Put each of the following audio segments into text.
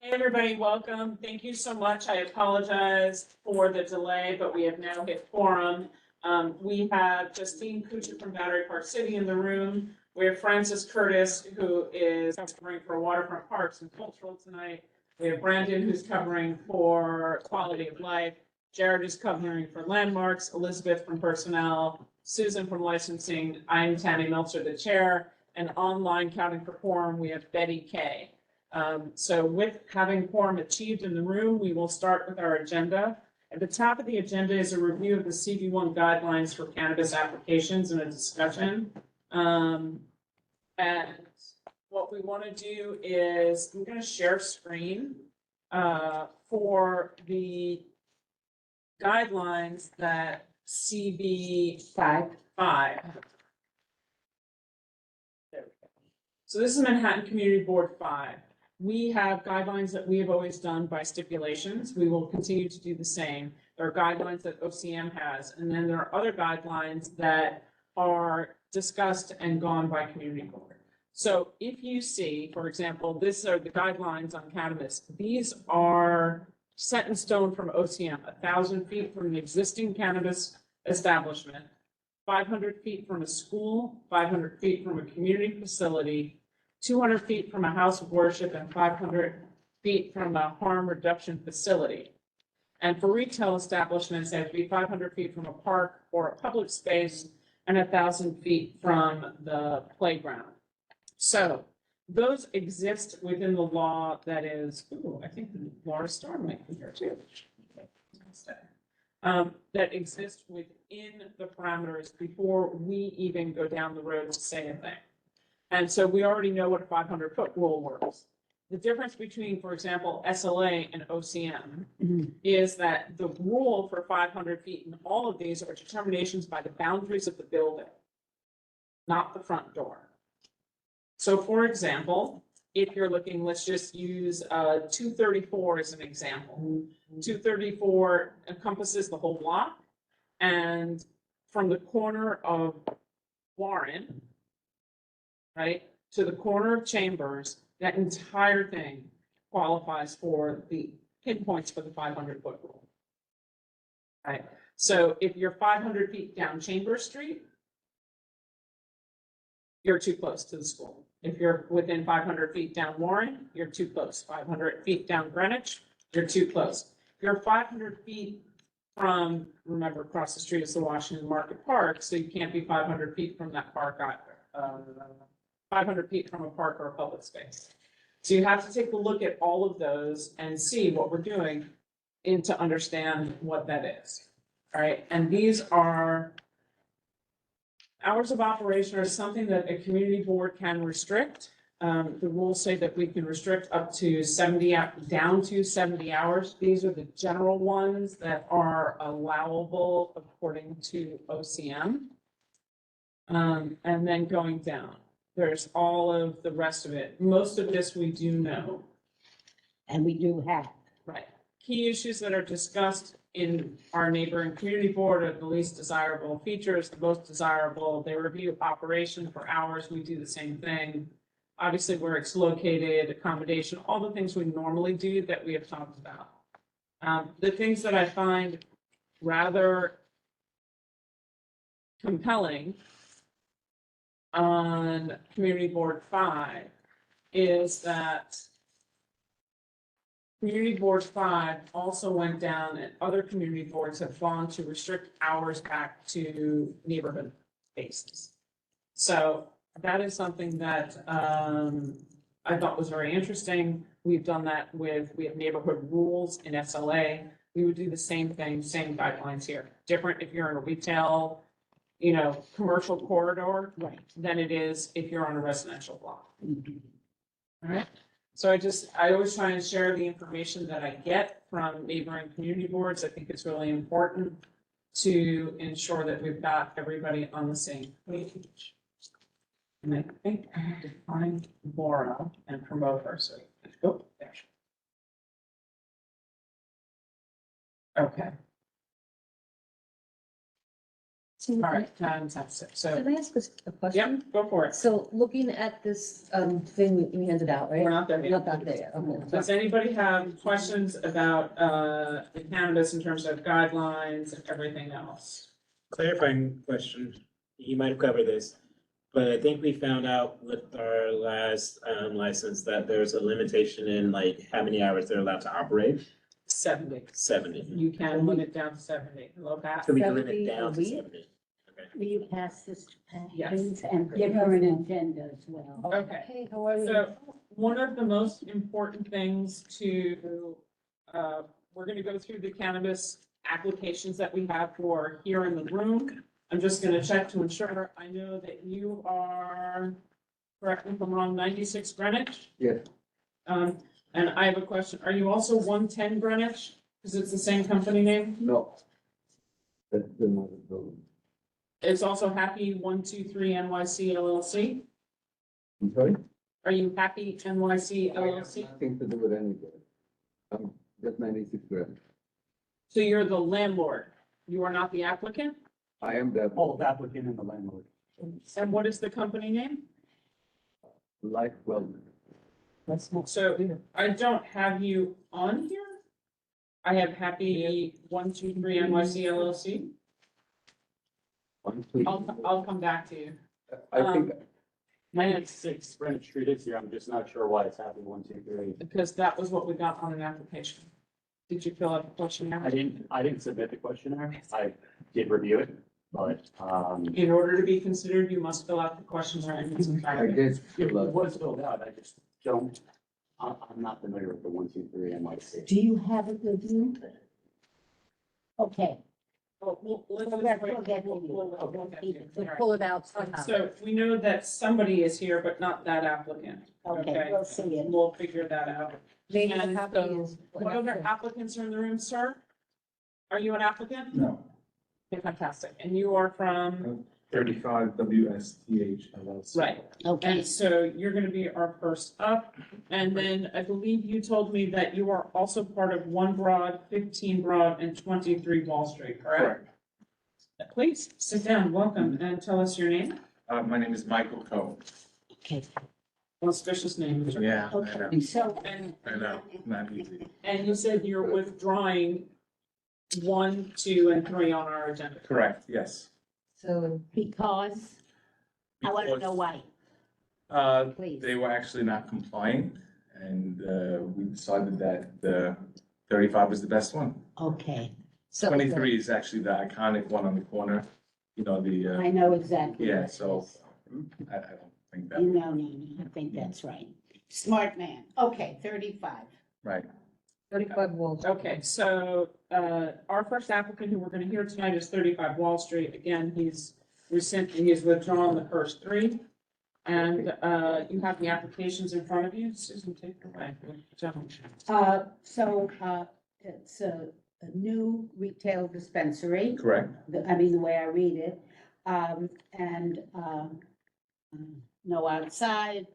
Hey, everybody, welcome. Thank you so much. I apologize for the delay, but we have now hit quorum. We have Justine Kuchar from Battery Park City in the room. We have Francis Curtis, who is covering for Waterfront Parks and Cultural tonight. We have Brandon, who's covering for Quality of Life. Jared is covering for Landmarks, Elizabeth from Personnel, Susan from Licensing. I'm Tammy Meltzer, the chair, and online counting for quorum, we have Betty Kay. So with having quorum achieved in the room, we will start with our agenda. At the top of the agenda is a review of the CB1 guidelines for cannabis applications and a discussion. And what we want to do is I'm going to share screen for the guidelines that CB5. There we go. So this is Manhattan Community Board 5. We have guidelines that we have always done by stipulations. We will continue to do the same. There are guidelines that OCM has, and then there are other guidelines that are discussed and gone by community board. So if you see, for example, these are the guidelines on cannabis. These are set in stone from OCM, 1,000 feet from an existing cannabis establishment, 500 feet from a school, 500 feet from a community facility, 200 feet from a house of worship, and 500 feet from a harm reduction facility. And for retail establishments, they have to be 500 feet from a park or a public space and 1,000 feet from the playground. So those exist within the law that is, I think the Laura Star might be here too. That exist within the parameters before we even go down the road to say a thing. And so we already know what a 500-foot rule works. The difference between, for example, SLA and OCM is that the rule for 500 feet in all of these are determinations by the boundaries of the building, not the front door. So for example, if you're looking, let's just use 234 as an example. 234 encompasses the whole block, and from the corner of Warren, right, to the corner of Chambers, that entire thing qualifies for the pinpoints for the 500-foot rule. Right. So if you're 500 feet down Chambers Street, you're too close to the school. If you're within 500 feet down Warren, you're too close. 500 feet down Greenwich, you're too close. If you're 500 feet from, remember, across the street is the Washington Market Park, so you can't be 500 feet from that park either. 500 feet from a park or a public space. So you have to take a look at all of those and see what we're doing and to understand what that is. All right, and these are hours of operation are something that a community board can restrict. The rules say that we can restrict up to 70, down to 70 hours. These are the general ones that are allowable according to OCM. And then going down, there's all of the rest of it. Most of this we do know. And we do have. Right. Key issues that are discussed in our neighboring community board are the least desirable features, the most desirable. They review operation for hours. We do the same thing. Obviously, where it's located, accommodation, all the things we normally do that we have talked about. The things that I find rather compelling on Community Board 5 is that Community Board 5 also went down, and other community boards have gone to restrict hours back to neighborhood bases. So that is something that I thought was very interesting. We've done that we have neighborhood rules in SLA. We would do the same thing, same guidelines here. Different if you're in a retail, commercial corridor, Right. than it is if you're on a residential block. All right. So I always try and share the information that I get from neighboring community boards. I think it's really important to ensure that we've got everybody on the same page. And I think I have to find Laura and promote her. So, oh, there she is. Okay. All right, fantastic. So, Can I ask us a question? yep, go for it. So looking at this, thing we handed out, right? We're not there yet. Not there, okay. Does anybody have questions about, the cannabis in terms of guidelines and everything else? Clarifying question, you might have covered this, but I think we found out with our last license that there's a limitation in like how many hours they're allowed to operate, 70. 70. You can limit down to 70. Love that. So we can 70 limit down a to week? 70. Okay. Will you pass this to Yes. Patrons and different agenda as well? Okay. Hey, how are you? So one of the most important things to, we're gonna go through the cannabis applications that we have for here in the room. I'm just gonna check to ensure. I know that you are, correct me if I'm wrong, 96 Greenwich? Yes. And I have a question. Are you also 110 Greenwich? Because it's the same company name? No. That's another building. It's also Happy 123 NYC LLC? I'm sorry? Are you Happy NYC I have LLC? nothing to do with anything. I'm just 96 grand. So you're the landlord, you are not the applicant? I am the Both applicant and the landlord. And what is the company name? life wellness. So I don't have you on here. I have Happy 123 NYC LLC. One, two, I'll come back to you. I think, 96 Greenwich Street is here. I'm just not sure why it's happening 1, 2, 3. Because that was what we got on an application. Did you fill out the questionnaire? I didn't submit the questionnaire. I did review it, but, In order to be considered, you must fill out the questionnaire. and it's in I fact- guess, it was filled out. I just don't, I'm not familiar with the 1, 2, 3 NYC. Do you have it with you? Okay. Let's We'll just get- wait. we'll get to you. We'll get to you. We'll All right. pull it out somehow. So we know that somebody is here, but not that applicant. Okay, we'll see it. We'll figure that out. Maybe the And copy so, is- what other applicants are in the room, sir? Are you an applicant? no. Okay, fantastic. And you are from, 35 WSTH LLC. right, Okay. and so you're gonna be our first up. And then I believe you told me that you are also part of 1 Broad, 15 Broad, and 23 Wall Street, correct? Please, sit down, welcome, and tell us your name. My name is Michael Coe. Okay. Auspicious name. Yeah, Okay, so. I know, not easy. And you said you're withdrawing 1, 2, and 3 on our agenda. Correct, yes. So, Because, I want to Because, know why, Uh, please. they were actually not complying, and, we decided that the 35 was the best one. Okay, so. 23 is actually the iconic one on the corner, you know, the, I know exactly. yeah, what it so is. I don't think that, No, I think that's right. Smart man. Okay, 35. right. 35 Walls. Okay, so, our first applicant who we're gonna hear tonight is 35 Wall Street. Again, he's withdrawn the first 3. And, you have the applications in front of you. Susan, take it away. Gentlemen. It's a new retail dispensary. Correct, The way I read it, no outside.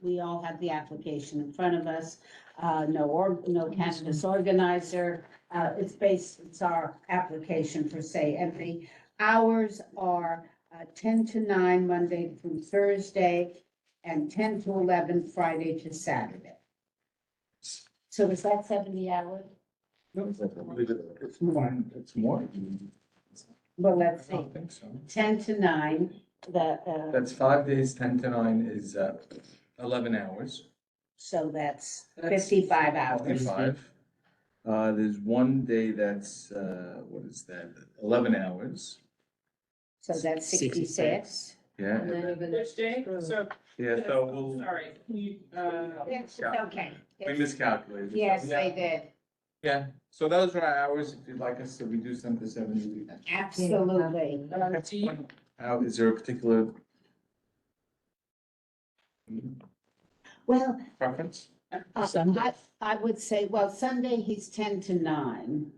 We all have the application in front of us. No cannabis organizer. It's our application per se. And the hours are 10 to 9, Monday through Thursday, and 10 to 11, Friday to Saturday. So is that 70 hours? it's more, Well, let's I see, don't think so. 10 to 9, That's 5 days, 10 to 9 is, 11 hours. so that's 55 hours. 55. There's one day that's, what is that, 11 hours. So that's 66. Yeah, And then even- Which day? So, yeah, so we'll, sorry, can you, Yes, Yeah. okay. we miscalculated. Yes, they did. Yeah, so those are our hours, if you'd like us to reduce them to 70. Absolutely. do you, Is there a particular Well, preference? I would say, well, Sunday he's 10 to 9,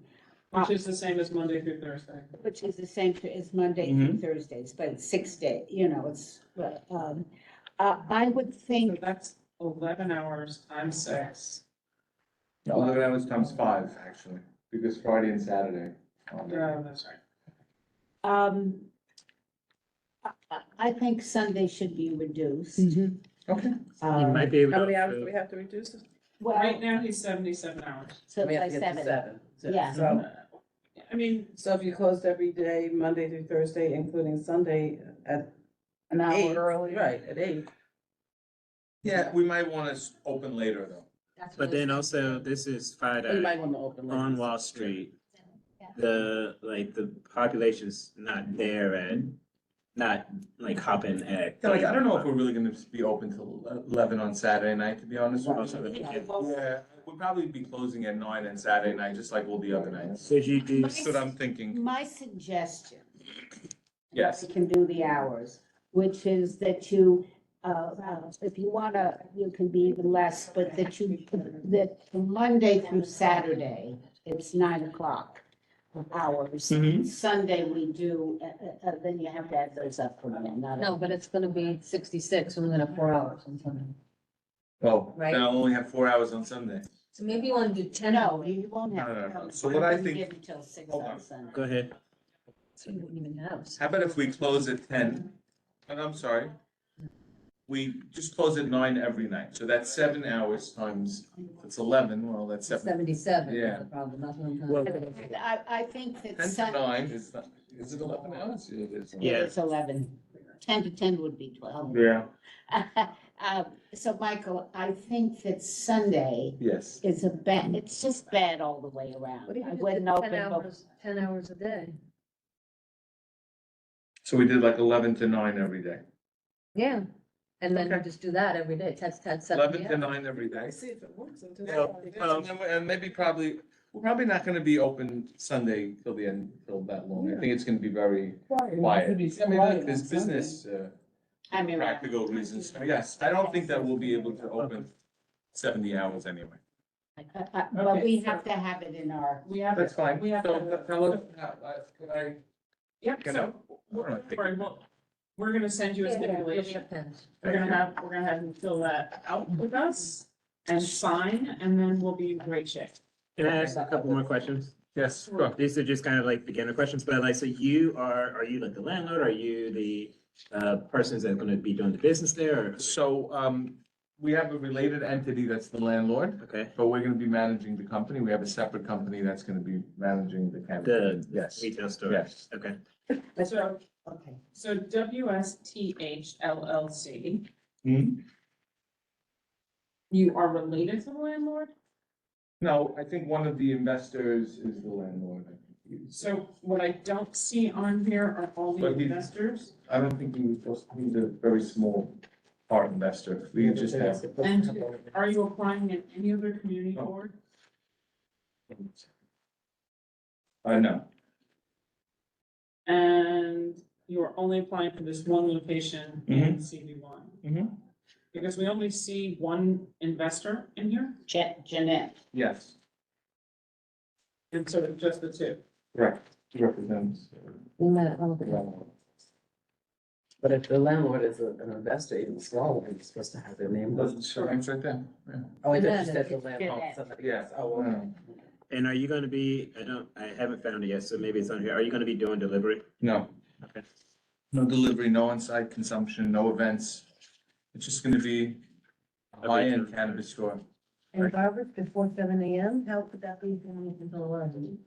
which is the same as Monday through Thursday? which is the same as Monday through Thursdays, but it's 6 days, it's, I would So think, that's 11 hours times 6. 11 hours times 5, actually, because Friday and Saturday. Yeah, that's right. I think Sunday should be reduced. Okay. You might be able How to. many hours do we have to reduce it? Right Well, now, he's 77 hours. so We have by to get to 7. 7. Yeah. So, I mean, so if you closed every day, Monday through Thursday, including Sunday at An hour 8, earlier. right, at 8. Yeah, we might want to open later though. That's what But then I was also, this is Or you Friday might want to open later. on Wall Street. Yeah. The population's not there and not like hopping at. Yeah, like, I don't know if we're really gonna be open till 11 on Saturday night, to be honest with Also, you. if you Yeah, we'll probably be closing at 9 on Saturday night, just like all the other nights. Could you do, That's what I'm thinking. My suggestion. Yes. We can do the hours, which is that you, if you wanna, you can be even less, but that from Monday through Saturday, it's 9 o'clock hours. Mhm. Sunday we do, then you have to add those up for me, not. No, but it's gonna be 66, and we're gonna have 4 hours on Sunday. Oh, Right. then I'll only have 4 hours on Sunday. So maybe you wanna do 10 No, hours, you won't have. No. So what I think- Give until 6 Hold on on. Sunday. go ahead. so you wouldn't even have. How about if we close at 10? And I'm sorry. We just close at 9 every night, so that's 7 hours times, it's 11, well, that's 7. 77 is Yeah. the problem, that's what I'm Well, trying to. I think that 10 to Sunday 9 is not, is it 11 hours? It is. Yeah. is 11. 10 to 10 would be 12. Yeah, So Michael, I think that Sunday yes. is it's just bad all the way around. What if I you did wouldn't 10 open, but hours, 10 hours a day? So we did like 11 to 9 every day. Yeah, and then you Okay. just do that every day, that's 11 70 to hours. 9 every day. See if it works until. And maybe probably, we're probably not gonna be open Sunday till the end, till that long. I think it's gonna be very quiet. I mean, look, there's business, I mean, practical reasons. Yes, I don't think that we'll be able to open 70 hours anyway. but we have to have it in our, we have. That's fine. We have. So, tell us, could I? Yep, Can so, I- I don't think- sorry, well, we're gonna send you a Yeah, yeah, stipulation. have pens. We're gonna have him fill that out with us and sign, and then we'll be in great shape. Can I ask a couple more questions? Yes, sure. These are just kind of like beginner questions, but like, so are you like the landlord? Are you the persons that are gonna be doing the business there? Or- So, we have a related entity that's the landlord, Okay, but we're gonna be managing the company. We have a separate company that's gonna be managing the cannabis. the Yes, retail store. yes. Okay, So, okay. so WSTH LLC, Hmm? you are related to the landlord? No, I think one of the investors is the landlord. So what I don't see on here are all the But he- investors. I don't think he was supposed to, he's a very small part investor. We just have. And are you applying in any other community No. board? I know. And you're only applying for this one location in CV1? Mhm. Because we only see one investor in here, Jeanette. Yes, and so it's just the two. correct. He represents. No, okay. But if the landlord is an investor, even small one, he's supposed to have their name. Doesn't show, it's right there. Yeah. Oh, I thought you Yeah, said the it's landlord, Jeanette. somebody Yeah. else. Oh, okay. and are you gonna be, I haven't found it yet, so maybe it's on here. Are you gonna be doing delivery? No. Okay. No delivery, no on-site consumption, no events. It's just gonna be a high-end cannabis store. And garbage before 7 AM, how could that be going until 11?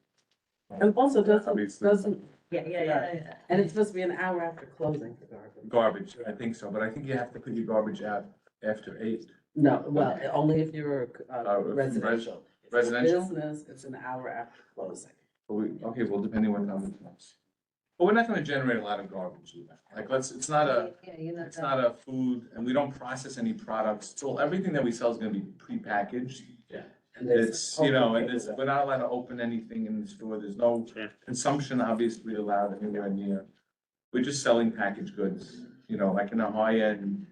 And also Obviously. doesn't, Yeah. and it's supposed to be an hour after closing for garbage. Garbage, I think so, but I think you have to put your garbage out after 8. No, well, only if you're from residential. If it's residential? Business, it's an hour after closing. Okay, well, depending what time it comes. But we're not gonna generate a lot of garbage either. Like, it's not a, Yeah, you're not. it's not a food, and we don't process any products. So everything that we sell is gonna be prepackaged. And there's- It's, you know, and it's, we're not allowed to open anything in the store. There's no Yeah. consumption obviously allowed anywhere near. We're just selling packaged goods, you know, like in a high-end,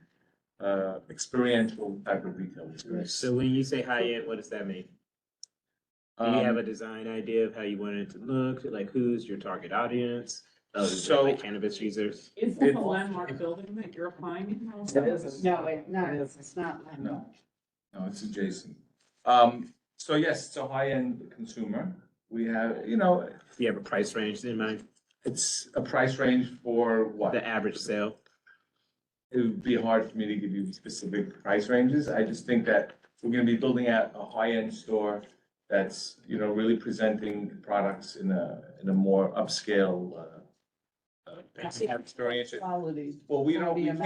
experiential type of retail experience. So when you say high end, what does that mean? Do you have a design idea of how you want it to look? Like who's your target audience? Oh, is it So- like cannabis users? Is this a landmark building that you're applying in? It is. No, no, It is. it's not. No, no, it's adjacent. So yes, it's a high-end consumer. We have, you know, Do you have a price range in mind? It's a price range for what? The average sale? It would be hard for me to give you specific price ranges. I just think that we're gonna be building out a high-end store that's, you know, really presenting products in a more upscale, experience. Quality. Well, we Quality amount.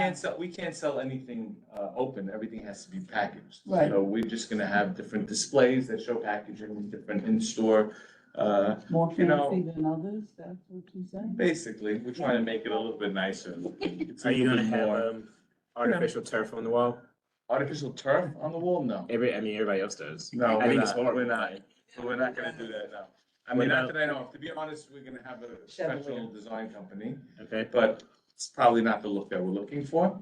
can't sell anything, open. Everything has to be packaged. Right. So we're just gonna have different displays that show packaging, different in-store, More You know- fancy than others, that's what you're saying? basically, we're trying to make it a little bit nicer. It's a Are you little gonna bit have, more- artificial turf on the wall? Artificial turf on the wall? No. Everybody else does. No, I we're think it's not, horrible. we're not. We're not gonna do that, no. I What mean, not about- that I know of. To be honest, we're gonna have a professional design company, Okay, but it's probably not the look that we're looking for.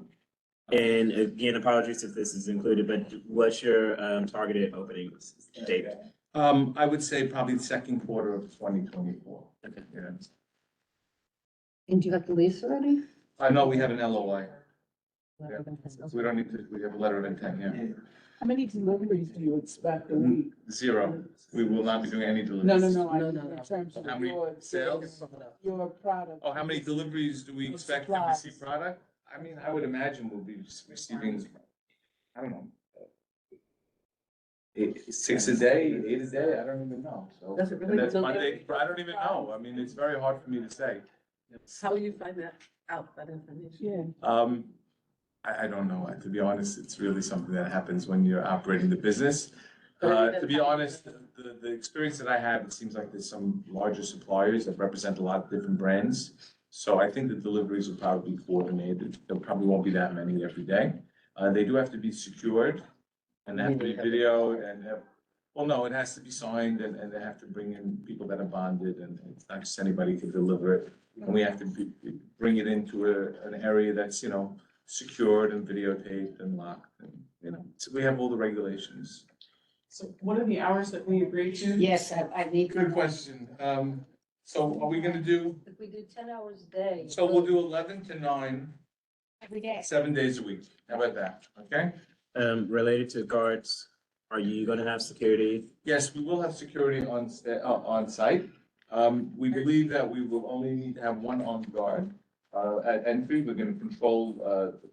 and again, apologies if this is included, but what's your, targeted opening date? I would say probably the second quarter of 2024. Okay. Yeah. And you got the lease already? I know we have an LOI. Yeah. So we don't need to, we have a letter of intent, yeah. How many deliveries do you expect a week? 0. We will not be doing any deliveries. I No, mean, no, in no. terms of How many your sales? your product. Oh, how many deliveries do we expect to receive product? I mean, I would imagine we'll be receiving, I don't know. 6 a day, 8 a day, I don't even know, so. Does it really And that's deliver? Monday, I don't even know, I mean, it's very hard for me to say. How will you find that out, that information? Yeah. I don't know, to be honest, it's really something that happens when you're operating the business. To be honest, the experience that I have, it seems like there's some larger suppliers that represent a lot of different brands. So I think the deliveries will probably be coordinated, there probably won't be that many every day. They do have to be secured, and they have to be videoed and have, well, no, it has to be signed and they have to bring in people that are bonded and it's not just anybody can deliver it. And we have to bring it into an area that's, you know, secured and videotaped and locked and, you know, so we have all the regulations. So what are the hours that we agreed to? Yes, I need. Good question. So are we gonna do, If we do 10 hours a day. so we'll do 11 to 9, Every day. 7 days a week. How about that? Okay? Related to guards, are you gonna have security? Yes, we will have security on site. We believe that we will only need to have one armed guard. At entry, we're gonna control,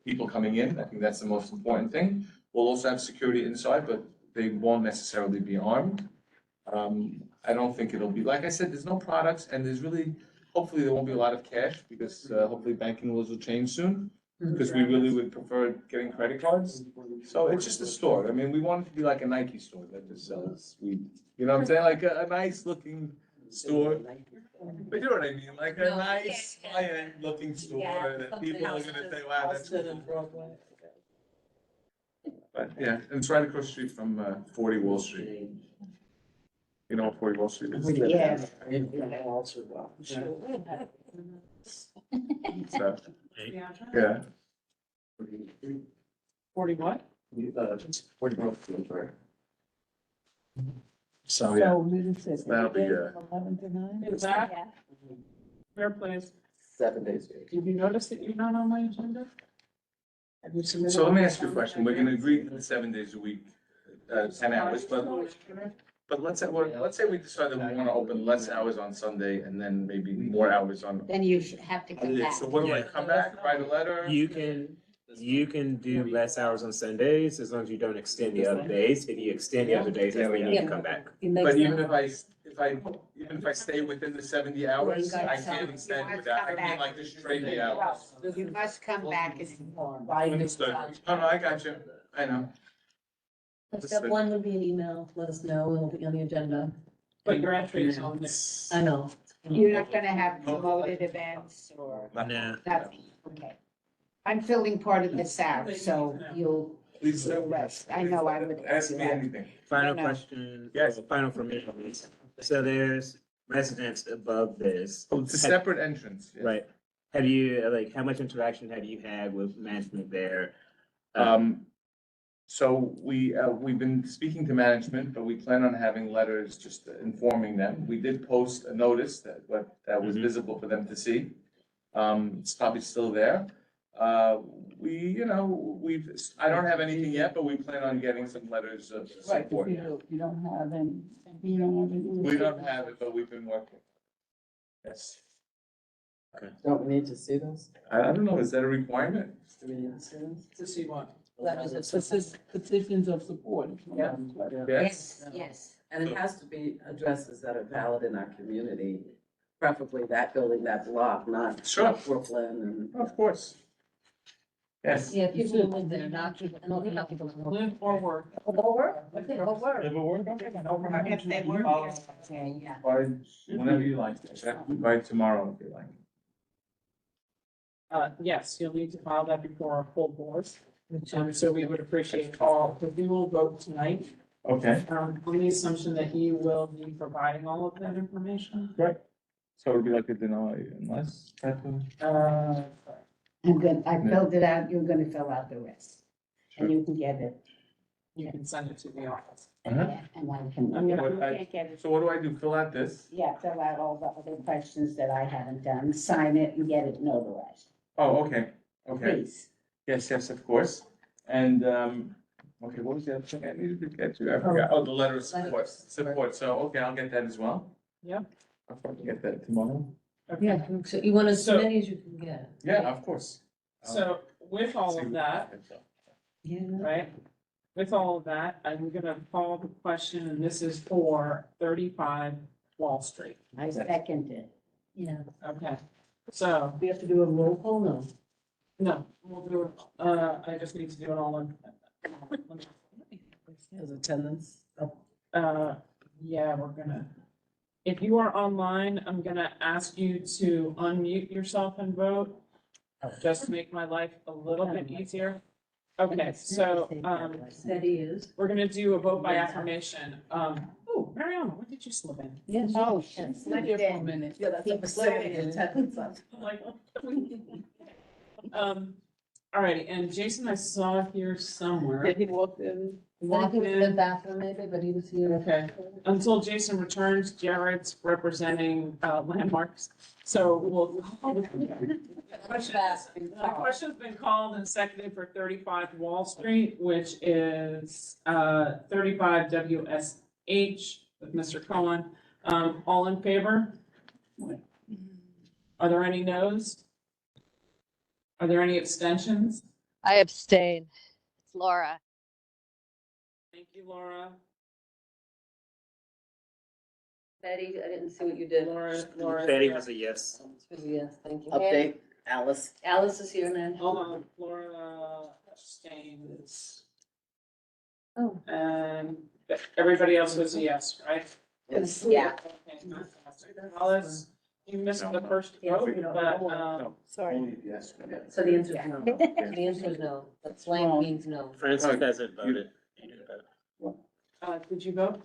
people coming in. I think that's the most important thing. We'll also have security inside, but they won't necessarily be armed. I don't think it'll be, like I said, there's no products and there's really, hopefully there won't be a lot of cash because, hopefully banking laws will change soon. Because we really would prefer getting credit cards. So it's just a store. I mean, we want it to be like a Nike store that just sells weed. You know what I'm saying? Like a nice looking store. But you know what I mean? Like a nice high-end looking store that people are gonna say, wow, that's cool. But yeah, and it's right across the street from 40 Wall Street. You know what 40 Wall Street is? Yes. So, The address? yeah. 40 what? 40 Brookfield, right? So, yeah. So we just said That'll every be, day from 11 to 9? Is that fair place? 7 days a week. Did you notice that you're not on my agenda? Have you submitted? So let me ask you a question. We're gonna agree to 7 days a week, 10 hours, but let's say we decide that we wanna open less hours on Sunday and then maybe more hours on. Then you should have to come back. So what do I come back, write a letter? You can do less hours on Sundays as long as you don't extend the other days. If you extend the other days, that's when you need to come back. But even if I stay within the 70 hours, I can't extend without, I mean, like just trade the hours. You must come back and inform. Understood. Oh, no, I got you. I know. Step one would be an email, let us know, and it'll be on the agenda. But your entry is on this. I know. You're not gonna have promoted events or No. nothing, okay. I'm filling part of this out, so you'll Please do. rest. I know I would. Ask me anything. Final No. question. Yes. Final for me. So there's residents above this. Oh, it's a separate entrance. yeah. Right. Have you, like, how much interaction have you had with management there? So we've been speaking to management, but we plan on having letters just informing them. We did post a notice that was Mhm. visible for them to see. It's probably still there. I don't have anything yet, but we plan on getting some letters of Right, support. if you don't have any, you don't have any. We don't have it, but we've been working. Yes. Don't we need to see those? I don't know, is that a requirement? Do we need to see those? To see what? Petitions of support. Yeah. Yes. Yes. And it has to be addresses that are valid in our community, preferably that building, that block, not Sure. Brooklyn and. Of course. Yes. Yeah, people who live there, not people, not people. who live Live or work. Over, okay, over. If they were here, yeah. By whenever you like, by tomorrow if you like. Yes, you'll need to file that before our full board. So we would appreciate all, because we will vote tonight, Okay, on the assumption that you will be providing all of that information. so it'll be like a deny unless type of. I'm good, I filled it out, you're gonna fill out the rest. And you can get it, You can send it to the office. Uh-huh. yeah, and I can, I'm you gonna- can't get it. So what do I do? Fill out this? Yeah, fill out all the other questions that I haven't done, sign it and get it notarized, Oh, okay, okay. please. Yes, of course. And, okay, what was the other thing I needed to get to? I forgot. Oh, the letter of support, so, okay, I'll get that as well. Yeah. I'll probably get that tomorrow. Okay. Yeah, so you want as So- many as you can get. Yeah, of course. So with all of that, Yeah. right? With all of that, I'm gonna call the question, and this is for 35 Wall Street. I second it. Yeah. Okay, so, We have to do a roll call, no? no, we'll do it, I just need to do it all in. As attendance. Yeah, we're gonna, if you are online, I'm gonna ask you to unmute yourself and vote, just to make my life a little bit easier. Okay, so, That is. we're gonna do a vote by affirmation. Oh, Mariana, what did you slip in? Yes. Oh, yes. slip it in. Yeah, that's Keep what slipping in. attendance. I'm like, all righty, and Jason, I saw here somewhere. He walked in. I think it was the bathroom maybe, but he was here. Okay, until Jason returns, Jared's representing landmarks, so we'll. The question's been called and seconded for 35 Wall Street, which is 35 WSH with Mr. Cohen. All in favor? Are there any noes? Are there any abstentions? I abstain. It's Laura. Thank you, Laura. Betty, I didn't see what you did. Laura. Betty was a yes. Yes, thank you. Update, Alice. Alice is here now. Hold on, Laura abstains. Oh. And everybody else was a yes, right? Yes. Yeah. Okay, fantastic. Alice, you missed the first vote, but, Sorry. Yes. So the answer is no. The answer is no. But slang means no. Francis hasn't voted. did you vote?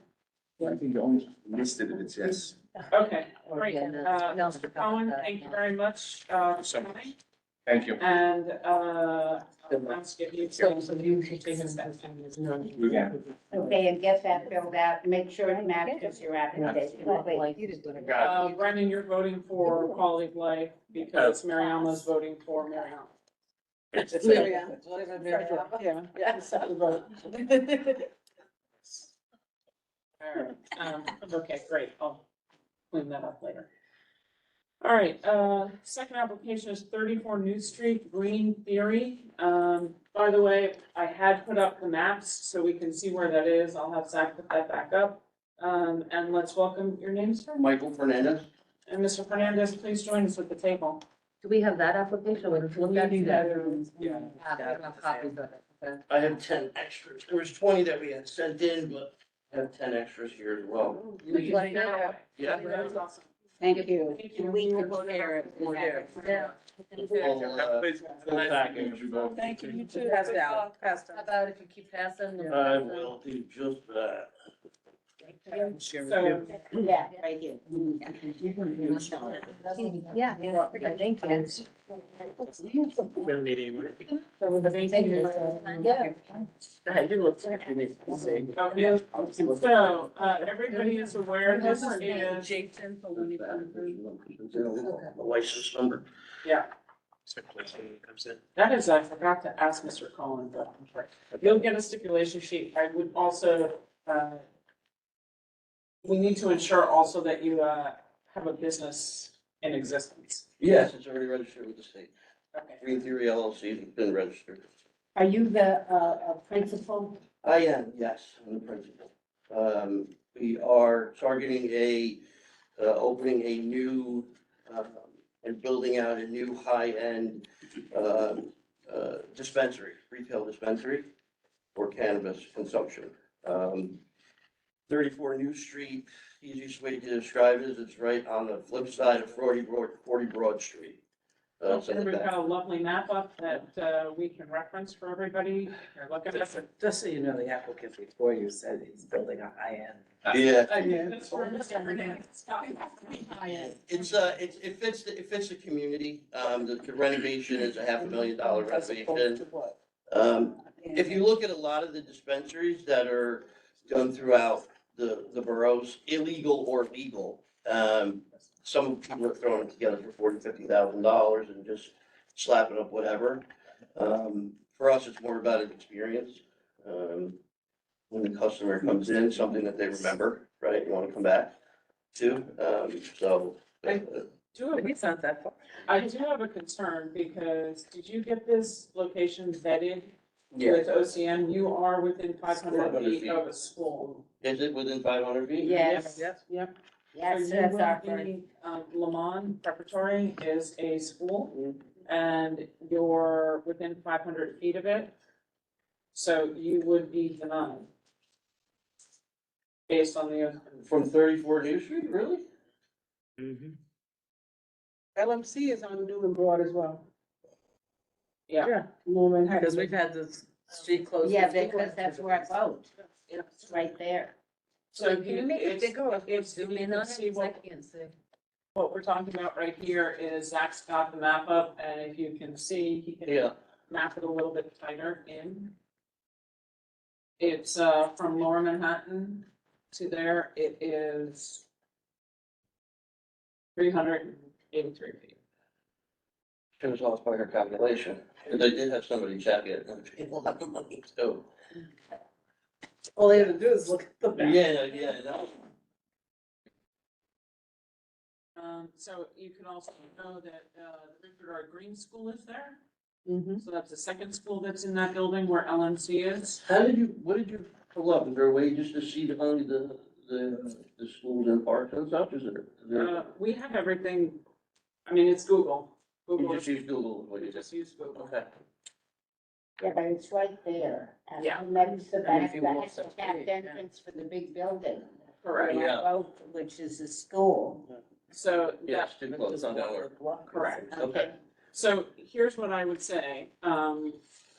I think you only listed it, it's yes. Okay, great. Yeah, no, Mr. Cohen, thank you very much, for coming. Thank you. And, I'll ask if you to, so you can take us back. We can. Okay, and get that filled out, make sure it matches your application. Brendan, you're voting for quality of life because Mariama's voting for Mariama. Yeah. Yeah. Separate vote. All right, okay, great, I'll clean that up later. All right, second application is 34 New Street, Green Theory. By the way, I had put up the maps so we can see where that is, I'll have Zach put that back up. And let's welcome your name, sir. Michael Fernandez? And Mr. Fernandez, please join us at the table. Do we have that application? We look at it. Yeah. We have copies of it. Okay. I have 10 extras. There was 20 that we had sent in, but I have 10 extras here as well. Yeah. Yeah. That's awesome. Thank you. Thank you. We can share it. Yeah. Full package. Thank you, you too. Passed out, passed How about if you keep passing? I will do just that. So, Yeah, right here. Yeah. Thank you. We don't need any more. thank you. Yeah. You look like you need to say. So, everybody is aware this is, The license number. yeah, Comes in. that is, I forgot to ask Mr. Collin, but I'm sorry. You'll get a stipulation sheet. I would also, we need to ensure also that you, have a business in existence? Yes, it's already registered with the state. Okay. Green Theory LLC has been registered. Are you the, principal? I am, yes, I'm the principal. We are targeting opening a new, and building out a new high-end, dispensary, retail dispensary for cannabis consumption. 34 New Street, easiest way to describe it is it's right on the flip side of 40 Broad Street. So And we've that- got a lovely map up that we can reference for everybody. If you're looking at it. Just so you know, the applicant before you said he's building a high-end. Yeah. That's where Mr. Hernandez got it. It fits the community. The renovation is a $500,000 renovation. If you look at a lot of the dispensaries that are done throughout the boroughs, illegal or legal, some people are throwing it together for $40,000-$50,000 and just slapping up whatever. For us, it's more about an experience. When the customer comes in, something that they remember, right, you want to come back to, so. It's not that far. I do have a concern because did you get this location vetted Yeah, with OCM? You are within 500 500 feet feet. of a school. is it within 500 feet? Yes, Yes. Yep. yes, So that's you our will first. be, Lamont Preparatory is a school Mhm. and you're within 500 feet of it. So you would be denied. Based on the, From 34 New Street, really? Mhm. LMC is on New and Broad as well. yeah. More Manhattan. Because we've had this street closed. Yeah, for school because that's where I vote. It's right there. So Can you make it it's- bigger or it's- zoom you in can on see it? I can't see. what we're talking about right here is Zach's got the map up, and if you can see, he can Yeah. map it a little bit tighter in. It's, from Lower Manhattan to there, it is 383 feet. She was off by her calculation. And they did have somebody check it. And it's a lot of money, so. All they have to do is look at the map. Yeah, no. So you can also know that, the Richard R. Green School is there. Mhm. So that's the second school that's in that building where LMC is. What did you pull up? Is there a way just to see only the schools and parks and stuff? Is there? We have everything, I mean, it's Google. You Google, just use Google, what you just use Google. Okay. Yeah, but it's right there. And Yeah. next to And that, if you walk that's the up back street, yeah. entrance for the big building. Correct. where I Yeah. vote, which is the school. So Yes, too close on that work. Correct. Okay. So here's what I would say.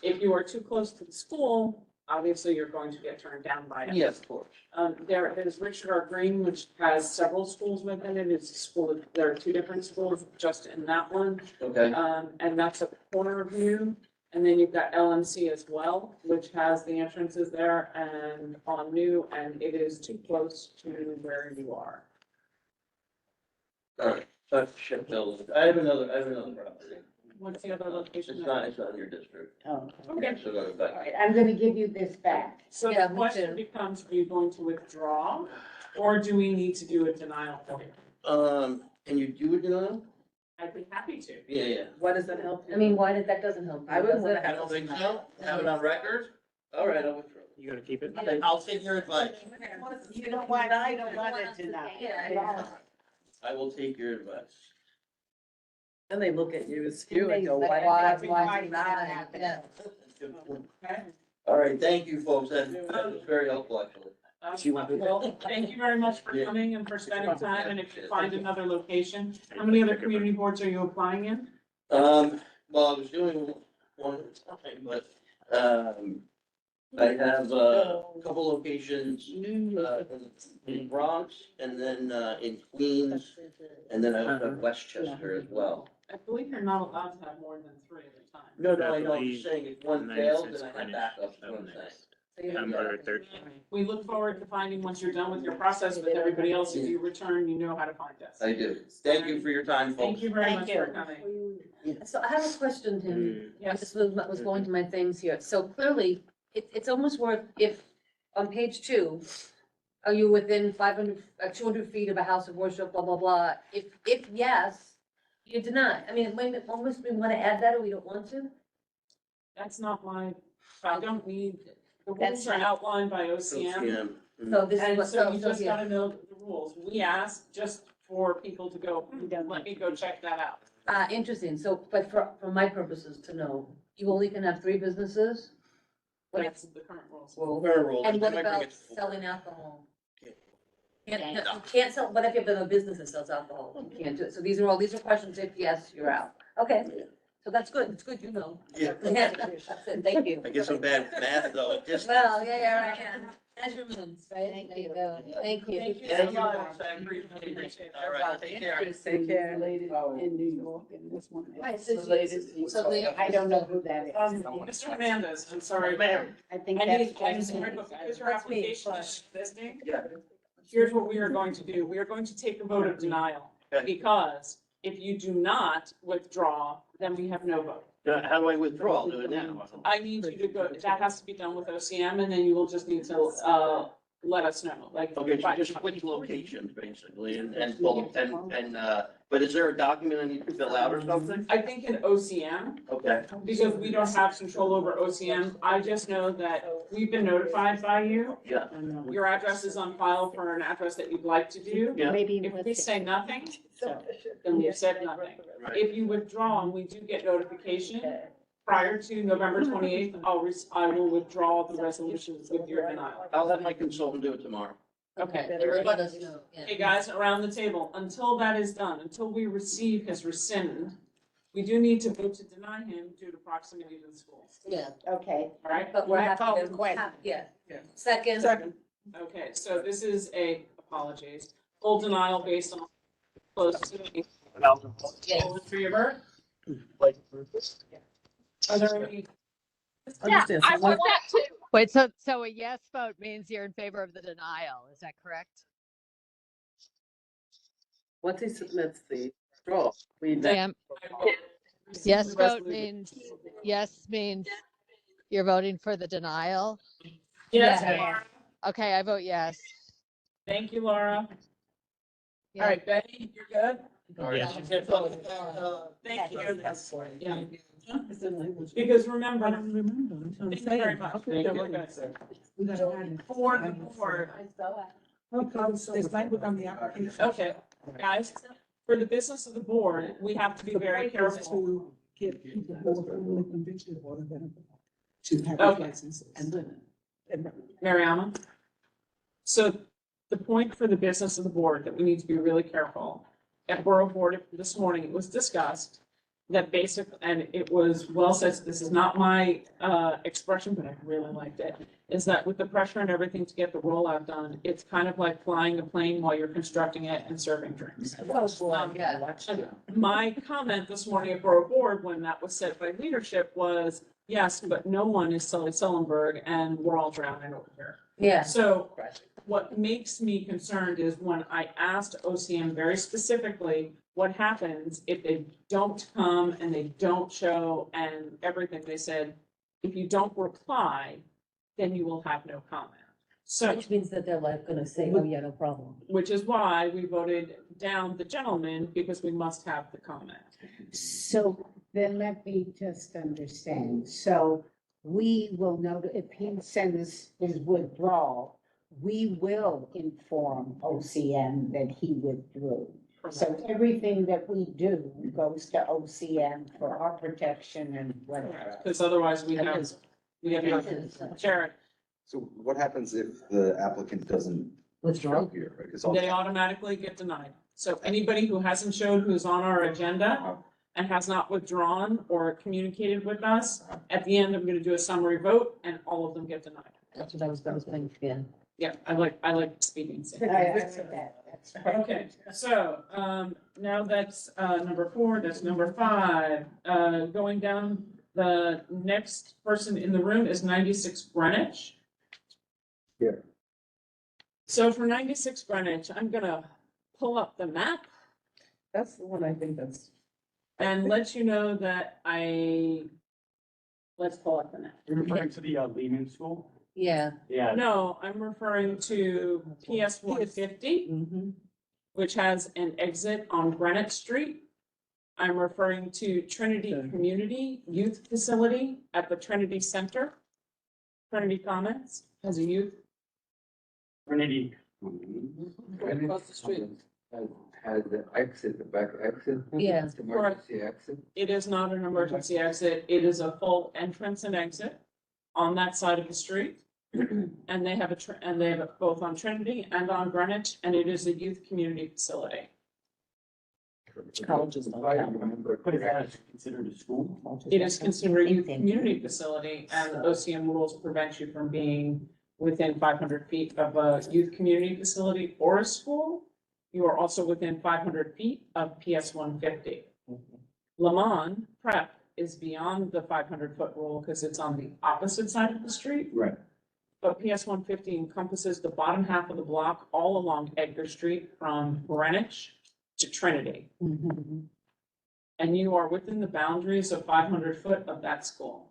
If you are too close to the school, obviously you're going to get turned down by it. Yes, of course. There is Richard R. Green, which has several schools within it. It's a school, there are two different schools just in that one. Okay. And that's a corner view. And then you've got LMC as well, which has the entrances there and on New, and it is too close to where you are. All right. Shit, building. I have another property. What's the other location? It's not in your district. Oh, Okay. So go all back. right, I'm gonna give you this back. So Yeah, the me question too. becomes, are you going to withdraw or do we need to do a denial for you? Can you do it now? I'd be happy to. Yeah. Why does that help you? I mean, why did, that doesn't help. you, I wouldn't does it? wanna I don't think so. Have it on record? All right, I'll withdraw. You gonna keep it? I'll take your advice. You don't want, I don't want it to know. I will take your advice. And they look at you askew They- and go, they- why they- not? they- Yeah. Okay? All right, thank you, folks. That was very helpful, actually. Well, thank you very much for coming and for spending time, and if you find another location, how many other community boards are you applying in? Well, I was doing one at a time, but, I have a couple locations, in Bronx and then, in Queens, and then I also have Westchester as well. I believe you're not allowed to have more than 3 at a time. No, I know, I'm just saying if one And then fails, since then I have Greenwich, backups, is what I'm saying. Number 13. We look forward to finding, once you're done with your process with everybody else, if you return, you know how to find us. I do. Thank you for your time, folks. Thank you very Thank much you. for coming. So I have a question, Tim. Mm. I just was going to my things here. So clearly, it's almost worth, if, on page 2, Are you within 500, 200 feet of a house of worship, blah, blah, blah? If yes, you deny. I mean, when, almost we want to add that or we don't want to? That's not my, I don't need, the That's rules are not- outlined by OCM. So this is And what, so you so, just yeah. gotta know the rules. We ask just for people to go, let me go check that out. Interesting. So, but for my purposes to know, you only can have 3 businesses? What That's the current rules. Fair rules. And what They might bring about it to full. selling alcohol? Yeah. You can't sell, what if you have a business that sells alcohol? You can't do it. So these are questions, if yes, you're out. Okay, so that's good, it's good, you know. Yeah. That's it. Thank you. I guess I'm bad at math though, just. Well, yeah, right, yeah. Measurements, right? Thank There you you. go. Thank you. Thank you Thank so you. much. I appreciate it. All All right, take care. Take care. In New York, and this one. Right, so Related. so the- I don't know who that is. Mr. Hernandez, I'm sorry. I think I that's. need, I need Jackson. to because your That's me, application but- is existing. Yeah. Here's what we are going to do. We are going to take a vote of denial. Okay. Because if you do not withdraw, then we have no vote. How do I withdraw? I'll do it now. I need you to go, that has to be done with OCM, and then you will just need to, let us know, like. Okay, so just switch locations basically but is there a document I need to fill out or something? I think in OCM, Okay. because we don't have control over OCM, I just know that we've been notified by you. Yeah. Your address is on file for an address that you'd like to do. Yeah. Maybe. If we say nothing, So, then we've said nothing. Right. If you withdraw, and we do get notification prior to November 28th, I will withdraw the resolutions with your denial. I'll have my consultant do it tomorrow. Okay. Let us know, yeah. Okay, guys, around the table, until that is done, until we receive his rescind, we do need to vote to deny him due to proximity to the schools. Yeah, okay. All right? but we're I happy call to, the question. yeah. Yeah. Second. Second. Okay, so this is apologies, full denial based on close to the. All in favor? Are there any? Understand. I So want that too. Wait, so a yes vote means you're in favor of the denial, is that correct? once he submits the draw, we then. Sam, yes vote means, yes means you're voting for the denial? Yes, Yeah. Laura. Okay, I vote yes. Thank you, Laura. Yeah. All right, Betty, you're good? Yeah. Thank you. Yeah. It's in language. Because remember, I don't remember. I'm trying to thank you very say. much. Okay. Yeah, we're good. We gotta add it. For the board, Because there's language on the application. okay, guys, for the business of the board, we have to be very The point is careful. To get people who are criminally convicted or that to have Okay. licenses. And Mariama? So the point for the business of the board that we need to be really careful. At Borough Board this morning, it was discussed that and it was well said, this is not my expression, but I really liked it, is that with the pressure and everything to get the rollout done, it's kind of like flying a plane while you're constructing it and serving drinks. My comment this morning at Borough Board, when that was said by leadership, was, yes, but no one is Sully Sullenberg, and we're all drowning over here. Yeah. So what makes me concerned is when I asked OCM very specifically, what happens if they don't come and they don't show and everything, they said, if you don't reply, then you will have no comment. So, Which means that they're like gonna say, oh, yeah, no problem. which is why we voted down the gentleman, because we must have the comment. So then let me just understand. So we will know if he sends his withdrawal, we will inform OCM that he withdrew. So everything that we do goes to OCM for our protection and whatever. Because otherwise we have Jared, So what happens if the applicant doesn't Withdraw. show here? Right? 'Cause all- they automatically get denied. So anybody who hasn't showed who's on our agenda and has not withdrawn or communicated with us, at the end, I'm gonna do a summary vote and all of them get denied. That's what I was thinking, yeah. Yeah, I like speaking. I heard that. That's right. Okay, so, now that's, number 4, that's number 5. Going down, the next person in the room is 96 Greenwich. Here. So for 96 Greenwich, I'm gonna pull up the map That's the one I think that's. and let you know that let's pull up the map. You're referring to the Lehman School? Yeah, Yeah, No, I'm referring to PS 150, Mhm. which has an exit on Greenwich Street. I'm referring to Trinity Community Youth Facility at the Trinity Center. Trinity Commons has a youth. Trinity. Across the street. Has the exit, the back exit. Yeah. It's emergency exit. It is not an emergency exit. It is a full entrance and exit on that side of the street. And they have and they have it both on Trinity and on Greenwich, and it is a youth community facility. Colleges don't If I have remember But is correctly, that considered a school? It is considered a youth Same thing. community facility, and the OCM rules prevent you from being within 500 feet of a youth community facility or a school. You are also within 500 feet of PS 150. Lamont Prep is beyond the 500-foot rule because it's on the opposite side of the street. Right. But PS 150 encompasses the bottom half of the block all along Edgar Street from Greenwich to Trinity. Mhm. And you are within the boundaries of 500 foot of that school.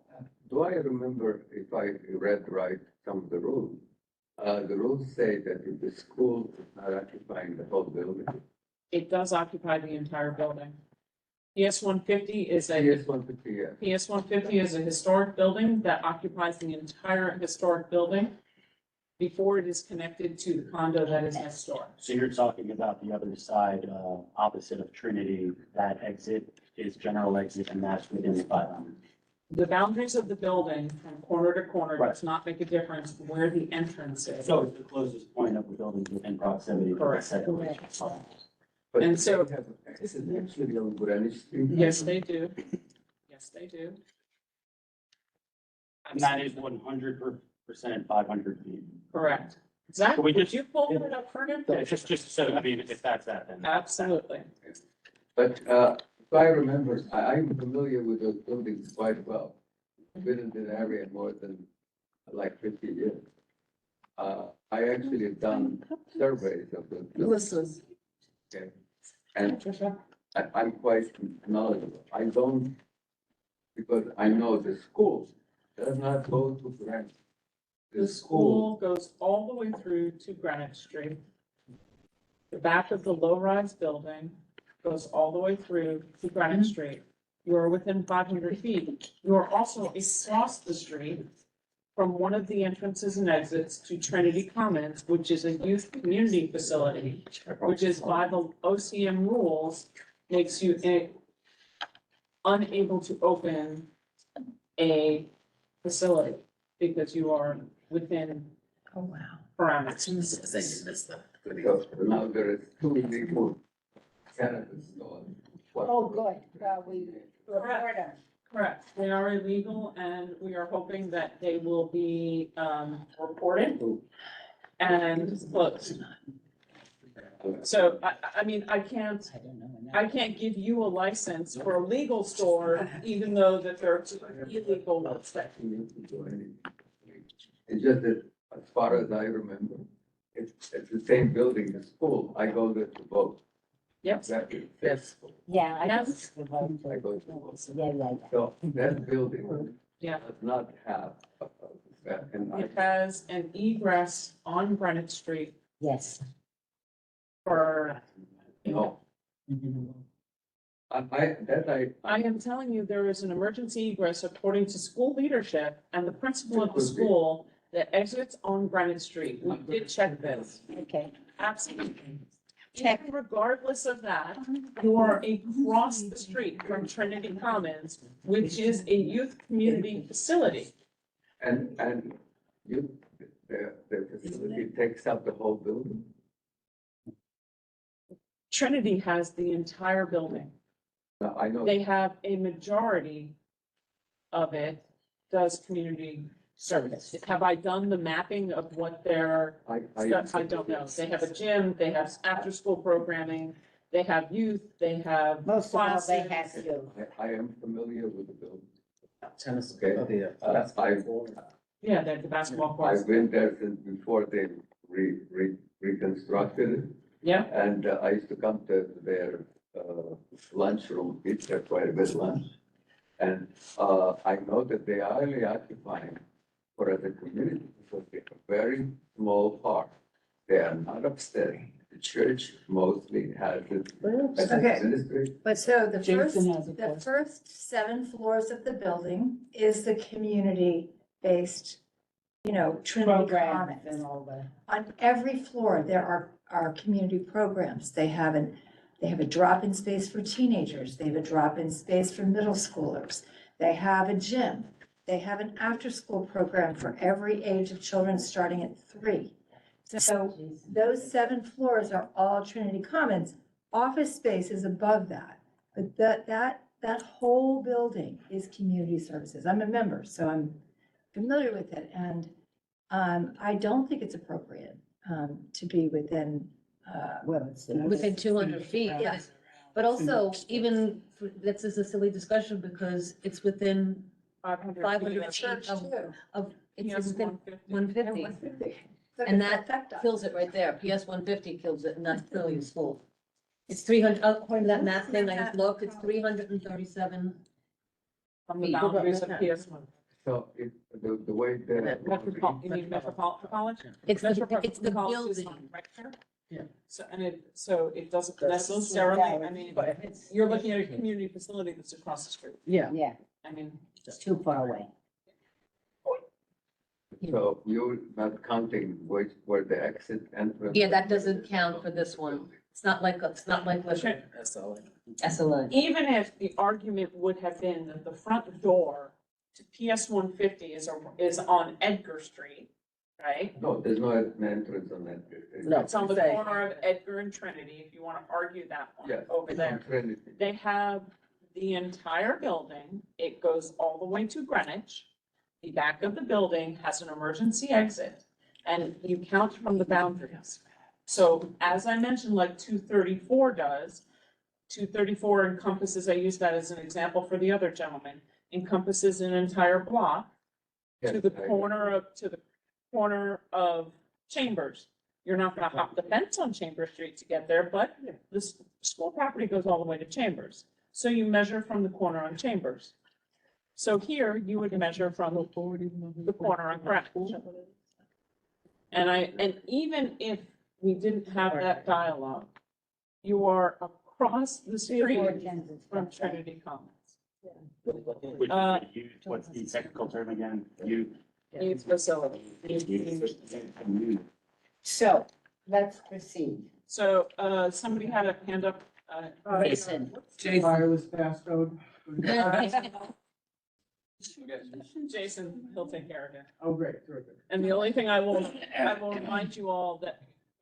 do I remember if I read right some of the rules? The rules say that if the school is not occupying the whole building, It does occupy the entire building. PS 150 is a, PS 150, yeah. PS 150 is a historic building that occupies the entire historic building before it is connected to the condo that is next door. So you're talking about the other side, opposite of Trinity, that exit is general exit and that's within the 500. The boundaries of the building from corner to corner does not make a difference where the entrance is. So it's the closest point of the building within proximity to the Correct. second. But And they so- have exit actually on Greenwich Street. Yes, they do. Yes, they do. And that is 100% 500 feet. Correct. Zach, Can we would just- you pull it up for him? Yeah, just so, I mean, if that's that, then. Absolutely. But if I remember, I'm familiar with those buildings quite well. I've been in the area more than like 50 years. I actually have done surveys of the buildings. Okay. And Trisha? I'm quite knowledgeable. I don't, because I know the school does not go to Greenwich. The school goes all the way through to Greenwich Street. The back of the low-rise building goes all the way through to Greenwich Street. You are within 500 feet. You are also across the street from one of the entrances and exits to Trinity Commons, which is a youth community facility, which is by the OCM rules, makes you unable to open a facility because you are within Oh, wow. parameters. So now there is two legal cannabis stores. Oh, good. We report them. Correct. They are illegal and we are hoping that they will be reported and closed. So I mean, I can't give you a license for a legal store, even though that there are two illegal ones that. It's just that, as far as I remember, it's the same building, the school. I go there to vote. Yep. Exactly. Yes. Yeah, I Yes. just. I go to vote. Yeah. So that building Yeah. does not have that. And It has an egress on Greenwich Street Yes. for, no, I am telling you, there is an emergency egress according to school leadership and the principal of the school that exits on Greenwich Street. We did check this. Okay. Absolutely. Check. And regardless of that, you are across the street from Trinity Commons, which is a youth community facility. And you, the facility takes up the whole building. Trinity has the entire building. Now, I know. They have a majority of it does community service. Have I done the mapping of what their stuff? I don't know. They have a gym, they have after-school programming, they have youth, they have Most of all, they classes. have to. I am familiar with the building. Tennis. Okay. Oh, the, Yeah, they have the basketball courts. I've been there since before they reconstructed it. Yeah, And I used to come to their lunchroom, eat there quite a bit lunch. And I know that they are only occupying for the community will be a very small part. They are not upstairs. The church mostly has it. as Okay. administrative. But so the Jason has a the question. first 7 floors of the building is the community-based, Trinity Programs Commons. and all that. On every floor, there are community programs. They have a drop-in space for teenagers. They have a drop-in space for middle schoolers. They have a gym. They have an after-school program for every age of children starting at 3. So those 7 floors are all Trinity Commons. Office space is above that. But that whole building is community services. I'm a member, so I'm familiar with it. And I don't think it's appropriate to be within, Well, it's. Within 200 feet. Yes. But also, even, this is a silly discussion because it's within 500 500 feet. feet of, Yes, it's within 150. 150. So And it's that effect kills it right there. PS 150 kills it, and that's clearly a school. It's 300, according to that math thing I just looked, it's 337. From the feet. boundaries of PS1. So the way the. Metropolitan, you mean Metropolitan College? It's the Metropolitan College is building. on Rector. Yeah. So it doesn't necessarily, I mean, you're looking at a community facility that's across the street. Yeah. Yeah, I mean, it's too far away. So you're not counting where the exit entrance. Yeah, that doesn't count for this one. It's not like the SLA. even if the argument would have been that the front door to PS 150 is on Edgar Street, right? No, there's no entrance on that. No. It's on the Say- corner of Edgar and Trinity, if you want to argue that one Yes. over there. Trinity. They have the entire building, it goes all the way to Greenwich. The back of the building has an emergency exit, and you count from the boundaries. So as I mentioned, like 234 does, 234 encompasses, I use that as an example for the other gentleman, encompasses an entire block to the corner of Chambers. You're not gonna hop the fence on Chambers Street to get there, but the school property goes all the way to Chambers. So you measure from the corner on Chambers. So here you would measure from the corner on Greenwich. And even if we didn't have that dialogue, you are across the street from Trinity Commons. Which Uh, what's the technical term again? Youth. Youth facility. So, let's proceed. So, somebody had a hand up, Jason. Wireless passcode. Jason, he'll take care of it. Oh, great, terrific. And the only thing I will remind you all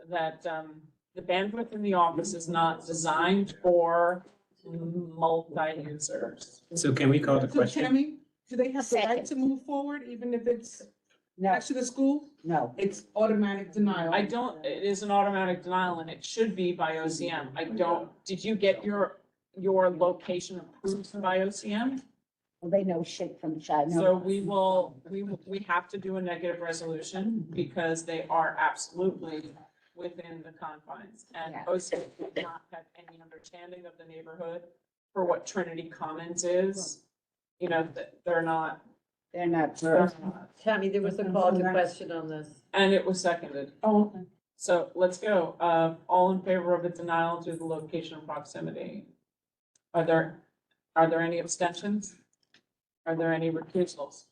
that the bandwidth in the office is not designed for multi-users. So can we call the So question? Tammy, do they have the right Second. to move forward even if it's No, next to the school? no. It's automatic denial. I don't, it is an automatic denial and it should be by OCM. I don't, did you get your location approved by OCM? Well, they know shit from China. So we have to do a negative resolution because they are absolutely within the confines. And Yeah. OCM did not have any understanding of the neighborhood for what Trinity Commons is. You know, they're not. They're not. Tammy, there was a call to question on this. And it was seconded. Oh, okay. So let's go. All in favor of a denial due to location and proximity? Are there any abstentions? Are there any recusals?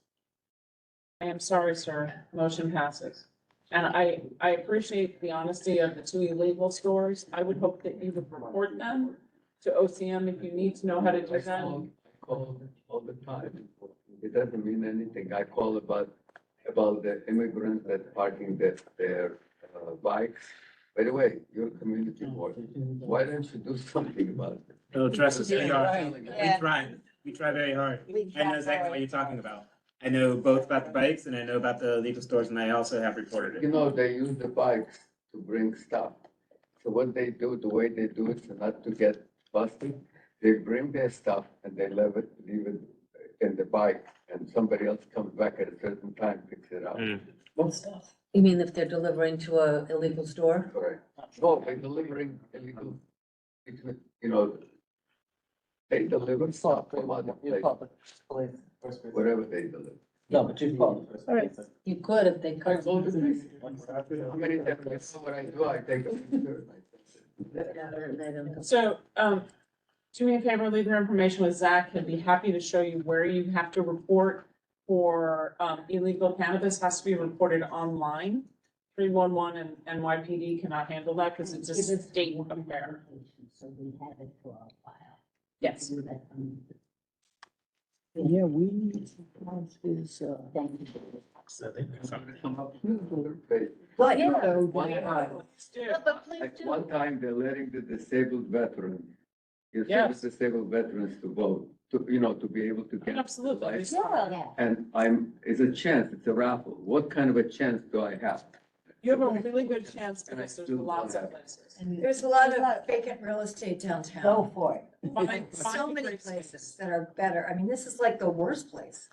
I am sorry, sir. Motion passes. And I appreciate the honesty of the two illegal stores. I would hope that you would report them to OCM if you need to know how to do I that. call all the time. It doesn't mean anything. I call about the immigrants that parking their bikes. By the way, you're a community board. Why don't you do something about it? No, trust us, we are. Yeah. We try very hard. We I know exactly what you're talking about. I know both about the bikes and I know about the illegal stores and I also have reported You it. know, they use the bikes to bring stuff. So what they do, the way they do it, so not to get busted, they bring their stuff and they leave it in the bike and somebody else comes back at a certain time, picks it up. What stuff? You mean if they're delivering to a illegal store? Correct. No, they're delivering illegal, you know, they deliver stuff from other places, wherever they deliver. No, but you've called the first. All right. You could if they could. How many times what I do, I take a picture. So, do me a favor, leave your information with Zach. He'd be happy to show you where you have to report for, illegal cannabis has to be reported online. 311 and NYPD cannot handle that because it's a state affair. So we have it for a while. Yes. Yeah, we need to pass this, Thank you. So they can come up. But, Yeah. One time, Let's do No, it. but please like do. one time, they're letting the disabled veteran, you Yes. service disabled veterans to vote, to be able to get. Absolutely. license. Yeah. And it's a chance, it's a raffle. What kind of a chance do I have? You have a really good chance And I because there's still lots don't of have it. places. there's a lot of vacant real estate downtown. Go for it. Find So many great places that are better. I mean, this is like the worst place.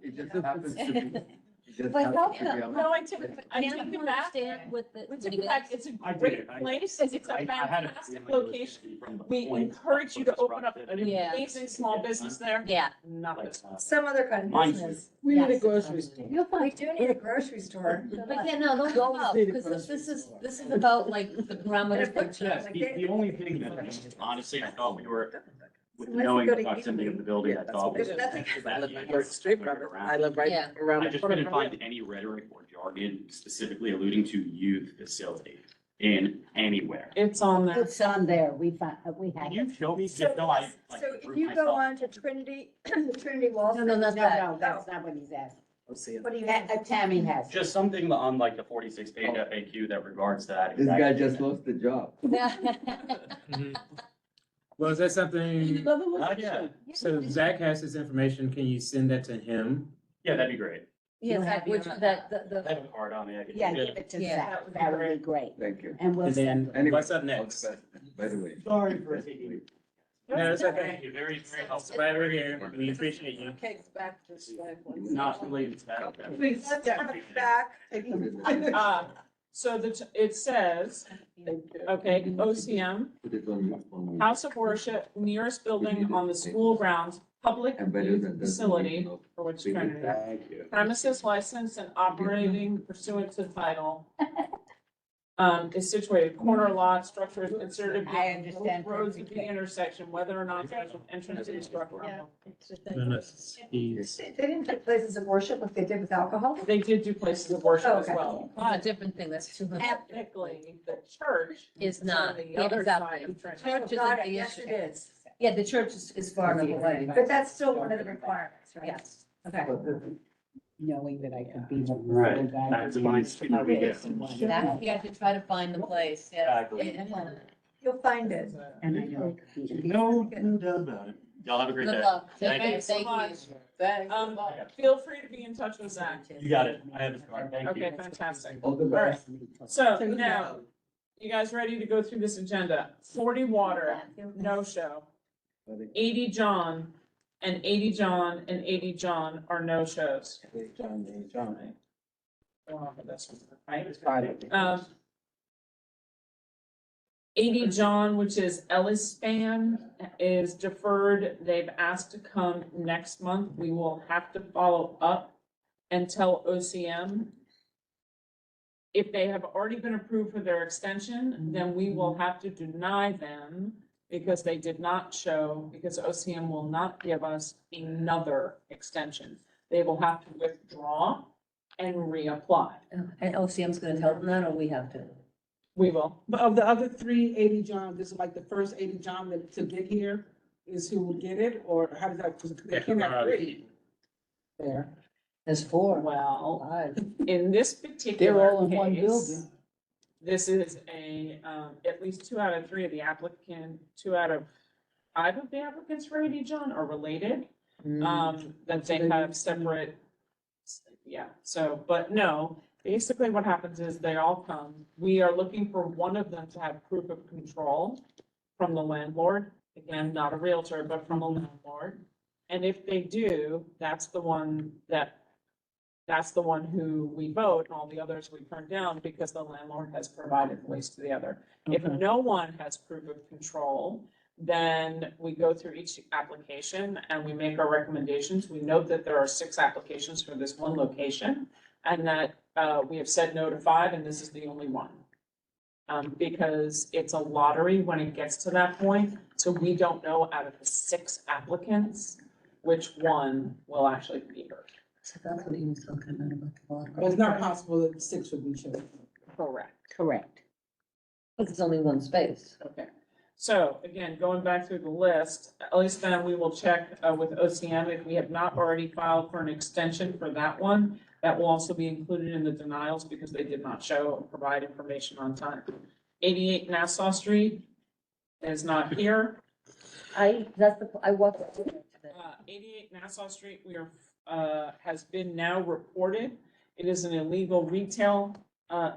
It just happens to be. It just But how happens to be come- a- No, I take it Can't you back. understand with the? We took it back. It's a I did. great place. It's a I had it fantastic in my list location. from the We point encourage you to of open up disruptive. an Yeah. amazing small business there. Yeah. Not Like, this. Some other kind of Mine's- business. we need a Yes. grocery store. You'll We find. do need a grocery store. But yeah, no, don't go out, because this is about like the parameters for Yes, the only thing that, honestly, I thought we were, with Unless you knowing go the to proximity of the building, I thought was. There's nothing- I live right across the street from it. I live right Yeah. around I the just corner couldn't from find any rhetoric or jargon specifically alluding to youth facility in anywhere. It's on there. It's on there. We found, we Can had. you show me, So, just no, I like. so if prove you go myself. on to Trinity, Trinity Wall No, Street. no, not No, that. no, that's not what he's asking. Let's see it. What do you? Tammy has. Just something on like the 46-page FAQ that regards to that. This guy exactly. just lost the job. Well, is that something, Another Not yet. location. so Zach has his information, can you send that to him? Yeah, that'd be great. Yes, have which, your- that, I have a card on me. I could. Yeah, give it to Yeah, Zach. That would be great. Thank you. And we'll And send then, it. Anyway, what's up all the next? best, by the way. Sorry for taking. No, it's okay. Thank you, very, very helpful. Glad we're here. We appreciate you. Cakes back this way. Not related to that. Please, Let's have it back. So it says, okay, OCM, Put it on. House of Worship, nearest building on the school grounds, public And better youth than that. facility, for which Trinity. Thank you. Premises licensed and operating pursuant to title. Is situated corner lot, structure is considered to be I on both understand roads at the perfectly. intersection, whether or not there's an entrance to the structure. No, no, he's- They didn't do places of worship like they did with alcohol. They did do places of worship as Okay. well, It's a but different thing, that's too much. technically, the church Is on not, the yeah, other side exactly. of Trinity. Church isn't Got it, the yes, issue. it is. Yeah, the church is far enough away. But that's still one of the requirements, right? Yes, okay. Knowing that I could be. the Right, guy. that's mine. Now you have to try to find the place, yeah. Exactly. You'll find it. And I know it could be. No doubt about it. Y'all have a great Good day. luck. Thank you. Thanks so Thank you. much. Thanks. Feel free to be in touch with Zach. You got it. I have his card. Thank you. Okay, fantastic. All the All right, best. so now, you guys ready to go through this agenda? 40 Water, no show. 80 John, and 80 John, and 80 John are no shows. John. Oh, that's right. It's fine. 80 John, which is Ellis Span, is deferred. They've asked to come next month. We will have to follow up and tell OCM. If they have already been approved for their extension, then we will have to deny them because they did not show, because OCM will not give us another extension. They will have to withdraw and reapply. And OCM's gonna tell them that, or we have to? We will. But of the other 380 John, this is like the first 80 John that to get here is who will get it, or how does that, because they can't have three there. There's four. Well, Five. in this They're particular all in one case, building. this is a, at least 2 out of 3 of the applicant, 2 out of 5 of the applicants for 80 John are related. That they have separate, yeah, so, but no, basically what happens is they all come. We are looking for one of them to have proof of control from the landlord. Again, not a realtor, but from a landlord. And if they do, that's the one who we vote, and all the others we turn down because the landlord has provided ways to the other. If no one has proof of control, Then we go through each application and we make our recommendations. We note that there are 6 applications for this one location and that we have said no to 5 and this is the only one. Because it's a lottery when it gets to that point, so we don't know out of the 6 applicants, which one will actually be heard. So that's what he was talking about the water. Well, it's not possible that 6 would be chosen. Correct. Correct. Because it's only one space. Okay, so again, going back through the list, at least then we will check with OCM if we have not already filed for an extension for that one. That will also be included in the denials because they did not show or provide information on time. 88 Nassau Street is not here. I walked through it today. 88 Nassau Street, we are, has been now reported. It is an illegal retail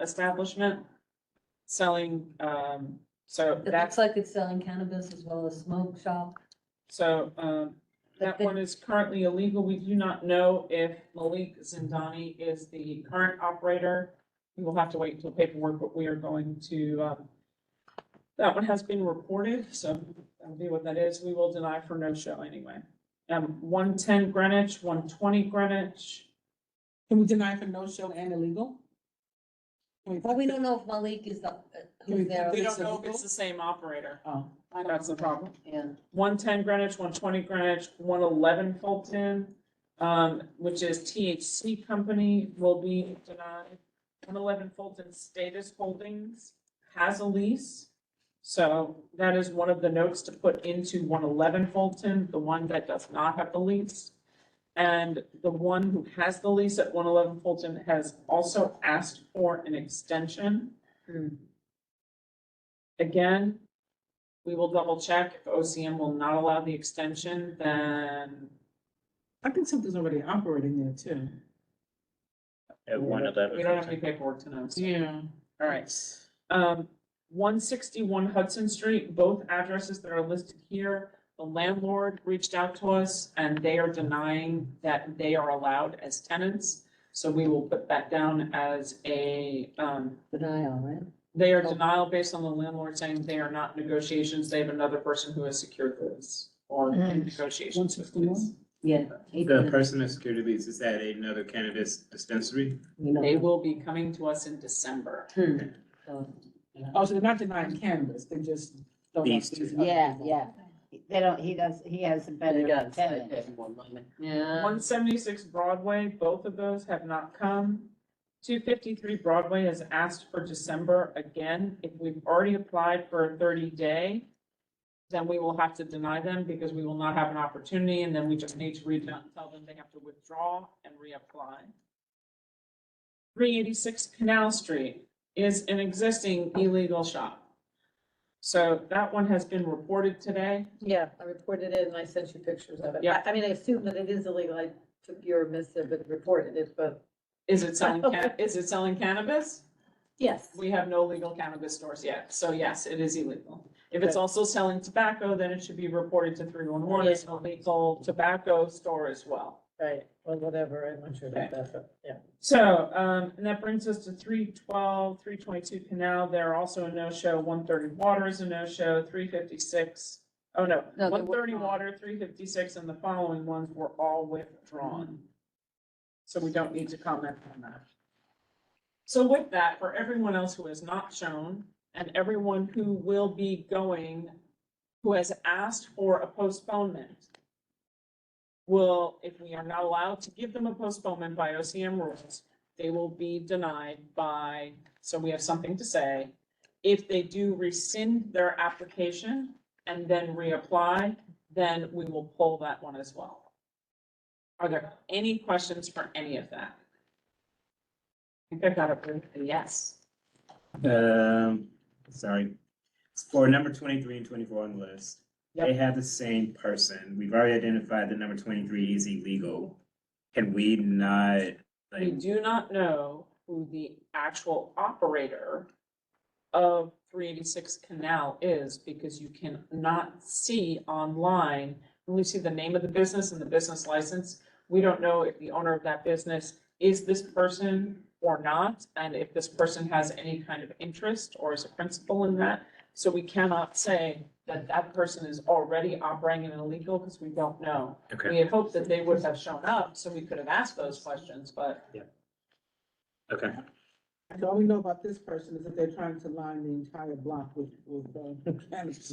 establishment selling, so It that's, looks like it's selling cannabis as well as smoke shop. so, that one is currently illegal. We do not know if Malik Zindani is the current operator. We will have to wait until paperwork, but we are going to, that one has been reported, so that'll be what that is. We will deny for no show anyway. 110 Greenwich, 120 Greenwich. Can we deny for no show and illegal? Well, we don't know if Malik is the, who's there. We don't know if it's the same operator. Oh, That's the problem. Yeah. 110 Greenwich, 120 Greenwich, 111 Fulton, which is THC Company, will be denied. 111 Fulton Status Holdings has a lease. So that is one of the notes to put into 111 Fulton, the one that does not have the lease. And the one who has the lease at 111 Fulton has also asked for an extension. Again, we will double check. If OCM will not allow the extension, then I think something's already operating there too. At 111. we don't have any paperwork to know. So. Yeah. All right. 161 Hudson Street, both addresses that are listed here. The landlord reached out to us and they are denying that they are allowed as tenants. So we will put that down as a, Denial, right? they are denial based on the landlord saying they are not negotiations. They have another person who has secured this or in negotiations with this. Yeah. The person that secured the lease, is that another cannabis dispensary? They will be coming to us in December. So, Oh, so they're not denying cannabis, they just don't. These want two. other Yeah, people. yeah. They don't, he has a better tenant. Yeah. 176 Broadway, both of those have not come. 253 Broadway has asked for December again. If we've already applied for a 30-day, then we will have to deny them because we will not have an opportunity, and then we just need to reach out and tell them they have to withdraw and reapply. 386 Canal Street is an existing illegal shop. So that one has been reported today. Yeah, I reported it and I sent you pictures of it. Yeah. I mean, I assume that it is illegal. I took your missive and reported it, but Is it selling, is it selling cannabis? yes. We have no legal cannabis stores yet, so yes, it is illegal. If it's also selling tobacco, then it should be reported to 311 as a legal tobacco store as well. Right, or whatever, I'm not sure about that, but yeah. So, and that brings us to 312, 322 Canal, they're also a no-show, 130 Water is a no-show, 356, oh no, No, they 130 withdrawn. Water, 356, and the following ones were all withdrawn. So we don't need to comment on that. So with that, for everyone else who has not shown, and everyone who will be going, who has asked for a postponement, will, if we are not allowed to give them a postponement by OCM rules, they will be denied by, so we have something to say. If they do rescind their application and then reapply, then we will pull that one as well. Are there any questions for any of that? I think I got it, yes. Sorry. For number 23 and 24 on the list, they have the same person. We've already identified that number 23 is illegal. Can we not, We like, do not know who the actual operator of 386 Canal is because you cannot see online. When we see the name of the business and the business license, we don't know if the owner of that business is this person or not, and if this person has any kind of interest or is a principal in that. So we cannot say that that person is already operating an illegal because we don't know. Okay. We had hoped that they would have shown up so we could have asked those questions, but Okay. So all we know about this person is that they're trying to line the entire block with cannabis.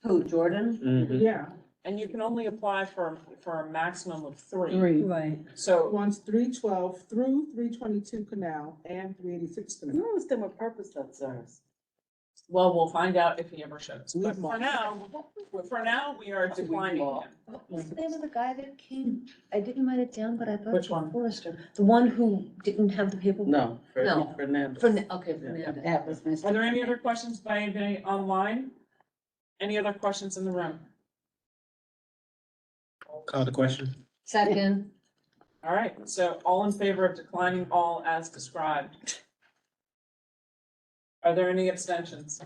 Who, Jordan? Mhm. Yeah, and you can only apply for a maximum of three. Right. So one's 312 through 322 Canal and 386 Canal. understand what purpose that serves. well, we'll find out if he ever shows. But Leave for mark. now, we are declining him. What was the name of the guy that came? I didn't write it down, but I thought. Which one? Forrester, the one who didn't have the paperwork. No, No. Fernando. Okay, Fernando. That was Mr. Are there any other questions by anybody online? Any other questions in the room? Call the question. Second, All right, so all in favor of declining all as described? Are there any abstentions?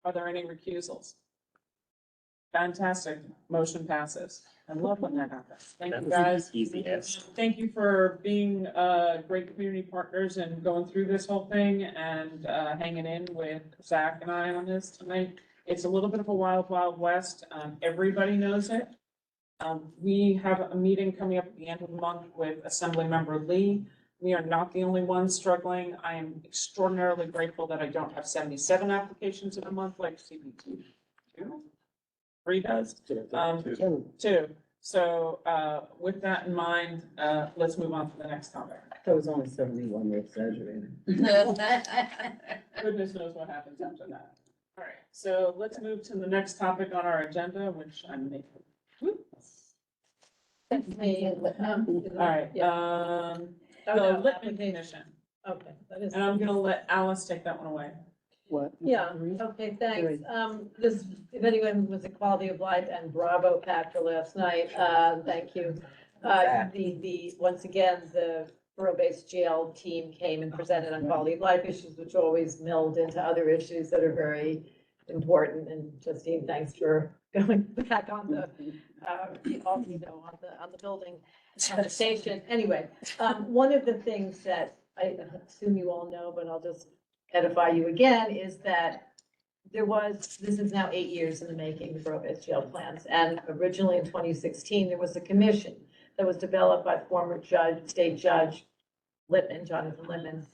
Are there any recusals? Fantastic, motion passes. I love when that happens. Thank you, guys. Easy as. Thank you for being great community partners and going through this whole thing and hanging in with Zach and I on this tonight. It's a little bit of a wild, wild west. Everybody knows it. We have a meeting coming up at the end of the month with Assemblymember Lee. We are not the only ones struggling. I am extraordinarily grateful that I don't have 77 applications in a month like CBT. Three does. Two. So, with that in mind, let's move on to the next topic. That was only 71, you're exaggerating. Goodness knows what happens after that. All right, so let's move to the next topic on our agenda, which I'm making. All right, the Littman Commission, Okay, that is. and I'm gonna let Alice take that one away. What? Yeah, okay, thanks. This, if anyone was at Quality of Life, and bravo, Pat, for last night, thank you. Once again, the borough-based jail team came and presented on quality of life issues, which always meld into other issues that are very important. And Justine, thanks for going back on the, on the building, on the station. Anyway, one of the things that I assume you all know, but I'll just edify you again, is that this is now 8 years in the making, the borough-based jail plans. And originally in 2016, there was a commission that was developed by former state judge Littman, Jonathan Littman,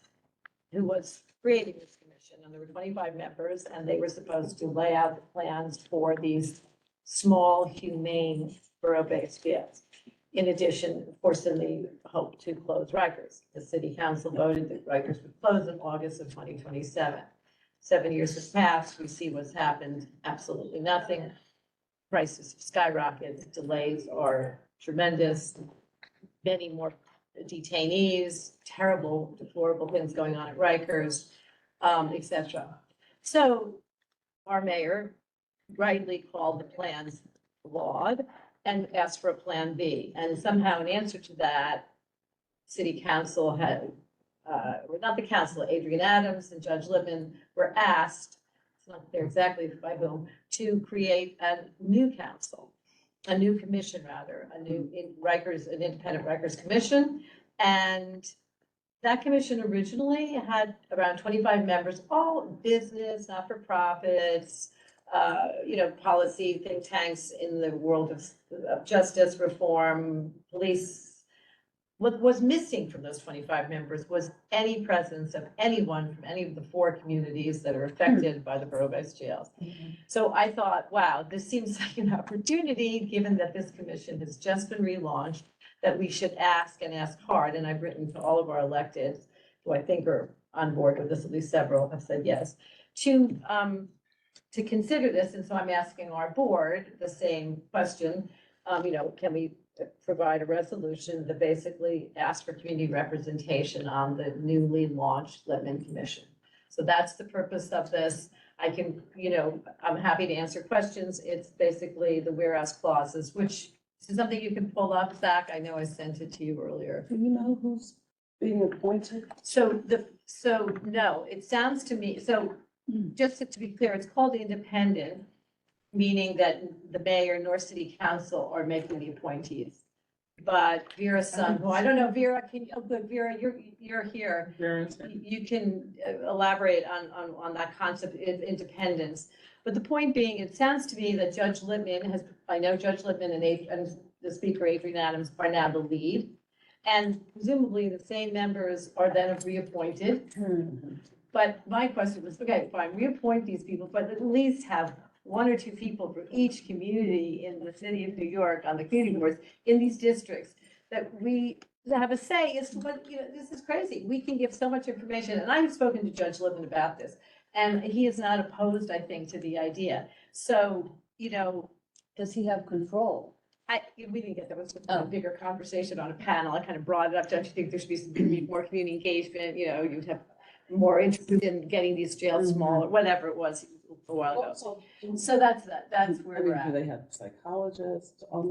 who was creating this commission. And there were 25 members, and they were supposed to lay out the plans for these small, humane borough-based jails. In addition, of course, in the hope to close Rikers. The city council voted that Rikers would close in August of 2027. 7 years have passed. We see what's happened. Absolutely nothing. Prices have skyrocketed. Delays are tremendous. Many more detainees, terrible, deplorable things going on at Rikers, et cetera. So our mayor rightly called the plans flawed and asked for a plan B. And somehow in answer to that, city council had, or not the council, Adrian Adams and Judge Lippman were asked, it's not clear exactly by whom, to create a new council, a new commission rather, an independent Rikers Commission. And that commission originally had around 25 members, all business, not-for-profits, policy think tanks in the world of justice reform, police. What was missing from those 25 members was any presence of anyone from any of the 4 communities that are affected by the borough-based jails. So I thought, wow, this seems like an opportunity, given that this commission has just been relaunched, that we should ask and ask hard. And I've written to all of our electeds, who I think are on board with this, at least several have said yes, to consider this. And so I'm asking our board the same question. Can we provide a resolution that basically asks for community representation on the newly launched Littman Commission? So that's the purpose of this. I can, I'm happy to answer questions. It's basically the whereas clauses, which is something you can pull up, Zach. I know I sent it to you earlier. Do you know who's being appointed? So no, it sounds to me, just to be clear, it's called independent, meaning that the mayor nor city council are making the appointees. but Vera's son, who I don't know, Vera, can you, oh, good, Vera, you're here. Very- You can elaborate on that concept of independence. But the point being, it sounds to me that Judge Lippman has, I know Judge Lippman and the speaker, Adrian Adams, are now the lead. And presumably the same members are then reappointed. But my question was, okay, fine, reappoint these people, but at least have one or two people from each community in the city of New York on the community boards in these districts that we have a say as to what, this is crazy. We can give so much information, and I have spoken to Judge Lippman about this, and he is not opposed, I think, to the idea. So, Does he have control? we didn't get, that was a bigger conversation on a panel. I kind of brought it up. Don't you think there should be more community engagement? You'd have more interest in getting these jails smaller, whatever it was a while ago. So that's that's where we're Do at. they have psychologists on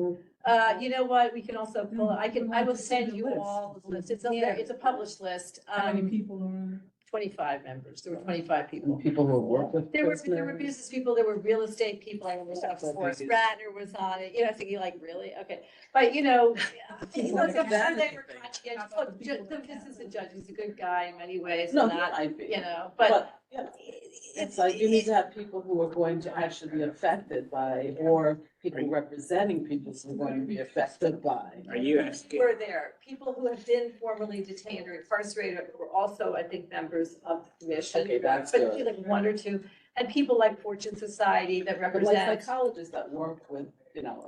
them? You know what? We can also pull, I will send you all the list. It's up there. It's a published list. How many people are? 25 members. There were 25 people. People who work with There were prisoners? business people, there were real estate people, I remember Forrest Ratner was on it, thinking like, really? Okay. But, look, I'm sure they were conscientious. Look, this is a judge, he's a good guy in many ways, No, and he not, might be. but It's like you need to have people who are going to actually be affected by, or people representing people who are going to be affected by. Are you asking? were there. People who have been formerly detained or incarcerated were also, I think, members of the commission. Okay, that's But good. like one or two, and people like Fortune Society that But like represent. psychologists that work with,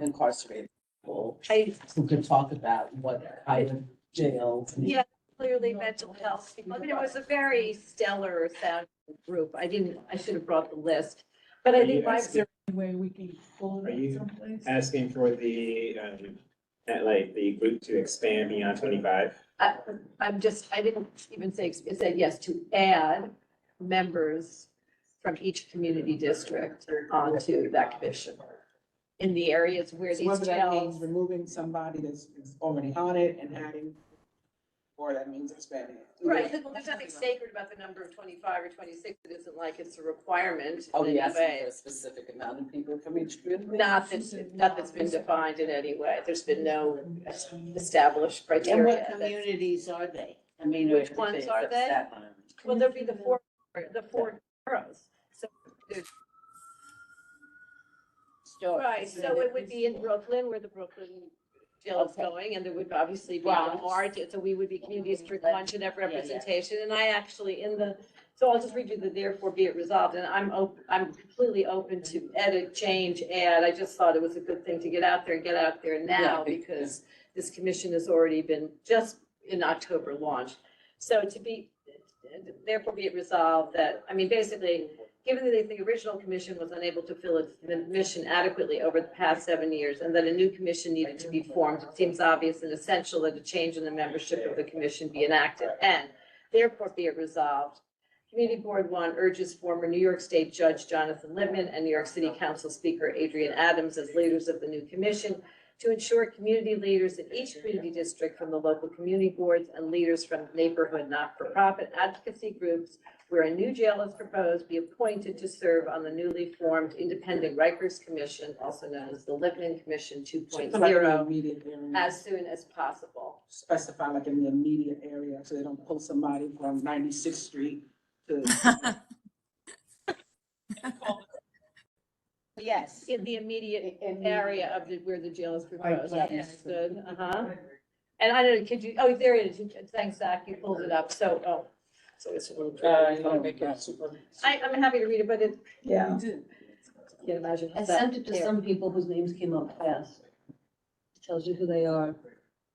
incarcerated people, I- who can talk about what kind of jails. Yeah, clearly mental health people. I mean, it was a very stellar sound group. I should have brought the list. But I Are think you my, asking- Way we can pull Are it you up someplace? asking for the, the group to expand beyond 25? I didn't even say, it said yes, to add members from each community district onto that commission. In the areas where So these whether that means jails, removing somebody that's already on it and adding, or that means expanding it. right, well, there's nothing sacred about the number of 25 or 26. It isn't like it's a requirement Oh, in any yes, way. for a specific amount of people from each community? Nothing's been defined in any way. There's been no established And criteria. what that's- communities are they? I mean, Which ones are they? Well, there'll be the four boroughs. So, right, so it would be in Brooklyn, where the Brooklyn jail is going, and there would obviously be the Mart, so we would be community district one should have representation, and I actually so I'll just read you the therefore be it resolved, and I'm completely open to edit, change, add. I just thought it was a good thing to get out there now, because this commission has already been just in October launched. So therefore be it resolved that, basically, given that the original commission was unable to fill its mission adequately over the past 7 years, and that a new commission needed to be formed, it seems obvious and essential that a change in the membership of the commission be enacted. And therefore be it resolved, Community Board 1 urges former New York State Judge Jonathan Lippman and New York City Council Speaker Adrian Adams as leaders of the new commission to ensure community leaders in each community district from the local community boards and leaders from neighborhood not-for-profit advocacy groups where a new jail is proposed be appointed to serve on the newly formed Independent Rikers Commission, also known as the Lippman Commission 2.0, Immediate area. as soon as possible. Specify like in the immediate area, so they don't pull somebody from 96th Street to. Yes. In the immediate area of where the jail is proposed. Right, Okay, yes. good, And I don't know, could you, there it is. Thanks, Zach, you pulled it up, so, so it's a little. I'm happy to read it, but Yeah. can't imagine. I sent it to some people whose names came up fast. Tells you who they are.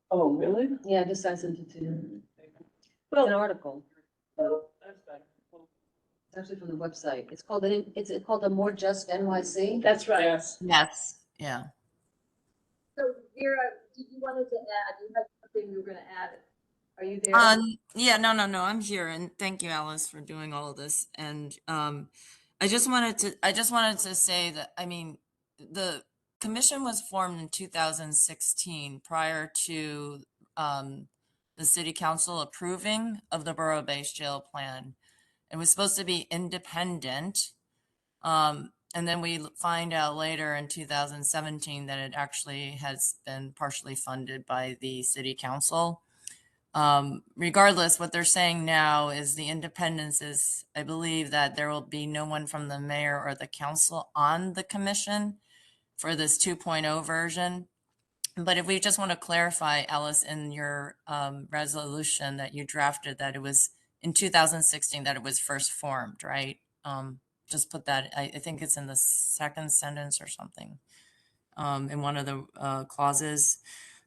Oh, really? Yeah, just I sent it to you. Well- An article. It's actually from the website. It's called a More Just NYC. That's right. Yes. Yes, yeah. So Vera, you wanted to add, you had something you were gonna add. Are you there? Yeah, no, I'm here, and thank you, Alice, for doing all of this. And I just wanted to say that, the commission was formed in 2016 prior to the city council approving of the borough-based jail plan. It was supposed to be independent. and then we find out later in 2017 that it actually has been partially funded by the city council. Regardless, what they're saying now is the independence is, I believe that there will be no one from the mayor or the council on the commission for this 2.0 version. But if we just want to clarify, Alice, in your resolution that you drafted, that it was in 2016 that it was first formed, right? Just put that, I think it's in the second sentence or something, in one of the clauses.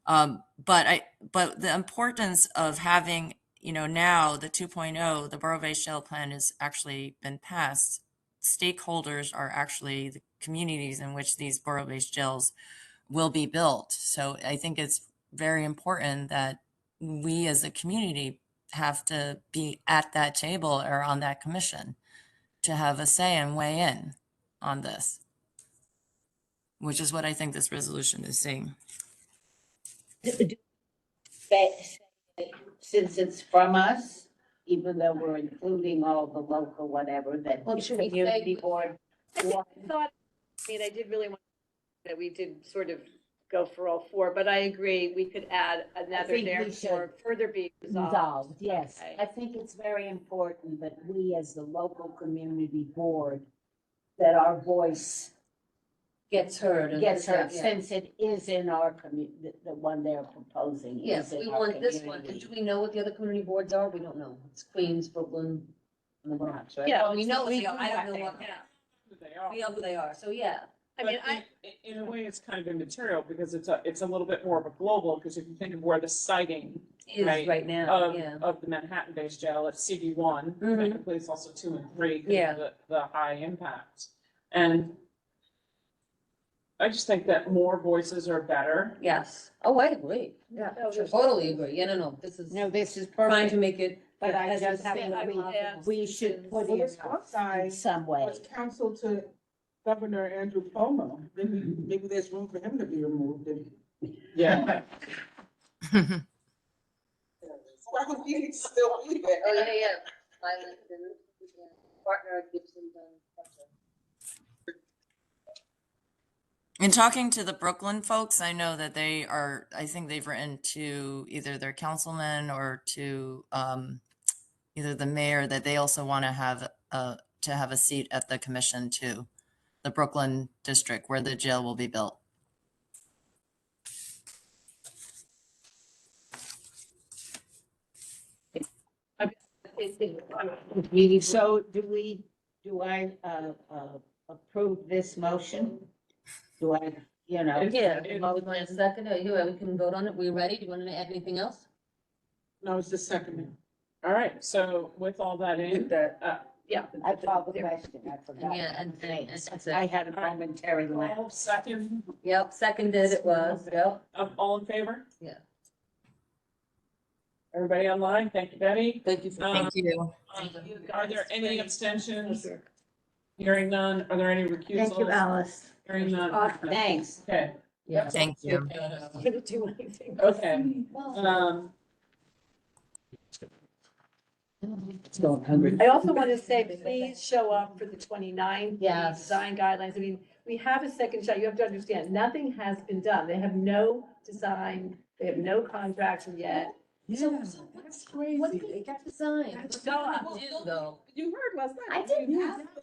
But the importance of having, now the 2.0, the borough-based jail plan has actually been passed. Stakeholders are actually the communities in which these borough-based jails will be built. So I think it's very important that we as a community have to be at that table or on that commission to have a say and weigh in on this, which is what I think this resolution is saying. Since it's from us, even though we're including all the local whatever, that Well, the should we community say- board. I thought, I did really want that we did sort of go for all four, but I agree, we could add another think we there for should further be resolved. Resolved, yes. Okay. I think it's very important that we, as the local community board, that our voice Gets heard. and gets heard, yeah. since it is in our the one they're proposing. Yes, is in we our want this one. community. Do we know what the other community boards are? We don't know. It's Queens, Brooklyn, and the Bronx, right? Yeah, Well, we know what we they are. I don't do know know what, that. Who they are. we know who they are. So, yeah. I mean, But in a way, it's kind of immaterial because it's a little bit more of a global, because if you think of where the siting Is Right. right now, yeah. of the Manhattan-based jail, it's CD1, Mhm. technically it's also 2 and 3, because Yeah. of the high impact. And I just think that more voices are better. Yes. Oh, I agree. Yeah. Totally agree. Yeah, no, this is No, this is trying perfect, to make it. but I as just happy think as possible. we should put Well, it this one side in some way. was counsel to Governor Andrew Cuomo. Maybe there's room for him to be removed. Yeah. Why would he still be there? Oh, yeah, yeah. Partner Gibson done. In talking to the Brooklyn folks, I know that I think they've written to either their councilman or to either the mayor that they also want to have a seat at the commission too, the Brooklyn district where the jail will be built. So do I approve this motion? Do I, Yeah, It- well, we want a second, we can vote on it. We ready? Do you want to add anything else? No, it's the second. All right, so with all that in, Yeah. I called the question, I forgot. Yeah, and I had a momentary lapse. all second, Yep, seconded it was, yep. all in favor? Yeah. Everybody online? Thank you, Betty. Thank you for. Thank you. Are there any abstentions? Hearing none. Are there any recusals? Thank you, Alice. Hearing none. Thanks. Okay, Yeah. Thank you. Gonna do anything. okay. I also want to say, please show up for the 29th. Yes. Design guidelines. I mean, we have a second shot. You have to understand, nothing has been done. They have no design, they have no contracts yet. So, That's crazy. what They got design? That's Go up, do though. You heard last night. I did.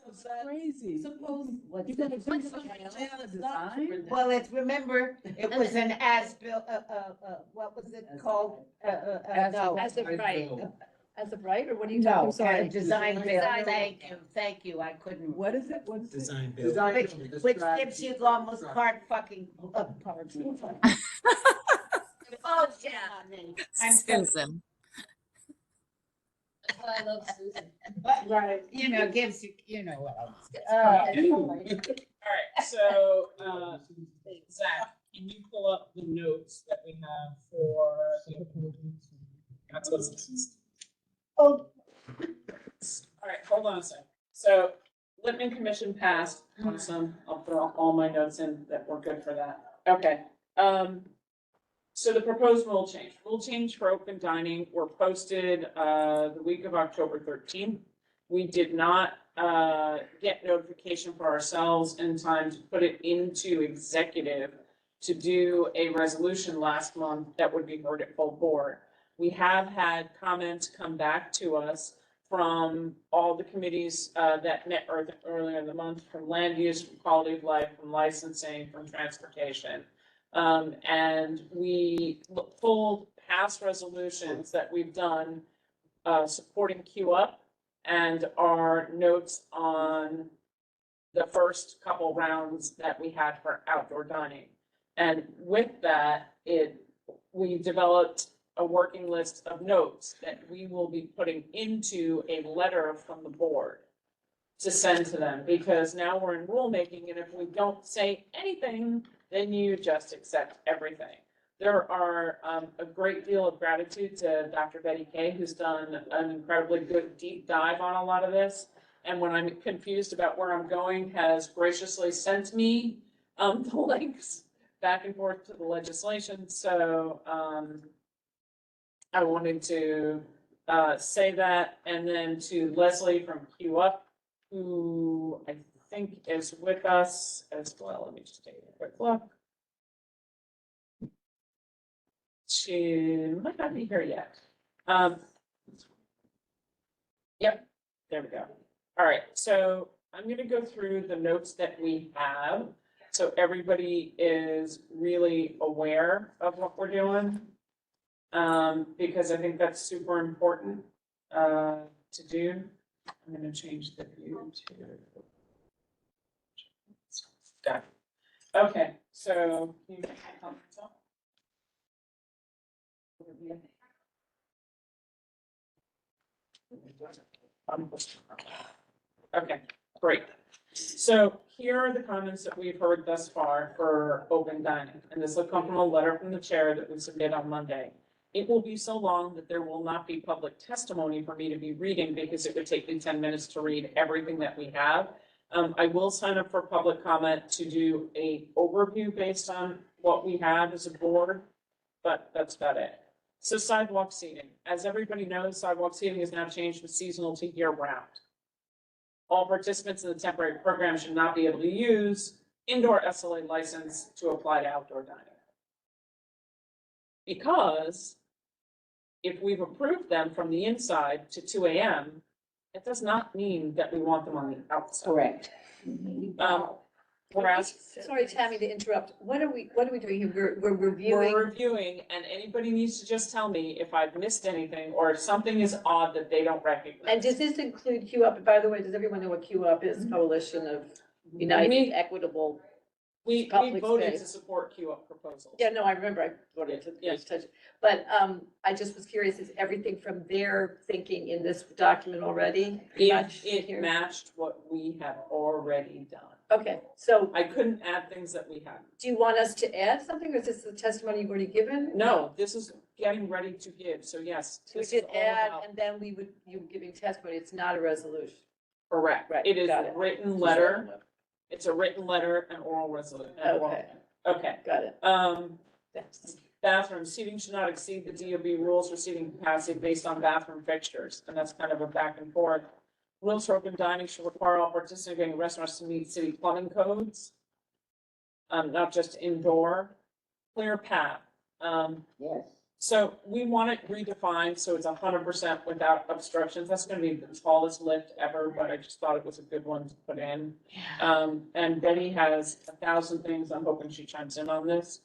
That's crazy. Suppose. What's You gotta the- do the design. Well, remember, it was an as-built, what was it called? No. As of right, as of right, or what are you No, talking, sorry? design bill, Design. thank you, I couldn't. What is it? What is it? Design build. Design Which, building. which gives you almost carte fucking, Oh, yeah. I'm so, Susan. That's why I love Susan. Right. gives you, what All right, so, Zach, can you pull up the notes that we have for? That's what it is. Oh. All right, hold on a second. So Lippman Commission passed, awesome. I'll throw all my notes in that were good for that. Okay. So the proposed rule change for open dining were posted, the week of October 13th. We did not get notification for ourselves in time to put it into executive to do a resolution last month that would be heard at full board. We have had comments come back to us from all the committees that met earlier in the month, from land use, from quality of life, from licensing, from transportation. And we pulled past resolutions that we've done supporting Q Up and our notes on the first couple rounds that we had for outdoor dining. And with that, we developed a working list of notes that we will be putting into a letter from the board to send to them, because now we're in rulemaking, and if we don't say anything, then you just accept everything. There are a great deal of gratitude to Dr. Betty Kay, who's done an incredibly good deep dive on a lot of this. And when I'm confused about where I'm going, has graciously sent me the links back and forth to the legislation. So I wanted to say that. And then to Leslie from Q Up, who I think is with us as well. Let me just take a quick look. She might not be here yet. Yep, there we go. All right, so I'm gonna go through the notes that we have, so everybody is really aware of what we're doing. Because I think that's super important to do. I'm gonna change the view to. Got it. Okay, so can you make my comments up? Okay, great. So here are the comments that we've heard thus far for open dining, and this will come from a letter from the chair that we submitted on Monday. It will be so long that there will not be public testimony for me to be reading, because it would take me 10 minutes to read everything that we have. I will sign up for public comment to do a overview based on what we have as a board, but that's about it. So sidewalk seating, as everybody knows, sidewalk seating has now changed from seasonal to year round. All participants in the temporary program should not be able to use indoor SLA license to apply to outdoor dining. Because if we've approved them from the inside to 2 AM, it does not mean that we want them on the outside. Correct. Whereas. Sorry, Tammy, to interrupt. What are we doing here? We're reviewing. We're reviewing, and anybody needs to just tell me if I've missed anything or if something is odd that they don't recognize. And does this include Q Up? By the way, does everyone know what Q Up is? Coalition of United Equitable. We Public voted to space. support Q Up proposals. Yeah, no, I remember I voted to touch it. But I just was curious, is everything from their thinking in this document already? It matched what we have already done. Okay, so I couldn't add things that we haven't. do you want us to add something, or is this the testimony you've already given? No, this is getting ready to give, so yes. So we this is did all add, about- and then you were giving testimony, it's not a resolution. Correct. Right, It is got a it. written letter. It's a written letter and oral resolution. Okay. Okay. Got it. Thanks. Bathroom seating should not exceed the DOB rules for seating capacity based on bathroom fixtures, and that's kind of a back and forth. Rules for open dining should require all participating restaurants to meet city plumbing codes. Not just indoor. Clear path. Yes. So we want it redefined, so it's 100% without obstructions. That's gonna be the tallest lift ever, but I just thought it was a good one to put in. And Betty has 1,000 things. I'm hoping she chimes in on this.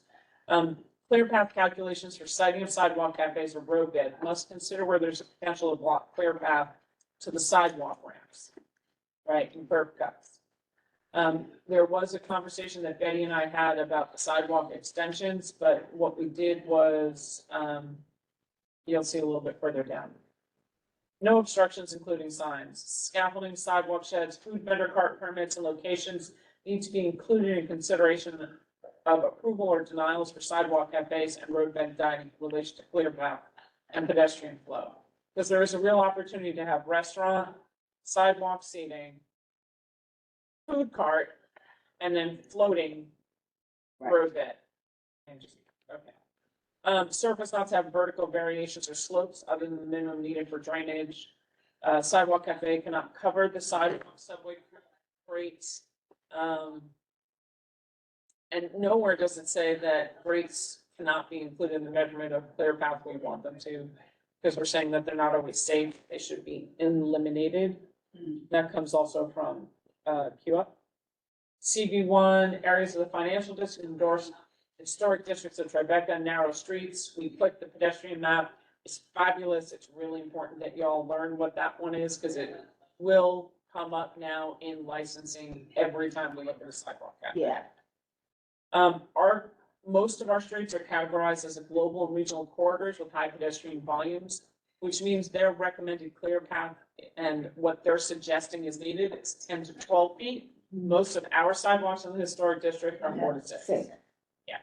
Clear path calculations for siting of sidewalk cafes or road bed must consider where there's a potential to block clear path to the sidewalk ramps, right, and curb cuts. There was a conversation that Betty and I had about the sidewalk extensions, but what we did was, you'll see a little bit further down. No obstructions, including signs, scaffolding, sidewalk sheds, food vendor cart permits and locations need to be included in consideration of approval or denials for sidewalk cafes and roadbed dining in relation to clear path and pedestrian flow. Because there is a real opportunity to have restaurant, sidewalk seating, food cart, and then floating roadbed. Okay. Surface not to have vertical variations or slopes other than the minimum needed for drainage. Sidewalk cafe cannot cover the sidewalk subway grates. And nowhere does it say that grates cannot be included in the measurement of clear path we want them to. Because we're saying that they're not always safe, they should be eliminated. That comes also from, QUP. CV1, areas of the financial district endorsed historic districts of Tribeca, narrow streets. We put the pedestrian map. It's fabulous. It's really important that y'all learn what that one is because it will come up now in licensing every time we look at a sidewalk. Yeah. Most of our streets are categorized as a global and regional corridors with high pedestrian volumes, which means their recommended clear path and what they're suggesting is needed is 10 to 12 feet. Most of our sidewalks in the historic district are 4 to 6. Yeah.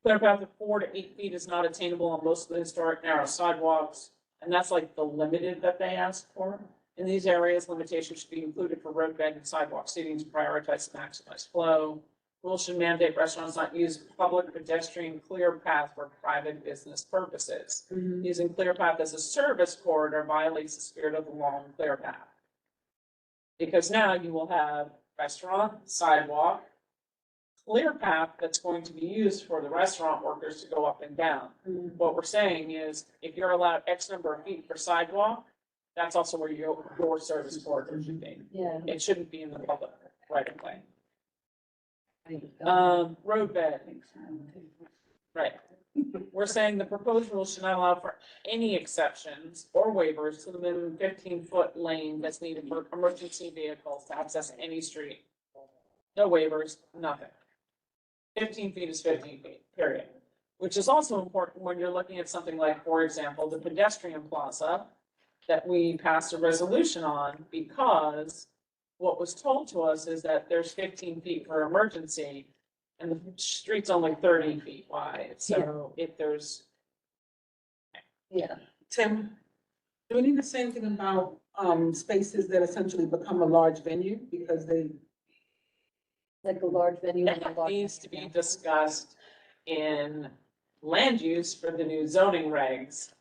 Clear path of 4 to 8 feet is not attainable on most of the historic narrow sidewalks, and that's like the limited that they ask for. In these areas, limitations should be included for roadbed and sidewalk seating to prioritize and maximize flow. Rules should mandate restaurants not use public pedestrian clear path for private business purposes. Using clear path as a service corridor violates the spirit of the law and clear path. Because now you will have restaurant, sidewalk, clear path that's going to be used for the restaurant workers to go up and down. What we're saying is, if you're allowed X number of feet for sidewalk, that's also where your service corridor should be. Yeah. It shouldn't be in the public right of way. Roadbed. Right. We're saying the proposed rule should not allow for any exceptions or waivers to the minimum 15-foot lane that's needed for emergency vehicles to access any street. No waivers, nothing. 15 feet is 15 feet, period. Which is also important when you're looking at something like, for example, the pedestrian plaza that we passed a resolution on because what was told to us is that there's 15 feet for emergency and the street's only 30 feet wide. So if there's. Yeah. Tim, do we need the same thing about, spaces that essentially become a large venue because they? Like a large venue. and a That large- needs to be discussed in land use for the new zoning regs.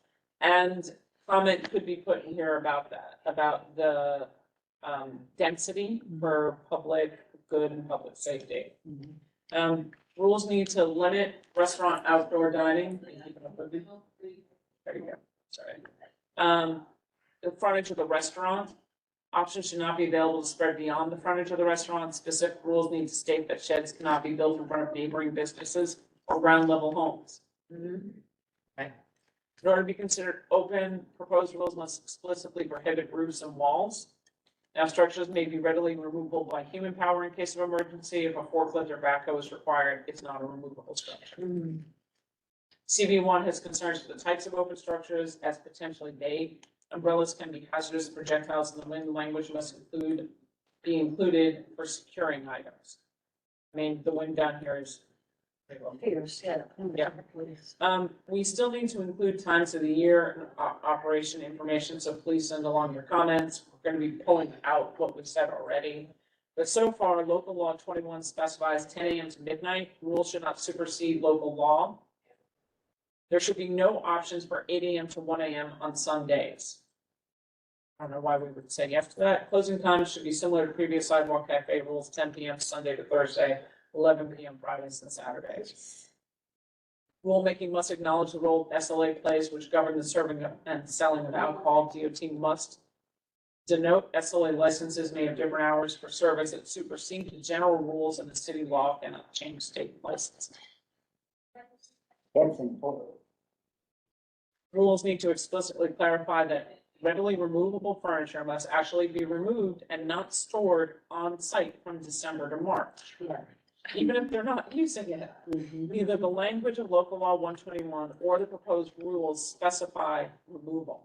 And comment could be put in here about that, about the density for public good and public safety. Rules need to limit restaurant outdoor dining. There you go, sorry. The frontage of the restaurant. Options should not be available to spread beyond the frontage of the restaurant. Specific rules need to state that sheds cannot be built in front of neighboring businesses or ground level homes. Okay. In order to be considered open, proposed rules must explicitly prohibit roofs and walls. Now, structures may be readily removable by human power in case of emergency. If a forklift or backhoe is required, it's not a removable structure. CV1 has concerns with the types of open structures as potentially vague. Umbrellas can be hazardous projectiles, and the wind language must be included for securing items. I mean, the wind down here is. Fierce, yeah. Yeah. We still need to include times of the year and operation information, so please send along your comments. We're gonna be pulling out what we've said already. But so far, local law 21 specifies 10 a.m. to midnight. Rules should not supersede local law. There should be no options for 8 a.m. to 1 a.m. on Sundays. I don't know why we would say yes to that. Closing times should be similar to previous sidewalk cafe rules, 10 p.m. Sunday to Thursday, 11 p.m. Fridays and Saturdays. Rulemaking must acknowledge the role SLA plays, which govern the serving and selling of alcohol. DOT must denote SLA licenses may have different hours for service that supersede the general rules, and the city law cannot change state license. That's important. Rules need to explicitly clarify that readily removable furniture must actually be removed and not stored on site from December to March. Even if they're not using it. Either the language of local law 121 or the proposed rules specify removal.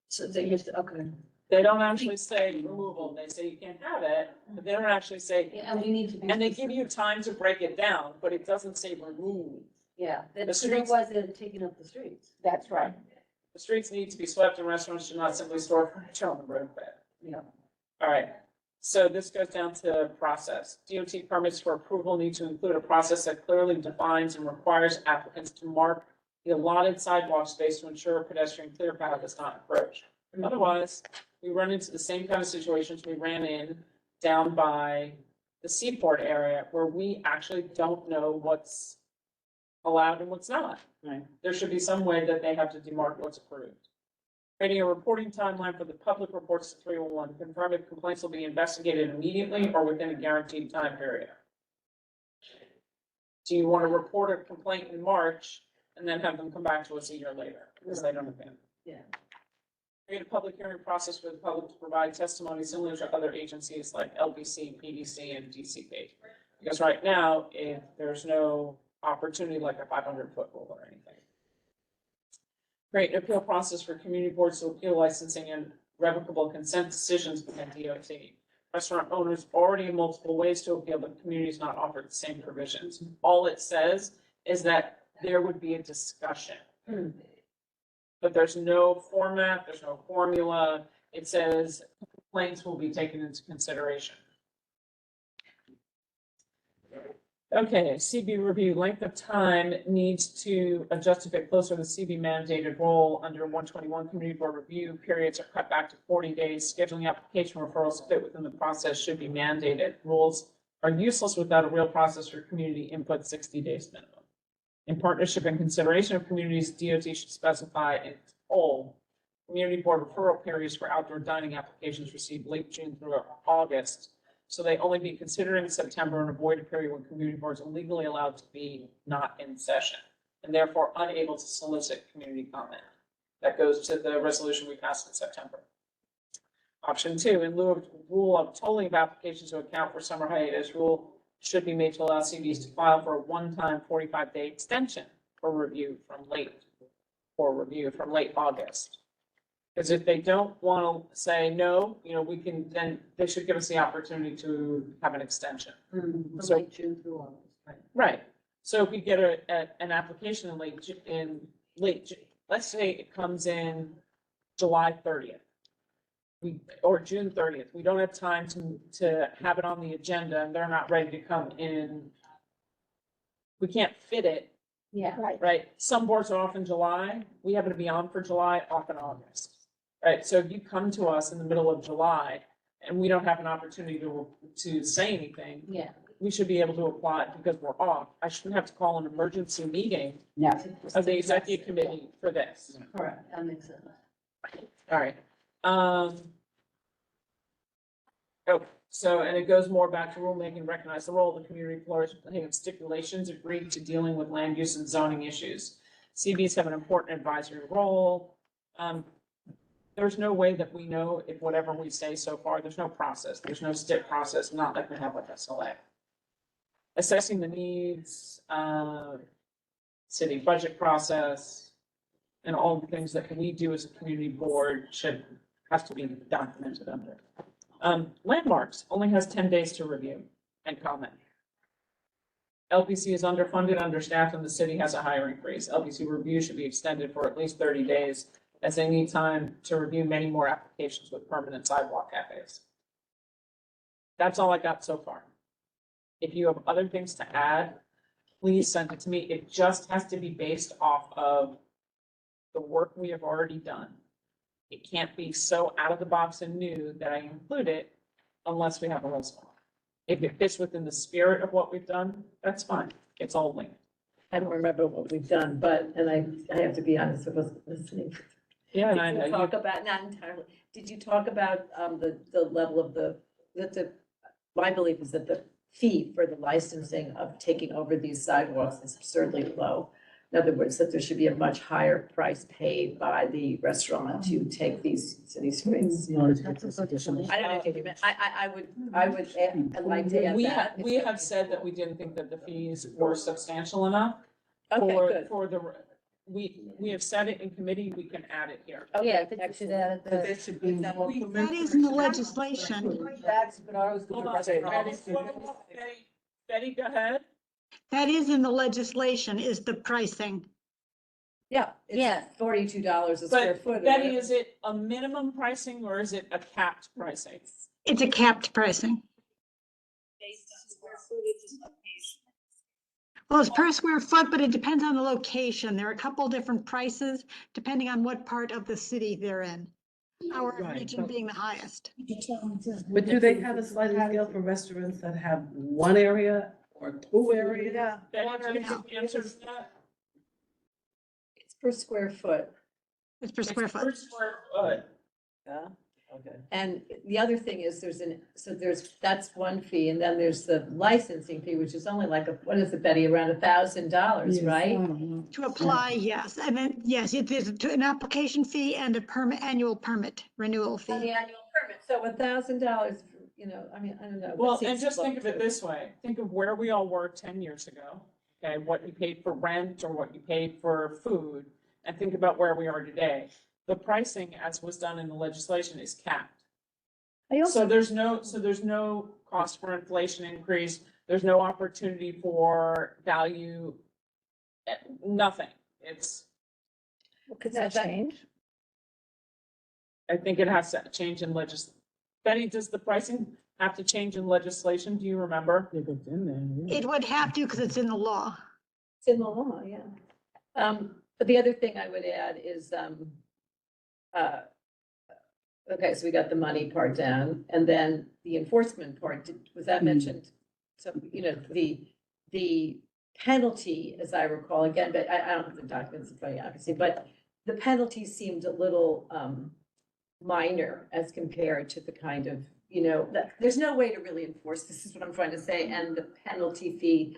So they used, okay. They don't actually say removal, they say you can't have it, but they don't actually say. Yeah, and we need to be. And they give you time to break it down, but it doesn't say remove. Yeah, The that's streets- otherwise they're taking up the streets. That's right. The streets need to be swept and restaurants should not simply store furniture on the roadbed. Yeah. All right, so this goes down to process. DOT permits for approval need to include a process that clearly defines and requires applicants to mark the allotted sidewalk space to ensure a pedestrian clear path is not encroached. Otherwise, we run into the same kind of situations we ran in down by the seaport area where we actually don't know what's allowed and what's not. Right. There should be some way that they have to demark what's approved. Creating a reporting timeline for the public reports to 311, confirm if complaints will be investigated immediately or within a guaranteed time period. Do you want to report a complaint in March and then have them come back to us a year later? Because they don't have been. Yeah. Create a public hearing process for the public to provide testimony similar to other agencies like LBC, PDC, and DCP. Because right now, if there's no opportunity like a 500-foot rule or anything. Create an appeal process for community boards to appeal licensing and revocable consent decisions within DOT. Restaurant owners already have multiple ways to appeal, but the community is not offered the same provisions. All it says is that there would be a discussion. But there's no format, there's no formula. It says complaints will be taken into consideration. Okay, CB review, length of time needs to adjust to fit closer to the CB mandated role under 121 community board review. Periods are cut back to 40 days. Scheduling application referrals to fit within the process should be mandated. Rules are useless without a real process for community input, 60 days minimum. In partnership and consideration of communities, DOT should specify in whole community board referral periods for outdoor dining applications received late June through August. So they only be considered in September and avoid a period when community boards are legally allowed to be not in session and therefore unable to solicit community comment. That goes to the resolution we passed in September. Option 2, in lieu of rule of tolling of applications to account for summer hiatus, rule should be made to allow CBs to file for a one-time 45-day extension for review from late August. Because if they don't want to say no, we can, then they should give us the opportunity to have an extension. So- Late June through August. Right. So if we get an application in late, let's say it comes in July 30th. Or June 30th, we don't have time to have it on the agenda and they're not ready to come in. We can't fit it, Yeah. right? Some boards are off in July. We happen to be on for July, off in August. Right, so if you come to us in the middle of July and we don't have an opportunity to say anything, Yeah. we should be able to apply because we're off. I shouldn't have to call an emergency meeting No. of the executive committee for this. Correct, that makes sense. All right. Okay, so, and it goes more back to rulemaking, recognize the role of the community flourishing of stipulations agreed to dealing with land use and zoning issues. CBs have an important advisory role. There's no way that we know if whatever we say so far, there's no process, there's no STIP process, not like we have with SLA. Assessing the needs, city budget process, and all the things that we do as a community board has to be documented under. Landmarks only has 10 days to review and comment. LPC is underfunded, understaffed, and the city has a hiring freeze. LPC review should be extended for at least 30 days as they need time to review many more applications with permanent sidewalk cafes. That's all I got so far. If you have other things to add, please send it to me. It just has to be based off of the work we have already done. It can't be so out of the box and new that I include it unless we have a response. If it fits within the spirit of what we've done, that's fine. It's all linked. I don't remember what we've done, and I have to be honest, I wasn't listening. Yeah, and I Did you know. talk about, not entirely, did you talk about, the level of my belief is that the fee for the licensing of taking over these sidewalks is absurdly low. In other words, that there should be a much higher price paid by the restaurant to take these city streets. I don't know if you meant, I would I'd like to add We that. have, we have said that we didn't think that the fees were substantial enough Okay, for, good. for the, we have said it in committee, we can add it here. Okay, I think we should excellent. add But there should be more That is in the legislation. That's, but I was Hold gonna on, say. Betty, go ahead. That is in the legislation, is the pricing. Yeah, Yeah. it's $42 a square But foot. or Betty, whatever. is it a minimum pricing or is it a capped pricing? It's a capped pricing. Well, it's per square foot, but it depends on the location. There are a couple different prices depending on what part of the city they're in. Our Right, region but- being the highest. But do they have a sliding scale for restaurants that have one area or two areas? Yeah. Betty, do you have the answer to that? It's per square foot. It's per square It's per foot. square foot. Yeah, okay. And the other thing is that's one fee, and then there's the licensing fee, which is only like, what is it, Betty, around $1,000, right? To apply, yes. And then, yes, there's an application fee and a annual permit renewal And fee. the annual permit, so $1,000, I don't know. that Well, and seems just low think of it too. this way, think of where we all were 10 years ago, okay, what you paid for rent or what you paid for food, and think about where we are today. The pricing, as was done in the legislation, is capped. So there's no cost for inflation increase, there's no opportunity for value, nothing. It's, Could that change? I think it has to change in Betty, does the pricing have to change in legislation? Do you remember? It would have to because it's in the law. It's in the law, yeah. But the other thing I would add is, okay, so we got the money part down, and then the enforcement part, was that mentioned? So, the penalty, as I recall, again, but I don't have the documents in front of me, obviously, but the penalty seemed a little, minor as compared to the kind of, there's no way to really enforce, this is what I'm trying to say, and the penalty fee,